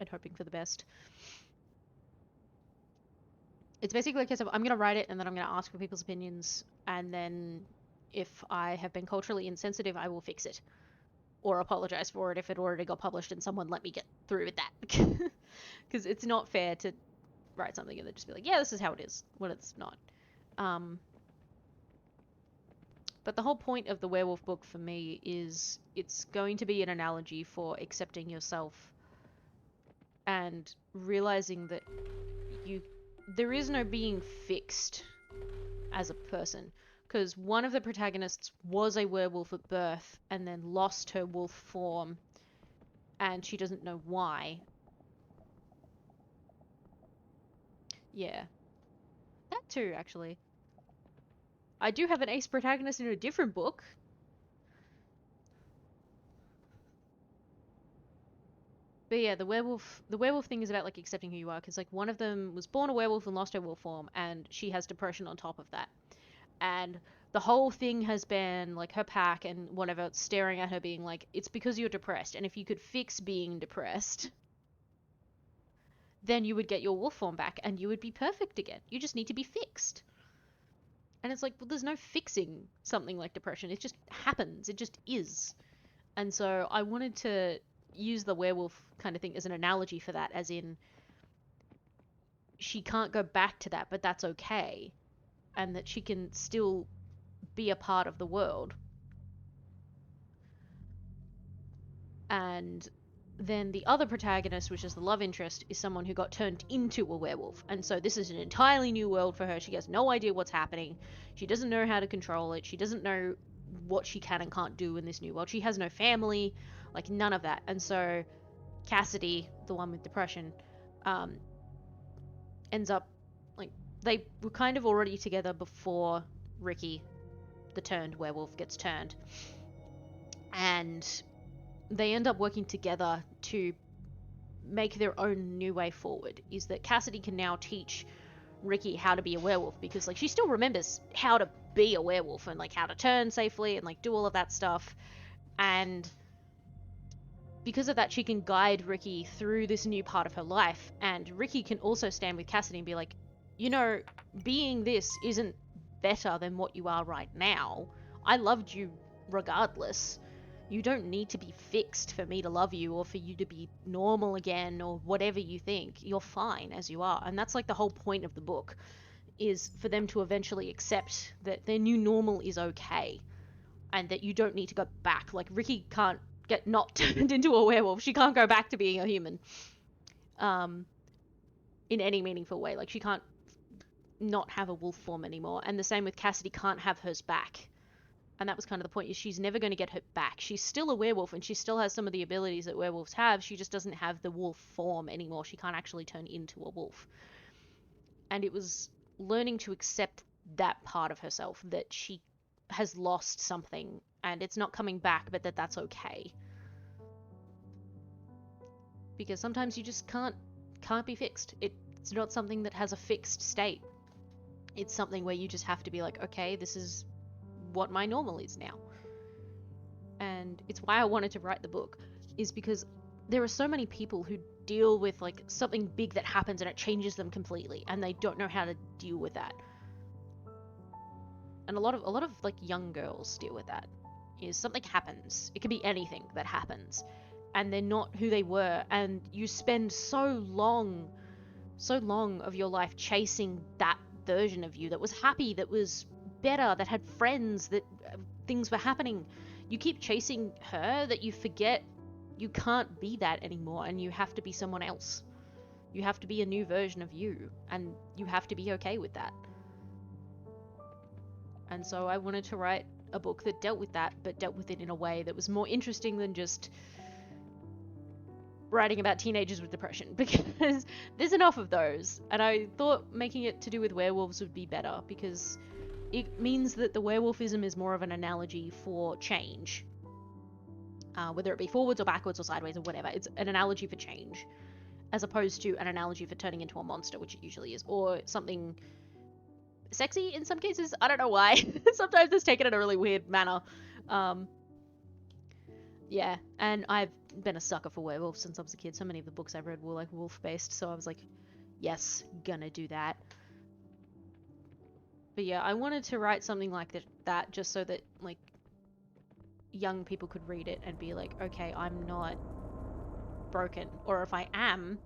and hoping for the best. It's basically a case of I'm going to write it and then I'm going to ask for people's opinions, and then if I have been culturally insensitive, I will fix it. Or apologize for it if it already got published and someone let me get through with that. Because it's not fair to write something and then just be like, yeah, this is how it is, when it's not. But the whole point of the werewolf book for me is it's going to be an analogy for accepting yourself and realizing that there is no being fixed as a person. Because one of the protagonists was a werewolf at birth and then lost her wolf form, and she doesn't know why. Yeah. That too, actually. I do have an ace protagonist in a different book. But yeah, the werewolf thing is about, like, accepting who you are, because, like, one of them was born a werewolf and lost her wolf form, and she has depression on top of that. And the whole thing has been, like, her pack and whatever staring at her being like, it's because you're depressed, and if you could fix being depressed, then you would get your wolf form back and you would be perfect again. You just need to be fixed. And it's like, well, there's no fixing something like depression. It just happens. It just is. And so I wanted to use the werewolf kind of thing as an analogy for that, as in, she can't go back to that, but that's okay. And that she can still be a part of the world. And then the other protagonist, which is the love interest, is someone who got turned into a werewolf. And so this is an entirely new world for her. She has no idea what's happening. She doesn't know how to control it. She doesn't know what she can and can't do in this new world. She has no family, like, none of that. And so Cassidy, the one with depression, ends up, like, they were kind of already together before Ricky, the turned werewolf, gets turned. And they end up working together to make their own new way forward. Is that Cassidy can now teach Ricky how to be a werewolf, because like she still remembers how to be a werewolf and like how to turn safely and like do all of that stuff. And because of that, she can guide Ricky through this new part of her life. And Ricky can also stand with Cassidy and be like, you know, being this isn't better than what you are right now. I loved you regardless. You don't need to be fixed for me to love you or for you to be normal again or whatever you think. You're fine as you are. And that's like the whole point of the book, is for them to eventually accept that their new normal is okay and that you don't need to go back. Like, Ricky can't get not turned into a werewolf. She can't go back to being a human in any meaningful way. Like, she can't not have a wolf form anymore. And the same with Cassidy can't have hers back. And that was kind of the point, is she's never going to get her back. She's still a werewolf and she still has some of the abilities that werewolves have. She just doesn't have the wolf form anymore. She can't actually turn into a wolf. And it was learning to accept that part of herself, that she has lost something and it's not coming back, but that's okay. Because sometimes you just can't be fixed. It's not something that has a fixed state. It's something where you just have to be like, okay, this is what my normal is now. And it's why I wanted to write the book, is because there are so many people who deal with like something big that happens and it changes them completely, and they don't know how to deal with that. And a lot of like young girls deal with that. Is something happens, it could be anything that happens, and they're not who they were, and you spend so long of your life chasing that version of you that was happy, that was better, that had friends, that things were happening. You keep chasing her that you forget you can't be that anymore, and you have to be someone else. You have to be a new version of you, and you have to be okay with that. And so I wanted to write a book that dealt with that, but dealt with it in a way that was more interesting than just writing about teenagers with depression, because there's enough of those. And I thought making it to do with werewolves would be better, because it means that the werewolfism is more of an analogy for change. Whether it be forwards or backwards or sideways or whatever, it's an analogy for change, as opposed to an analogy for turning into a monster, which it usually is, or something sexy in some cases. I don't know why. Sometimes it's taken in a really weird manner. Yeah, and I've been a sucker for werewolves since I was a kid. So many of the books I've read were like wolf-based, so I was like, yes, gonna do that. But yeah, I wanted to write something like that just so that like young people could read it and be like, okay, I'm not broken, or if I am,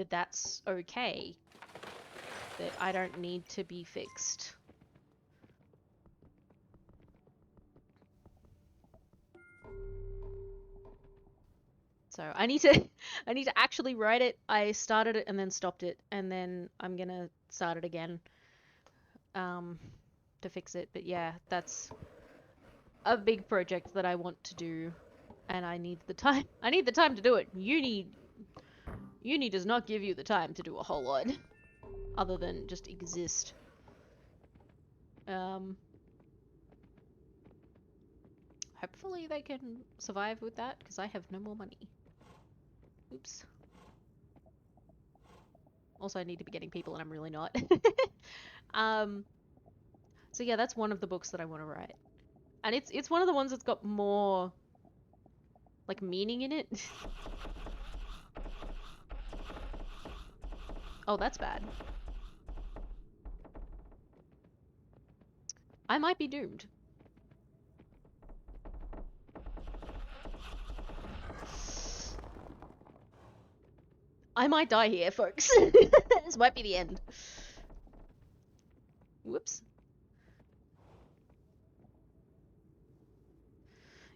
that's okay, that I don't need to be fixed. So I need to actually write it. I started it and then stopped it, and then I'm gonna start it again to fix it. But yeah, that's a big project that I want to do, and I need the time. I need the time to do it. Uni does not give you the time to do a whole lot other than just exist. Hopefully they can survive with that, because I have no more money. Oops. Also, I need to be getting people, and I'm really not. So yeah, that's one of the books that I want to write. And it's one of the ones that's got more like meaning in it. Oh, that's bad. I might be doomed. I might die here, folks. This might be the end. Whoops.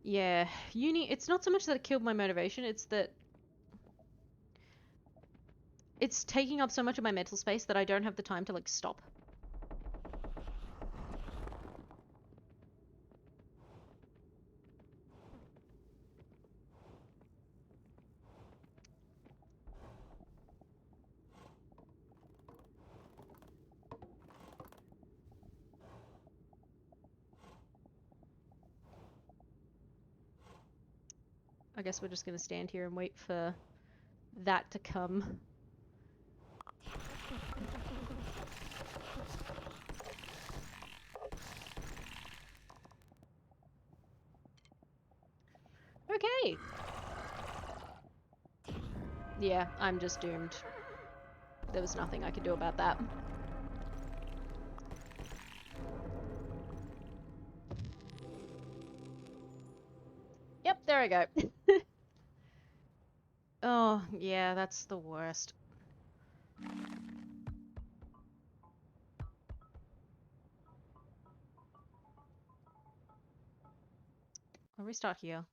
Yeah, uni, it's not so much that it killed my motivation, it's that it's taking up so much of my mental space that I don't have the time to, like, stop. I guess we're just gonna stand here and wait for that to come. Okay. Yeah, I'm just doomed. There was nothing I could do about that. Yep, there I go. Oh, yeah, that's the worst. I'll restart here.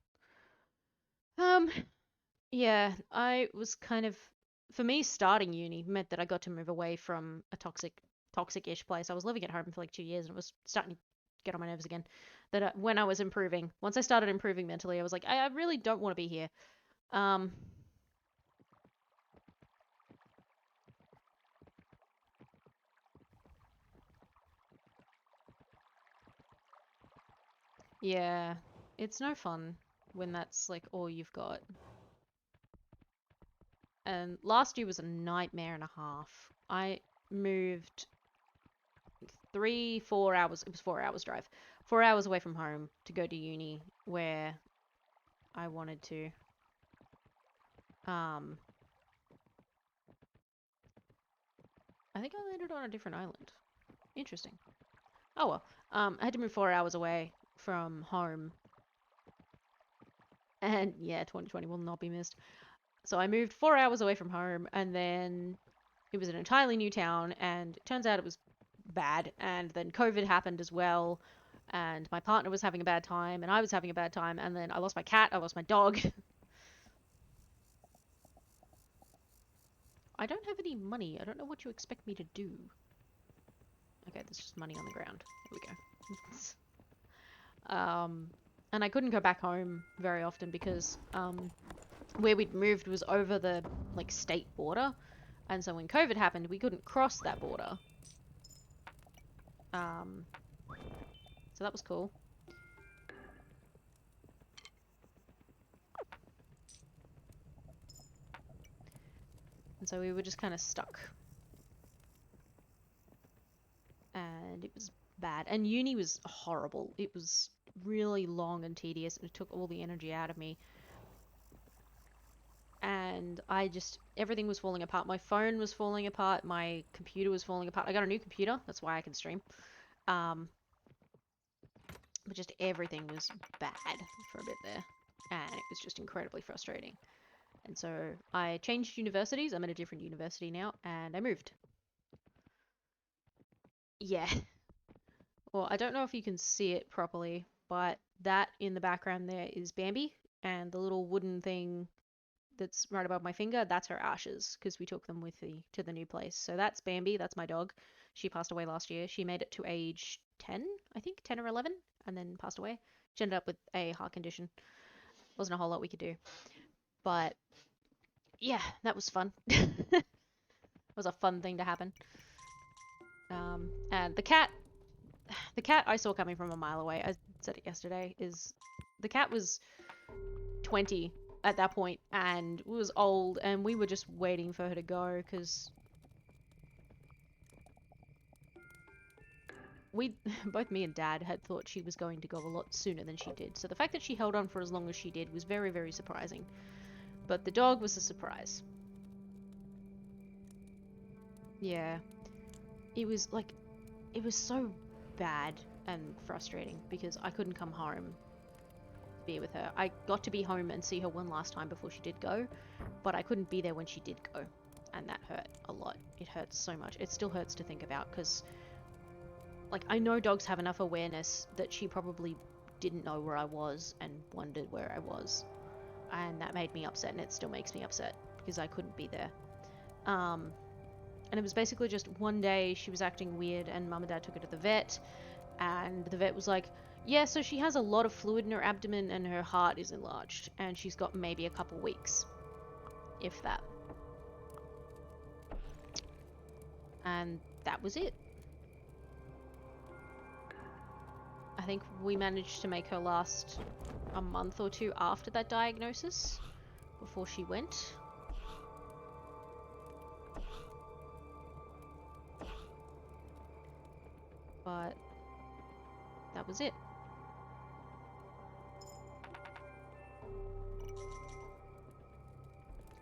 Yeah, I was kind of, for me, starting uni meant that I got to move away from a toxic-ish place. I was living at home for like 2 years and it was starting to get on my nerves again. That when I was improving, once I started improving mentally, I was like, I really don't want to be here. Yeah, it's no fun when that's like all you've got. And last year was a nightmare and a half. I moved 4 hours, it was 4 hours drive, 4 hours away from home to go to uni where I wanted to. I think I landed on a different island. Interesting. Oh well. I had to move 4 hours away from home. And yeah, 2020 will not be missed. So I moved 4 hours away from home, and then it was an entirely new town, and it turns out it was bad. And then COVID happened as well, and my partner was having a bad time, and I was having a bad time, and then I lost my cat, I lost my dog. I don't have any money. I don't know what you expect me to do. Okay, there's just money on the ground. There we go. And I couldn't go back home very often because where we'd moved was over the like state border, and so when COVID happened, we couldn't cross that border. So that was cool. And so we were just kind of stuck. And it was bad. And uni was horrible. It was really long and tedious, and it took all the energy out of me. And everything was falling apart. My phone was falling apart. My computer was falling apart. I got a new computer. That's why I can stream. But just everything was bad for a bit there. And it was just incredibly frustrating. And so I changed universities. I'm at a different university now, and I moved. Yeah. Well, I don't know if you can see it properly, but that in the background there is Bambi, and the little wooden thing that's right above my finger, that's her ashes, because we took them with to the new place. So that's Bambi, that's my dog. She passed away last year. She made it to age 10, I think, 10 or 11, and then passed away. She ended up with a heart condition. Wasn't a whole lot we could do. But yeah, that was fun. It was a fun thing to happen. And the cat I saw coming from a mile away, I said it yesterday, the cat was 20 at that point and was old, and we were just waiting for her to go because both me and Dad had thought she was going to go a lot sooner than she did. So the fact that she held on for as long as she did was very, very surprising. But the dog was a surprise. Yeah. It was so bad and frustrating because I couldn't come home to be with her. I got to be home and see her one last time before she did go, but I couldn't be there when she did go, and that hurt a lot. It hurts so much. It still hurts to think about because, like, I know dogs have enough awareness that she probably didn't know where I was and wondered where I was, and that made me upset, and it still makes me upset because I couldn't be there. And it was basically just one day she was acting weird, and Mum and Dad took her to the vet, and the vet was like, yeah, so she has a lot of fluid in her abdomen and her heart is enlarged, and she's got maybe a couple weeks, if that. And that was it. I think we managed to make her last a month or two after that diagnosis, before she went. But that was it.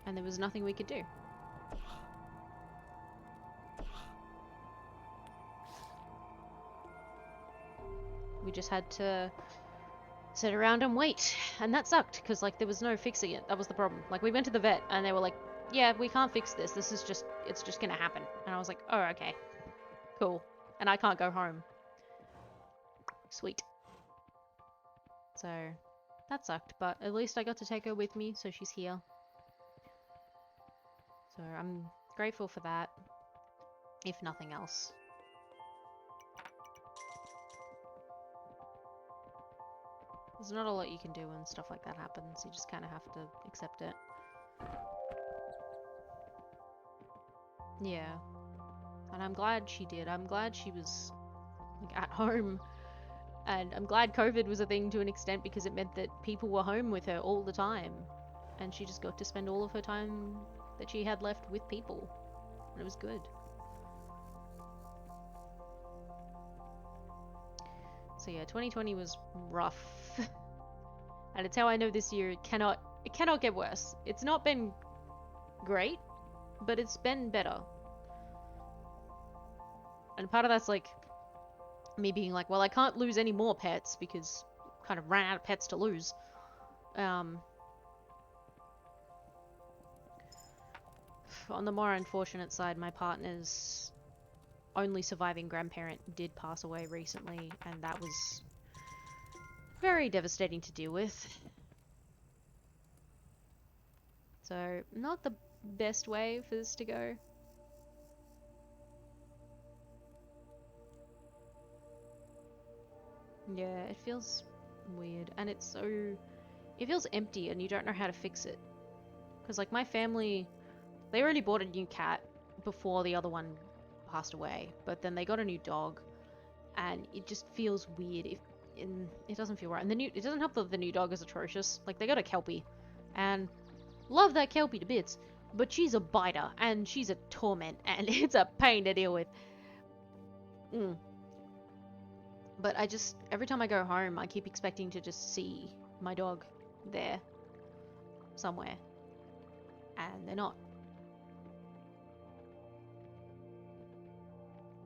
And there was nothing we could do. We just had to sit around and wait, and that sucked because like there was no fixing it. That was the problem. Like we went to the vet and they were like, yeah, we can't fix this. This is just, it's just gonna happen. And I was like, oh, okay, cool. And I can't go home. Sweet. So that sucked, but at least I got to take her with me, so she's here. So I'm grateful for that, if nothing else. There's not a lot you can do when stuff like that happens. You just kind of have to accept it. Yeah. And I'm glad she did. I'm glad she was like at home. And I'm glad COVID was a thing to an extent because it meant that people were home with her all the time. And she just got to spend all of her time that she had left with people. And it was good. So yeah, 2020 was rough. And it's how I know this year it cannot get worse. It's not been great, but it's been better. And part of that's like me being like, well, I can't lose any more pets because I kind of ran out of pets to lose. On the more unfortunate side, my partner's only surviving grandparent did pass away recently, and that was very devastating to deal with. So, not the best way for this to go. Yeah, it feels weird, and it's so... It feels empty, and you don't know how to fix it. Because, like, my family, they already bought a new cat before the other one passed away, but then they got a new dog, and it just feels weird. It doesn't feel right. And it doesn't help that the new dog is atrocious. Like, they got a Kelpie, and love that Kelpie to bits, but she's a biter, and she's a torment, and it's a pain to deal with. But I just, every time I go home, I keep expecting to just see my dog there somewhere, and they're not.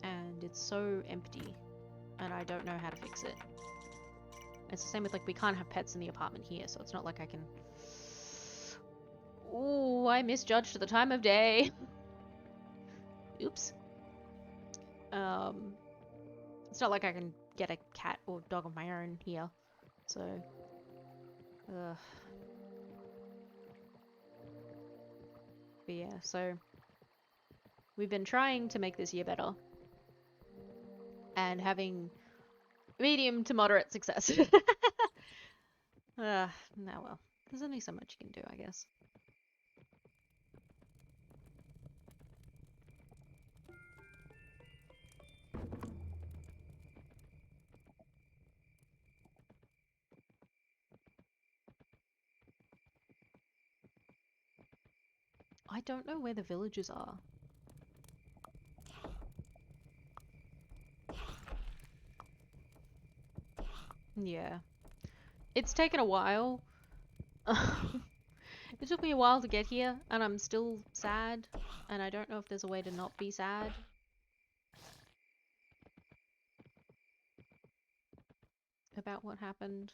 And it's so empty, and I don't know how to fix it. It's the same with, like, we can't have pets in the apartment here, so it's not like I can... Ooh, I misjudged the time of day. Oops. It's not like I can get a cat or dog of my own here, so... Ugh. But yeah, so... We've been trying to make this year better. And having medium to moderate success. Nah, well. There's only so much you can do, I guess. I don't know where the villagers are. Yeah. It's taken a while. It took me a while to get here, and I'm still sad, and I don't know if there's a way to not be sad. About what happened,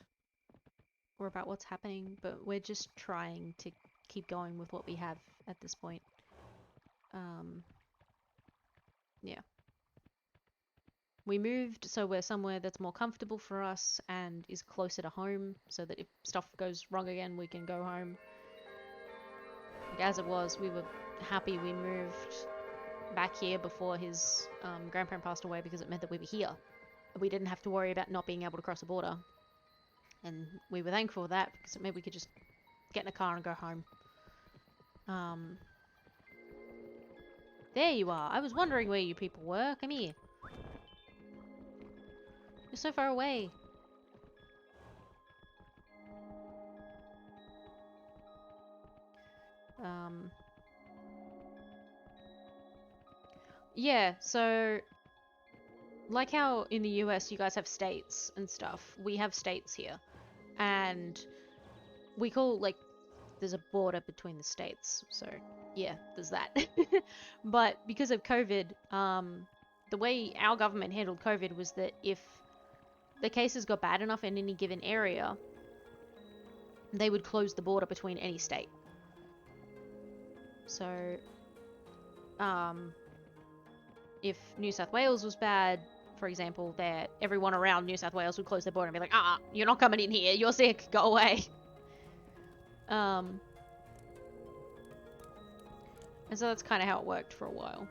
or about what's happening, but we're just trying to keep going with what we have at this point. Yeah. We moved, so we're somewhere that's more comfortable for us and is closer to home, so that if stuff goes wrong again, we can go home. Like, as it was, we were happy we moved back here before his grandparent passed away because it meant that we were here. We didn't have to worry about not being able to cross the border. And we were thankful for that because it meant we could just get in a car and go home. There you are. I was wondering where you people were. Come here. You're so far away. Yeah, so like how in the US you guys have states and stuff, we have states here. And we call, like, there's a border between the states. So, yeah, there's that. But because of COVID, the way our government handled COVID was that if the cases got bad enough in any given area, they would close the border between any state. So, if New South Wales was bad, for example, that everyone around New South Wales would close their border and be like, you're not coming in here, you're sick, go away. And so that's kind of how it worked for a while.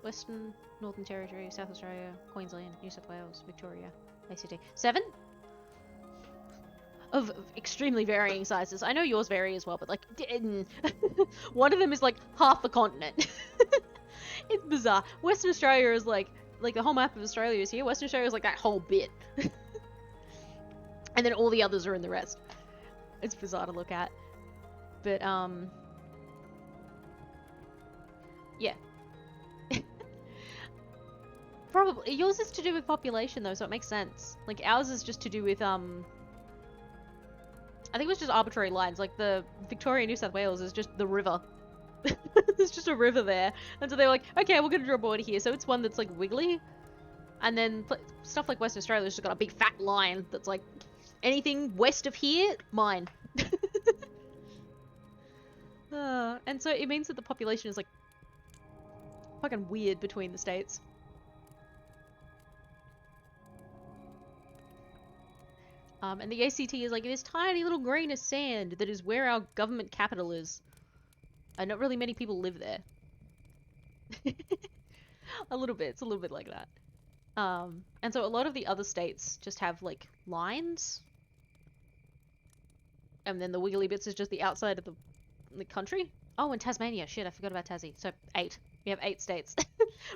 Western, Northern Territory, South Australia, Queensland, New South Wales, Victoria, ACT. 7? Of extremely varying sizes. I know yours vary as well, but like, one of them is like half the continent. It's bizarre. Western Australia is like the whole map of Australia is here. Western Australia is like that whole bit. And then all the others are in the rest. It's bizarre to look at. But, yeah. Probably. Yours is to do with population, though, so it makes sense. Like, ours is just to do with, I think it was just arbitrary lines. Like, the Victoria, New South Wales is just the river. There's just a river there. And so they're like, okay, we're gonna draw a border here. So it's one that's, like, wiggly. And then stuff like Western Australia's just got a big fat line that's like, anything west of here, mine. And so it means that the population is like fucking weird between the states. And the ACT is like this tiny little grain of sand that is where our government capital is. And not really many people live there. A little bit. It's a little bit like that. And so a lot of the other states just have like lines. And then the wiggly bits is just the outside of the country. Oh, and Tasmania. Shit, I forgot about Tassie. So 8. We have 8 states.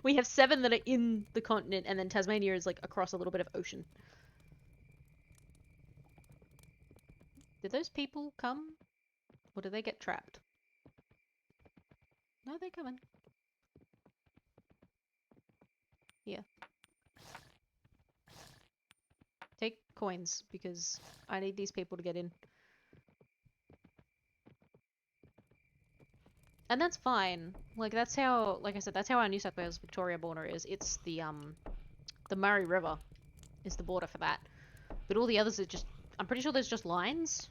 We have 7 that are in the continent, and then Tasmania is like across a little bit of ocean. Did those people come? Or did they get trapped? No, they're coming. Yeah. Take coins, because I need these people to get in. And that's fine. Like, that's how, like I said, that's how our New South Wales Victoria border is. It's the Murray River is the border for that. But all the others are just, I'm pretty sure there's just lines.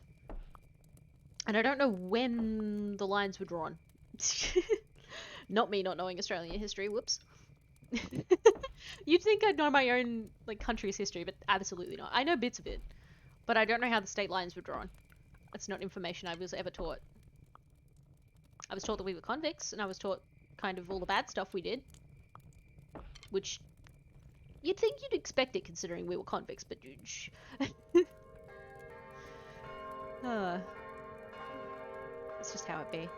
And I don't know when the lines were drawn. Not me not knowing Australian history, whoops. You'd think I'd know my own, like, country's history, but absolutely not. I know bits of it, but I don't know how the state lines were drawn. That's not information I was ever taught. I was taught that we were convicts, and I was taught kind of all the bad stuff we did. Which, you'd think you'd expect it considering we were convicts, but it's just how it be.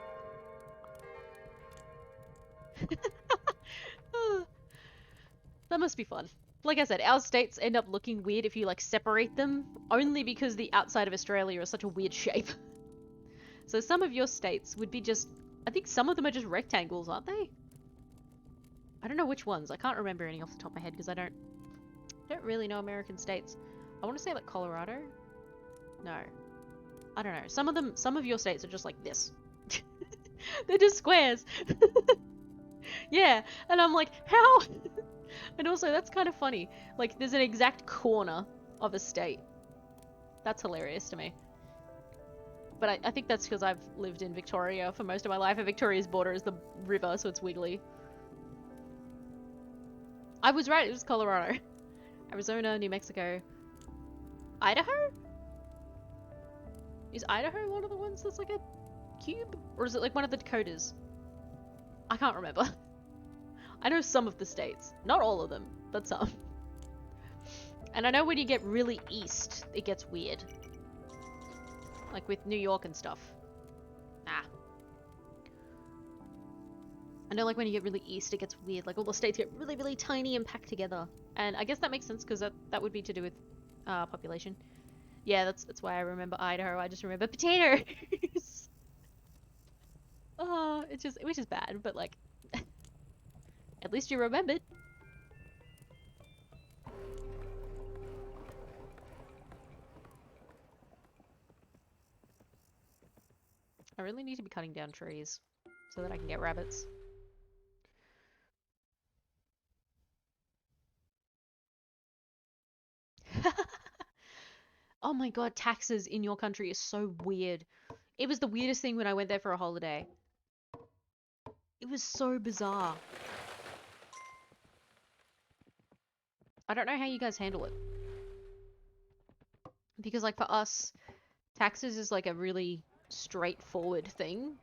That must be fun. Like I said, our states end up looking weird if you like separate them, only because the outside of Australia is such a weird shape. So some of your states would be just, I think some of them are just rectangles, aren't they? I don't know which ones. I can't remember any off the top of my head because I don't really know American states. I want to say like Colorado. No. I don't know. Some of your states are just like this. They're just squares. Yeah, and I'm like, how? And also, that's kind of funny. Like, there's an exact corner of a state. That's hilarious to me. But I think that's because I've lived in Victoria for most of my life, and Victoria's border is the river, so it's wiggly. I was right, it was Colorado. Arizona, New Mexico. Idaho? Is Idaho one of the ones that's like a cube? Or is it like one of the Dakotas? I can't remember. I know some of the states. Not all of them, but some. And I know when you get really east, it gets weird. Like with New York and stuff. I know like when you get really east, it gets weird. Like all the states get really, really tiny and packed together. And I guess that makes sense because that would be to do with population. Yeah, that's why I remember Idaho. I just remember potatoes. Oh, which is bad, but like, at least you remembered. I really need to be cutting down trees so that I can get rabbits. Oh my god, taxes in your country is so weird. It was the weirdest thing when I went there for a holiday. It was so bizarre. I don't know how you guys handle it. Because like for us, taxes is like a really straightforward thing.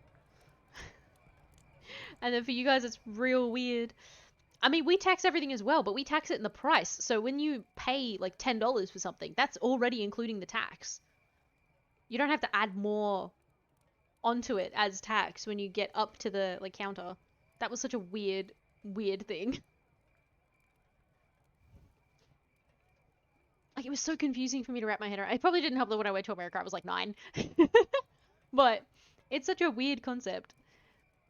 And then for you guys, it's real weird. I mean, we tax everything as well, but we tax it in the price. So when you pay like $10 for something, that's already including the tax. You don't have to add more onto it as tax when you get up to the like counter. That was such a weird thing. Like it was so confusing for me to wrap my head around. It probably didn't help that when I went to America I was like 9. But it's such a weird concept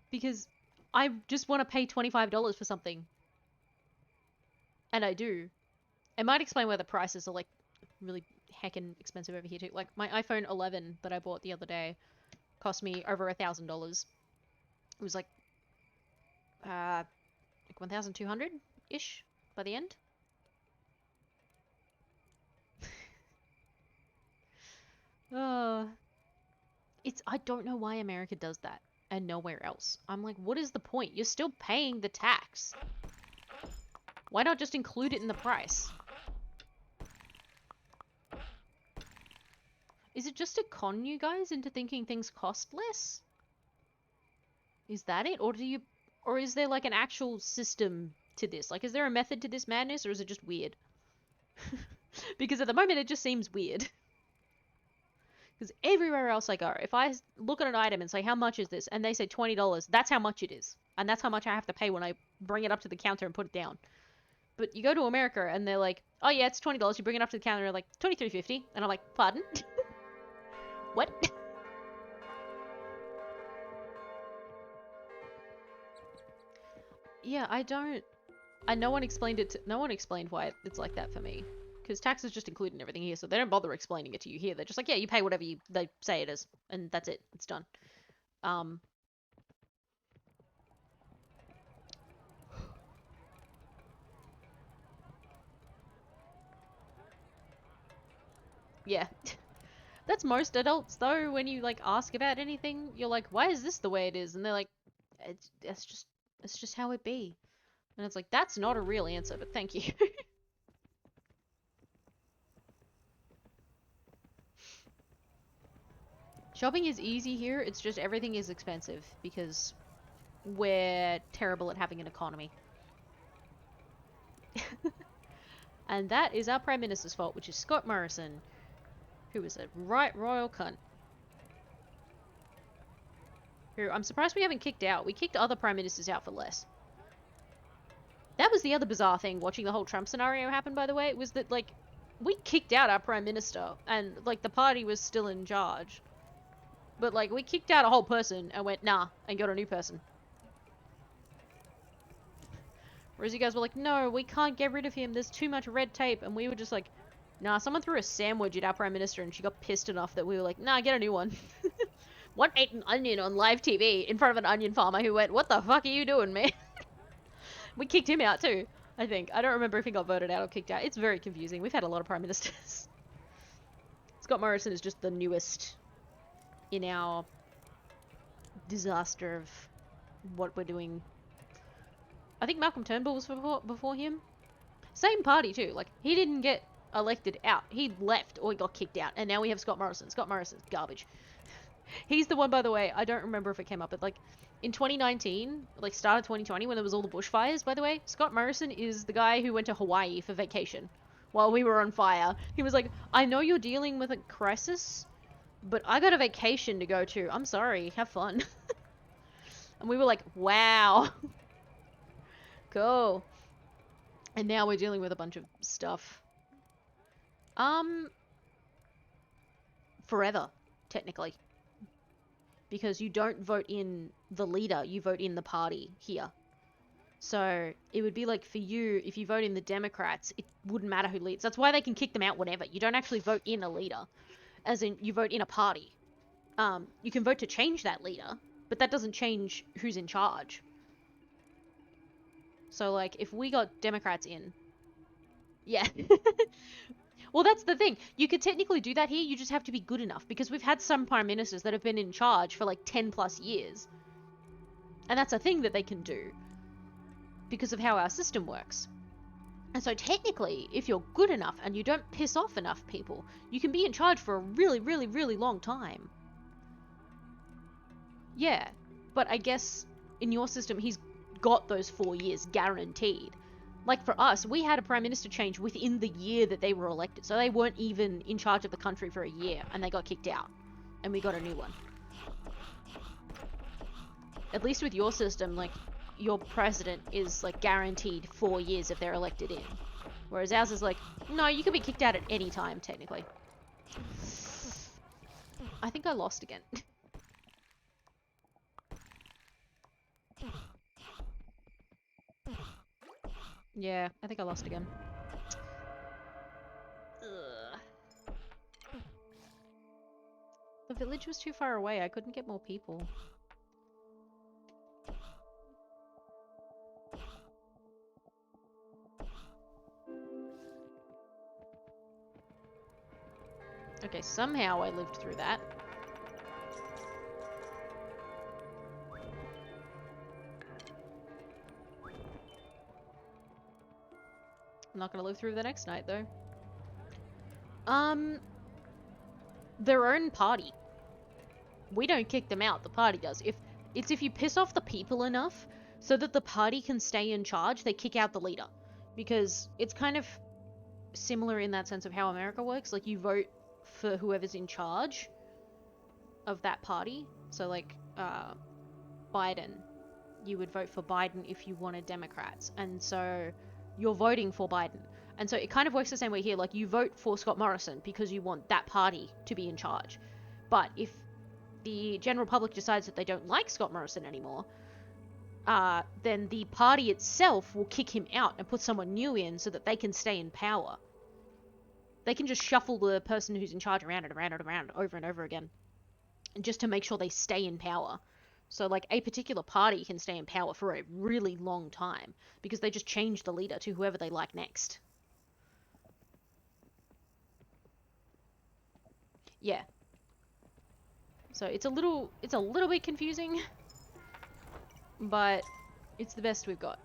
because I just want to pay $25 for something. And I do. It might explain why the prices are like really heckin' expensive over here too. Like my iPhone 11 that I bought the other day cost me over $1,000. It was like 1,200-ish by the end. Oh, I don't know why America does that and nowhere else. I'm like, what is the point? You're still paying the tax. Why not just include it in the price? Is it just to con you guys into thinking things cost less? Is that it? Or is there like an actual system to this? Like, is there a method to this madness or is it just weird? Because at the moment it just seems weird. Because everywhere else I go, if I look at an item and say, how much is this? And they say $20, that's how much it is. And that's how much I have to pay when I bring it up to the counter and put it down. But you go to America and they're like, oh yeah, it's $20. You bring it up to the counter and they're like, $23.50. And I'm like, pardon? What? Yeah, no one explained why it's like that for me. Because tax is just included in everything here, so they don't bother explaining it to you here. They're just like, yeah, you pay whatever they say it is, and that's it. It's done. Yeah. That's most adults, though, when you, like, ask about anything, you're like, why is this the way it is? And they're like, it's just how it be. And it's like, that's not a real answer, but thank you. Shopping is easy here, it's just everything is expensive, because we're terrible at having an economy. And that is our Prime Minister's fault, which is Scott Morrison, who is a right royal cunt. Who I'm surprised we haven't kicked out. We kicked other Prime Ministers out for less. That was the other bizarre thing watching the whole Trump scenario happen, by the way, was that, like, we kicked out our Prime Minister, and, like, the party was still in charge. But, like, we kicked out a whole person and went, nah, and got a new person. Whereas you guys were like, no, we can't get rid of him, there's too much red tape, and we were just like, nah, someone threw a sandwich at our Prime Minister and she got pissed enough that we were like, nah, get a new one. One ate an onion on live TV in front of an onion farmer who went, what the fuck are you doing, man? We kicked him out too, I think. I don't remember if he got voted out or kicked out. It's very confusing. We've had a lot of Prime Ministers. Scott Morrison is just the newest in our disaster of what we're doing. I think Malcolm Turnbull was before him. Same party too. Like, he didn't get elected out. He left or he got kicked out. And now we have Scott Morrison. Scott Morrison's garbage. He's the one, by the way, I don't remember if it came up, but like in 2019, like start of 2020 when there was all the bushfires, by the way, Scott Morrison is the guy who went to Hawaii for vacation while we were on fire. He was like, I know you're dealing with a crisis, but I got a vacation to go to. I'm sorry. Have fun. And we were like, wow. Cool. And now we're dealing with a bunch of stuff. forever, technically. Because you don't vote in the leader, you vote in the party here. So it would be like for you, if you vote in the Democrats, it wouldn't matter who leads. That's why they can kick them out whenever. You don't actually vote in a leader, as in you vote in a party. You can vote to change that leader, but that doesn't change who's in charge. So like if we got Democrats in, yeah. Well, that's the thing. You could technically do that here, you just have to be good enough, because we've had some prime ministers that have been in charge for like 10 plus years. And that's a thing that they can do because of how our system works. And so technically, if you're good enough and you don't piss off enough people, you can be in charge for a really, really, really long time. Yeah, but I guess in your system, he's got those 4 years guaranteed. Like for us, we had a prime minister change within the year that they were elected. So they weren't even in charge of the country for a year and they got kicked out. And we got a new one. At least with your system, like, your president is like guaranteed 4 years if they're elected in. Whereas ours is like, no, you can be kicked out at any time, technically. I think I lost again. Yeah, I think I lost again. Ugh. The village was too far away. I couldn't get more people. Okay, somehow I lived through that. I'm not gonna live through the next night, though. Their own party. We don't kick them out, the party does. If you piss off the people enough so that the party can stay in charge, they kick out the leader. Because it's kind of similar in that sense of how America works. Like, you vote for whoever's in charge of that party. So, like, Biden. You would vote for Biden if you wanted Democrats. And so you're voting for Biden. And so it kind of works the same way here. Like, you vote for Scott Morrison because you want that party to be in charge. But if the general public decides that they don't like Scott Morrison anymore, then the party itself will kick him out and put someone new in so that they can stay in power. They can just shuffle the person who's in charge around and around and around over and over again, just to make sure they stay in power. So, like, a particular party can stay in power for a really long time because they just change the leader to whoever they like next. Yeah. So it's a little bit confusing, but it's the best we've got.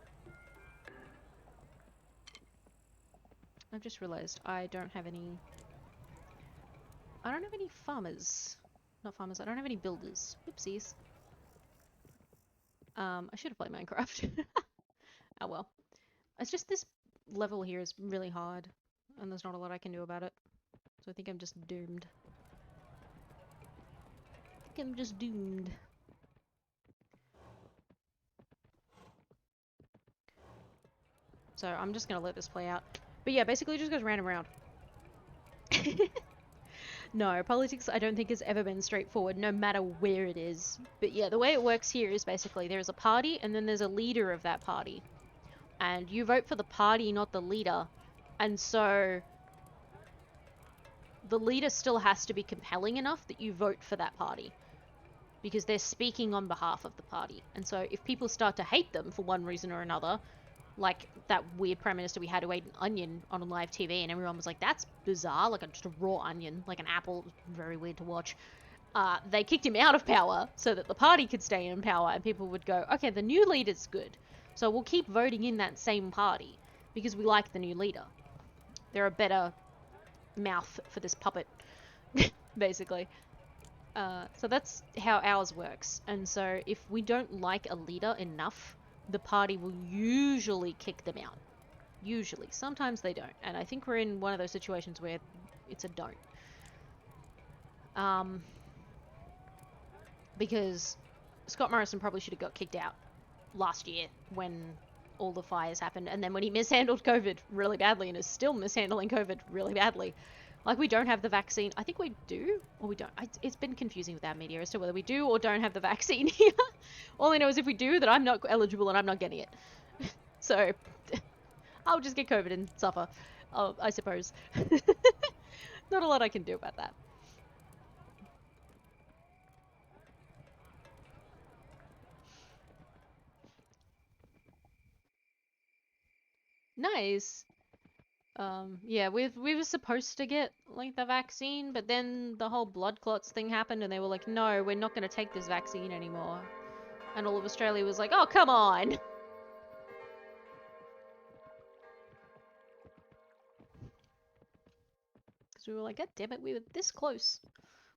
I've just realized I don't have any farmers. Not farmers, I don't have any builders. Whoopsies. I should have played Minecraft. Oh well. It's just this level here is really hard, and there's not a lot I can do about it. So I think I'm just doomed. I'm just doomed. So I'm just gonna let this play out. But yeah, basically it just goes round and round. No, politics I don't think has ever been straightforward, no matter where it is. But yeah, the way it works here is basically there's a party and then there's a leader of that party. And you vote for the party, not the leader. And so the leader still has to be compelling enough that you vote for that party. Because they're speaking on behalf of the party. And so if people start to hate them for one reason or another, like that weird prime minister we had who ate an onion on live TV and everyone was like, that's bizarre, like just a raw onion, like an apple, very weird to watch. They kicked him out of power so that the party could stay in power and people would go, okay, the new leader's good. So we'll keep voting in that same party because we like the new leader. They're a better mouth for this puppet, basically. So that's how ours works. And so if we don't like a leader enough, the party will usually kick them out. Usually. Sometimes they don't. And I think we're in one of those situations where it's a don't. Because Scott Morrison probably should have got kicked out last year when all the fires happened. And then when he mishandled COVID really badly and is still mishandling COVID really badly. Like, we don't have the vaccine. I think we do, or we don't. It's been confusing with our media as to whether we do or don't have the vaccine here. All I know is if we do, that I'm not eligible and I'm not getting it. So, I'll just get COVID and suffer, I suppose. Not a lot I can do about that. Nice. Yeah, we were supposed to get, like, the vaccine, but then the whole blood clots thing happened and they were like, no, we're not going to take this vaccine anymore. And all of Australia was like, oh, come on! Because we were like, god damn it, we were this close.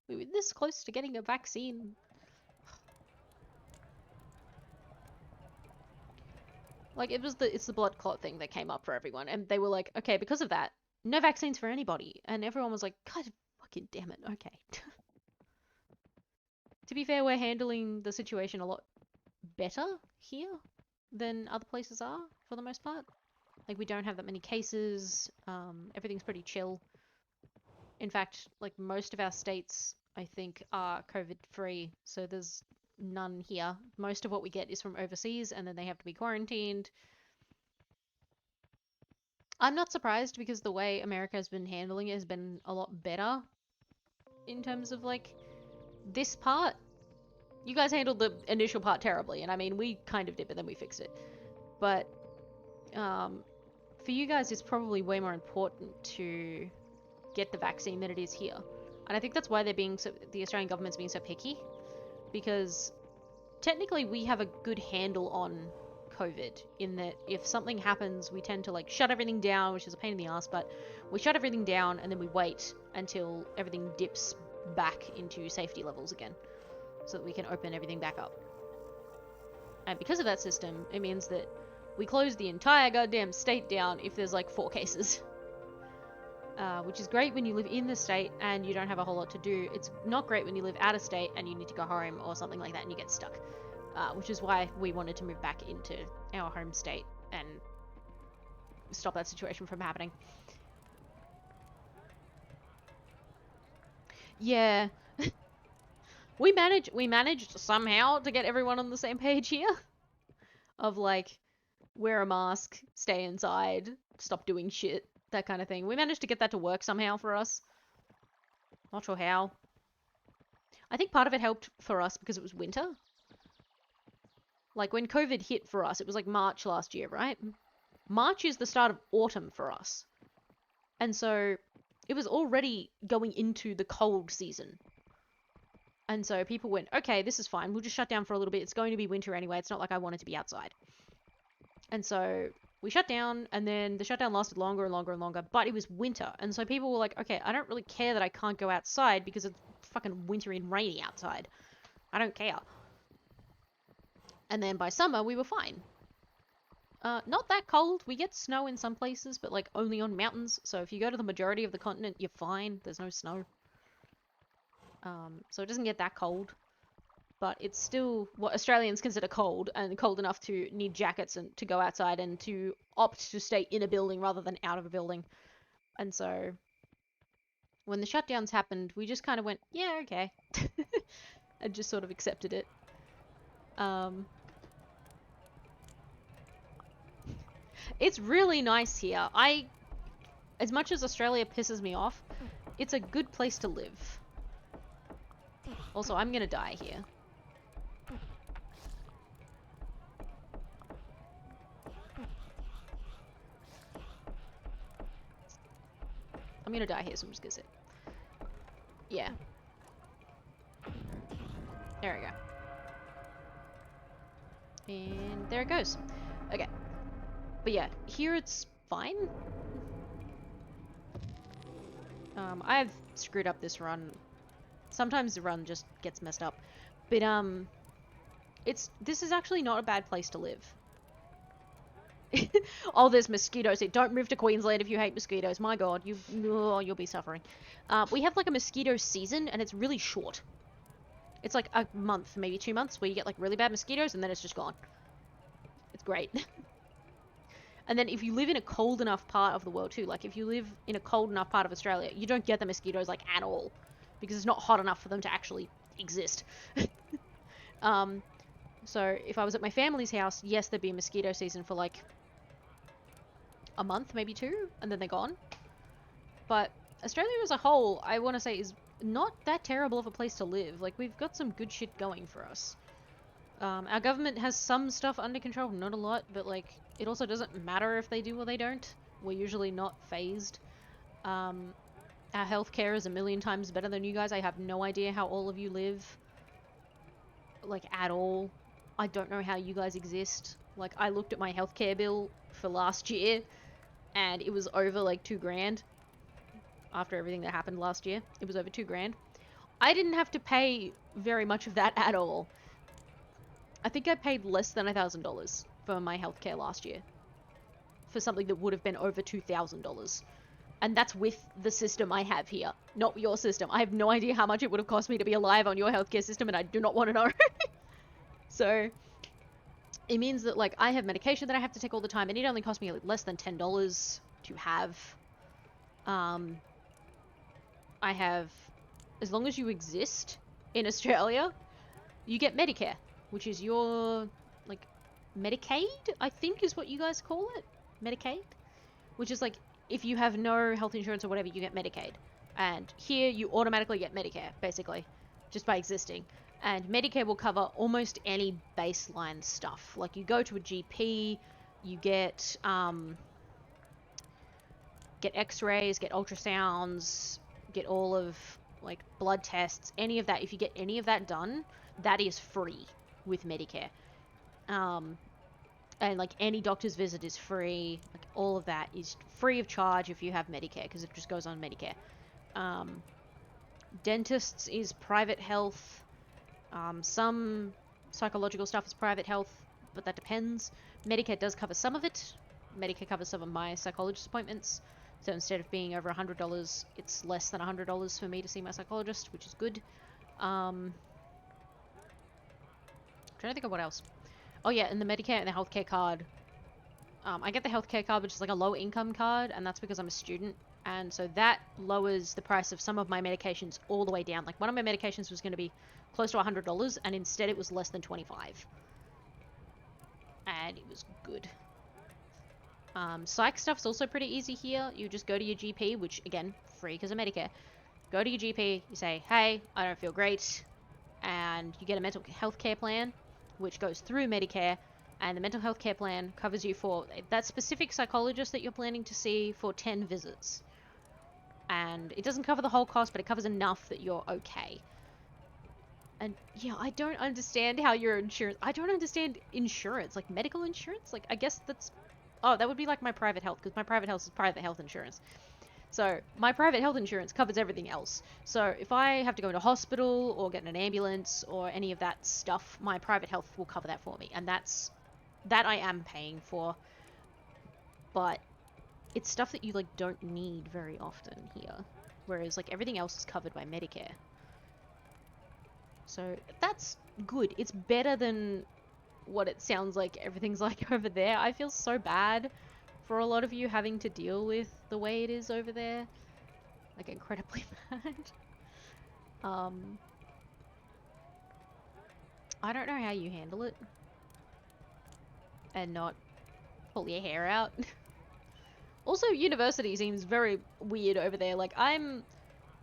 We were this close to getting a vaccine. Like, it's the blood clot thing that came up for everyone, and they were like, okay, because of that, no vaccines for anybody. And everyone was like, god fucking damn it, okay. To be fair, we're handling the situation a lot better here than other places are, for the most part. Like, we don't have that many cases, everything's pretty chill. In fact, like, most of our states, I think, are COVID-free, so there's none here. Most of what we get is from overseas, and then they have to be quarantined. I'm not surprised, because the way America has been handling it has been a lot better in terms of, like, this part. You guys handled the initial part terribly, and I mean, we kind of did, but then we fixed it. But, for you guys, it's probably way more important to get the vaccine than it is here. And I think that's why the Australian government's being so picky, because technically we have a good handle on COVID, in that if something happens, we tend to, like, shut everything down, which is a pain in the ass, but we shut everything down and then we wait until everything dips back into safety levels again, so that we can open everything back up. And because of that system, it means that we close the entire goddamn state down if there's, like, 4 cases. Which is great when you live in the state and you don't have a whole lot to do. It's not great when you live out of state and you need to go home or something like that and you get stuck. Which is why we wanted to move back into our home state and stop that situation from happening. Yeah. We managed somehow to get everyone on the same page here. Of, like, wear a mask, stay inside, stop doing shit, that kind of thing. We managed to get that to work somehow for us. Not sure how. I think part of it helped for us because it was winter. Like, when COVID hit for us, it was like March last year, right? March is the start of autumn for us. And so, it was already going into the cold season. And so people went, okay, this is fine. We'll just shut down for a little bit. It's going to be winter anyway. It's not like I wanted to be outside. And so we shut down, and then the shutdown lasted longer and longer and longer, but it was winter. And so people were like, okay, I don't really care that I can't go outside because it's fucking wintry and rainy outside. I don't care. And then by summer, we were fine. Not that cold. We get snow in some places, but, like, only on mountains. So if you go to the majority of the continent, you're fine. There's no snow. So it doesn't get that cold. But it's still what Australians consider cold, and cold enough to need jackets and to go outside and to opt to stay in a building rather than out of a building. And so when the shutdowns happened, we just kind of went, yeah, okay. And just sort of accepted it. It's really nice here. As much as Australia pisses me off, it's a good place to live. Also, I'm gonna die here. I'm gonna die here, so I'm just gonna sit. Yeah. There we go. And there it goes. Okay. But yeah, here it's fine. I've screwed up this run. Sometimes the run just gets messed up. But, this is actually not a bad place to live. Oh, there's mosquitoes. Don't move to Queensland if you hate mosquitoes. My god, you'll be suffering. We have, like, a mosquito season, and it's really short. It's like a month, maybe 2 months, where you get, like, really bad mosquitoes, and then it's just gone. It's great. And then if you live in a cold enough part of the world too, like if you live in a cold enough part of Australia, you don't get the mosquitoes like at all because it's not hot enough for them to actually exist. So if I was at my family's house, yes, there'd be a mosquito season for like a month, maybe 2, and then they're gone. But Australia as a whole, I want to say, is not that terrible of a place to live. Like, we've got some good shit going for us. Our government has some stuff under control, not a lot, but like, it also doesn't matter if they do or they don't. We're usually not phased. Our healthcare is a million times better than you guys. I have no idea how all of you live. Like, at all. I don't know how you guys exist. Like, I looked at my healthcare bill for last year, and it was over like 2 grand. After everything that happened last year, it was over 2 grand. I didn't have to pay very much of that at all. I think I paid less than $1,000 for my healthcare last year. For something that would have been over $2,000. And that's with the system I have here, not your system. I have no idea how much it would have cost me to be alive on your healthcare system, and I do not want to know. So, it means that, like, I have medication that I have to take all the time, and it only costs me like, less than $10 to have. I have, as long as you exist in Australia, you get Medicare, which is your, like, Medicaid, I think is what you guys call it? Medicaid? Which is like, if you have no health insurance or whatever, you get Medicaid. And here, you automatically get Medicare, basically, just by existing. And Medicare will cover almost any baseline stuff. Like, you go to a GP, you get x-rays, get ultrasounds, get all of, like, blood tests, any of that. If you get any of that done, that is free with Medicare. And, like, any doctor's visit is free. Like, all of that is free of charge if you have Medicare, because it just goes on Medicare. Dentists is private health. Some psychological stuff is private health, but that depends. Medicare does cover some of it. Medicare covers some of my psychologist appointments. So instead of being over $100, it's less than $100 for me to see my psychologist, which is good. I'm trying to think of what else. Oh yeah, and the Medicare and the healthcare card. I get the healthcare card, which is like a low income card, and that's because I'm a student. And so that lowers the price of some of my medications all the way down. Like, one of my medications was going to be close to $100, and instead it was less than $25. And it was good. Psych stuff's also pretty easy here. You just go to your GP, which, again, free because of Medicare. Go to your GP, you say, hey, I don't feel great. And you get a mental health care plan, which goes through Medicare. And the mental health care plan covers you for that specific psychologist that you're planning to see for 10 visits. And it doesn't cover the whole cost, but it covers enough that you're okay. And yeah, I don't understand how your insurance... I don't understand insurance, like medical insurance. Like, I guess that's... Oh, that would be like my private health, because my private health is private health insurance. So, my private health insurance covers everything else. So, if I have to go into hospital or get in an ambulance or any of that stuff, my private health will cover that for me. And that I am paying for. But it's stuff that you, like, don't need very often here. Whereas, like, everything else is covered by Medicare. So, that's good. It's better than what it sounds like everything's like over there. I feel so bad for a lot of you having to deal with the way it is over there. Like, incredibly bad. I don't know how you handle it. And not pull your hair out. Also, university seems very weird over there. Like,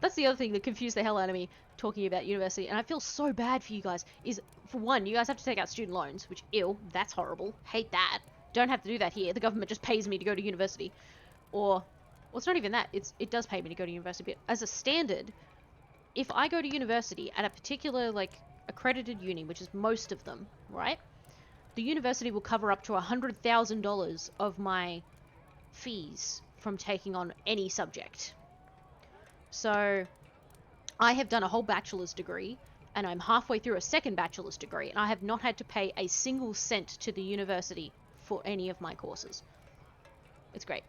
that's the other thing that confused the hell out of me talking about university. And I feel so bad for you guys. Is, for one, you guys have to take out student loans. Which, ew, that's horrible. Hate that. Don't have to do that here. The government just pays me to go to university. Or, well, it's not even that. It does pay me to go to university. But as a standard, if I go to university at a particular, like, accredited uni, which is most of them, right? The university will cover up to $100,000 of my fees from taking on any subject. So, I have done a whole bachelor's degree, and I'm halfway through a second bachelor's degree, and I have not had to pay a single cent to the university for any of my courses. It's great.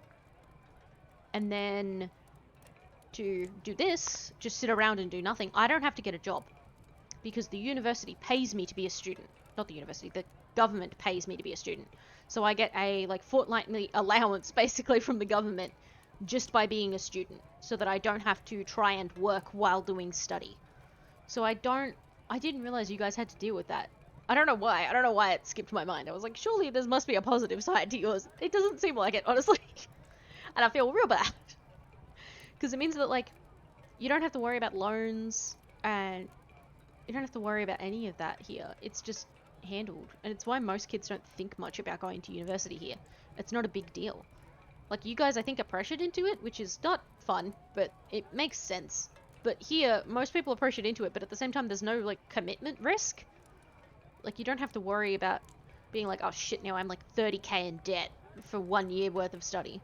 And then, to do this, just sit around and do nothing, I don't have to get a job. Because the university pays me to be a student. Not the university, government pays me to be a student. So I get a like fortnightly allowance basically from the government just by being a student, so that I don't have to try and work while doing study. So I didn't realize you guys had to deal with that. I don't know why. I don't know why it skipped my mind. I was like, surely there must be a positive side to yours. It doesn't seem like it, honestly. And I feel real bad. Because it means that, like, you don't have to worry about loans, and you don't have to worry about any of that here. It's just handled. And it's why most kids don't think much about going to university here. It's not a big deal. Like, you guys, I think, are pressured into it, which is not fun, but it makes sense. But here, most people are pressured into it, but at the same time, there's no, like, commitment risk. Like, you don't have to worry about being like, oh shit, now I'm like 30k in debt for 1 year worth of study.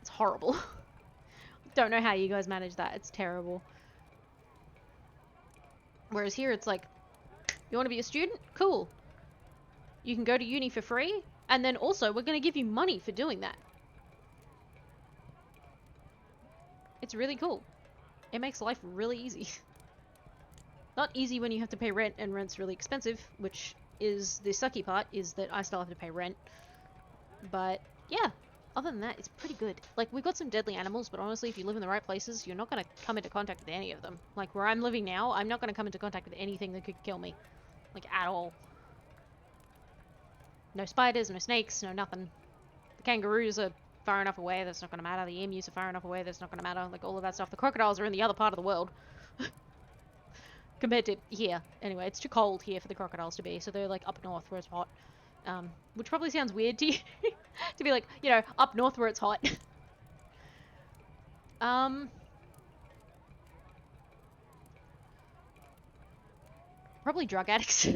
It's horrible. Don't know how you guys manage that. It's terrible. Whereas here, it's like, you want to be a student? Cool. You can go to uni for free, and then also, we're going to give you money for doing that. It's really cool. It makes life really easy. Not easy when you have to pay rent, and rent's really expensive, which is the sucky part, is that I still have to pay rent. But, yeah. Other than that, it's pretty good. Like, we've got some deadly animals, but honestly, if you live in the right places, you're not going to come into contact with any of them. Like, where I'm living now, I'm not going to come into contact with anything that could kill me. Like, at all. No spiders, no snakes, no nothing. The kangaroos are far enough away, that's not going to matter. The emus are far enough away, that's not going to matter. Like, all of that stuff. The crocodiles are in the other part of the world. Compared to here. Anyway, it's too cold here for the crocodiles to be, so they're, like, up north where it's hot. Which probably sounds weird to you. To be like, you know, up north where it's hot. Probably drug addicts.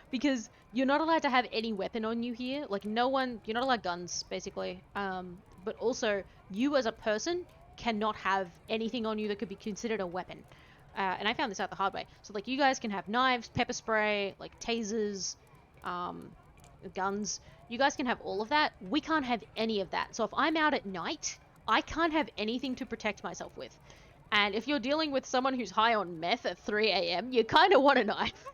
Because you're not allowed to have any weapon on you here. Like, no one, you're not allowed guns, basically. But also, you as a person cannot have anything on you that could be considered a weapon. And I found this out the hard way. So, like, you guys can have knives, pepper spray, like, tasers, guns. You guys can have all of that. We can't have any of that. So if I'm out at night, I can't have anything to protect myself with. And if you're dealing with someone who's high on meth at 3 a.m, you kind of want a knife.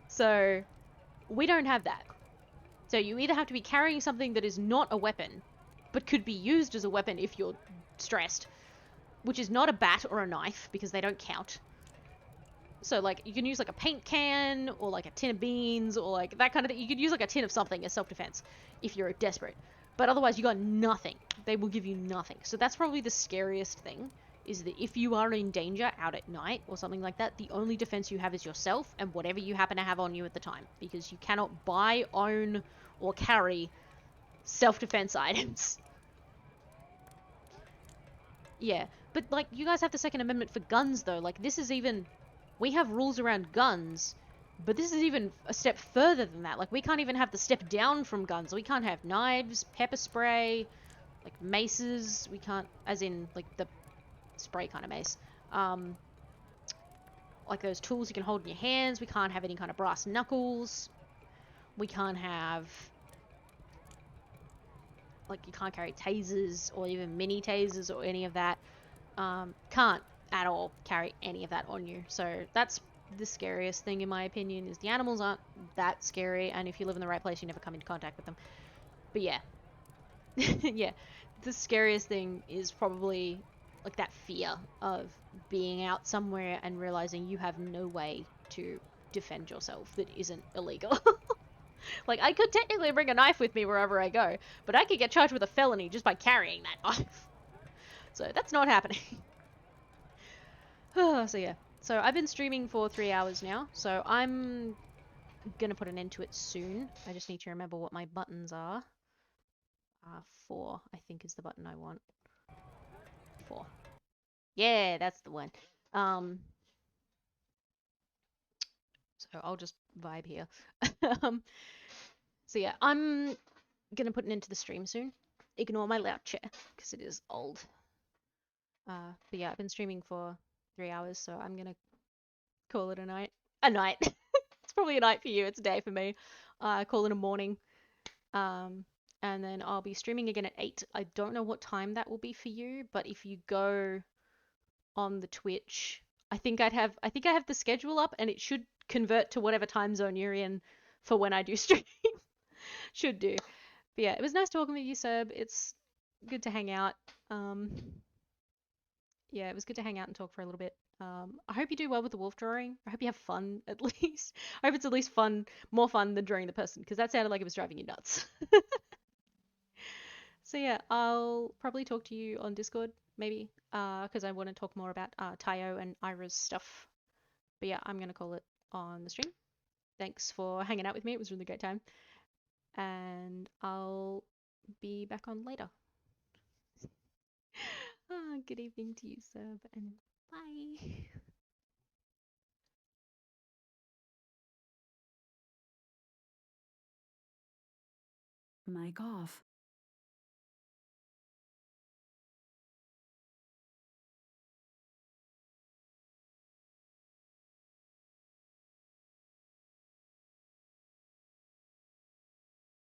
So we don't have that. So you either have to be carrying something that is not a weapon, but could be used as a weapon if you're stressed, which is not a bat or a knife, because they don't count. So, like, you can use, like, a paint can, or, like, a tin of beans, or, like, that kind of thing. You could use, like, a tin of something as self-defense, if you're desperate. But otherwise, you got nothing. They will give you nothing. So that's probably the scariest thing, is that if you are in danger out at night, or something like that, the only defense you have is yourself, and whatever you happen to have on you at the time. Because you cannot buy, own, or carry self-defense items. Yeah. But, like, you guys have the Second Amendment for guns, though. Like, this is even... We have rules around guns, but this is even a step further than that. Like, we can't even have the step down from guns. We can't have knives, pepper spray, like, maces. We can't, as in, like, the spray kind of mace. Like, those tools you can hold in your hands. We can't have any kind of brass knuckles. We can't have... Like, you can't carry tasers, or even mini tasers, or any of that. Can't at all carry any of that on you. So that's the scariest thing, in my opinion, is the animals aren't that scary, and if you live in the right place, you never come into contact with them. But yeah. Yeah. The scariest thing is probably, like, that fear of being out somewhere and realizing you have no way to defend yourself that isn't illegal. Like, I could technically bring a knife with me wherever I go, but I could get charged with a felony just by carrying that knife. So that's not happening. So yeah. So I've been streaming for 3 hours now, so I'm gonna put an end to it soon. I just need to remember what my buttons are. 4, I think, is the button I want. 4. Yeah, that's the one. So I'll just vibe here. So yeah, I'm gonna put an end to the stream soon. Ignore my loud chair, because it is old. But yeah, I've been streaming for 3 hours, so I'm gonna call it a night. A night. It's probably a night for you. It's a day for me. Call it a morning. And then I'll be streaming again at 8. I don't know what time that will be for you, but if you go on the Twitch, I think I have the schedule up, and it should convert to whatever time zone you're in for when I do stream. Should do. But yeah, it was nice talking with you, Seb. It's good to hang out. Yeah, it was good to hang out and talk for a little bit. I hope you do well with the wolf drawing. I hope you have fun at least. I hope it's at least fun, more fun than drawing the person, because that sounded like it was driving you nuts. So yeah, I'll probably talk to you on Discord, maybe, because I want to talk more about Tayo and Ira's stuff. But yeah, I'm gonna call it on the stream. Thanks for hanging out with me. It was a really great time. And I'll be back on later. Good evening to you, Seb, and bye. Mic off.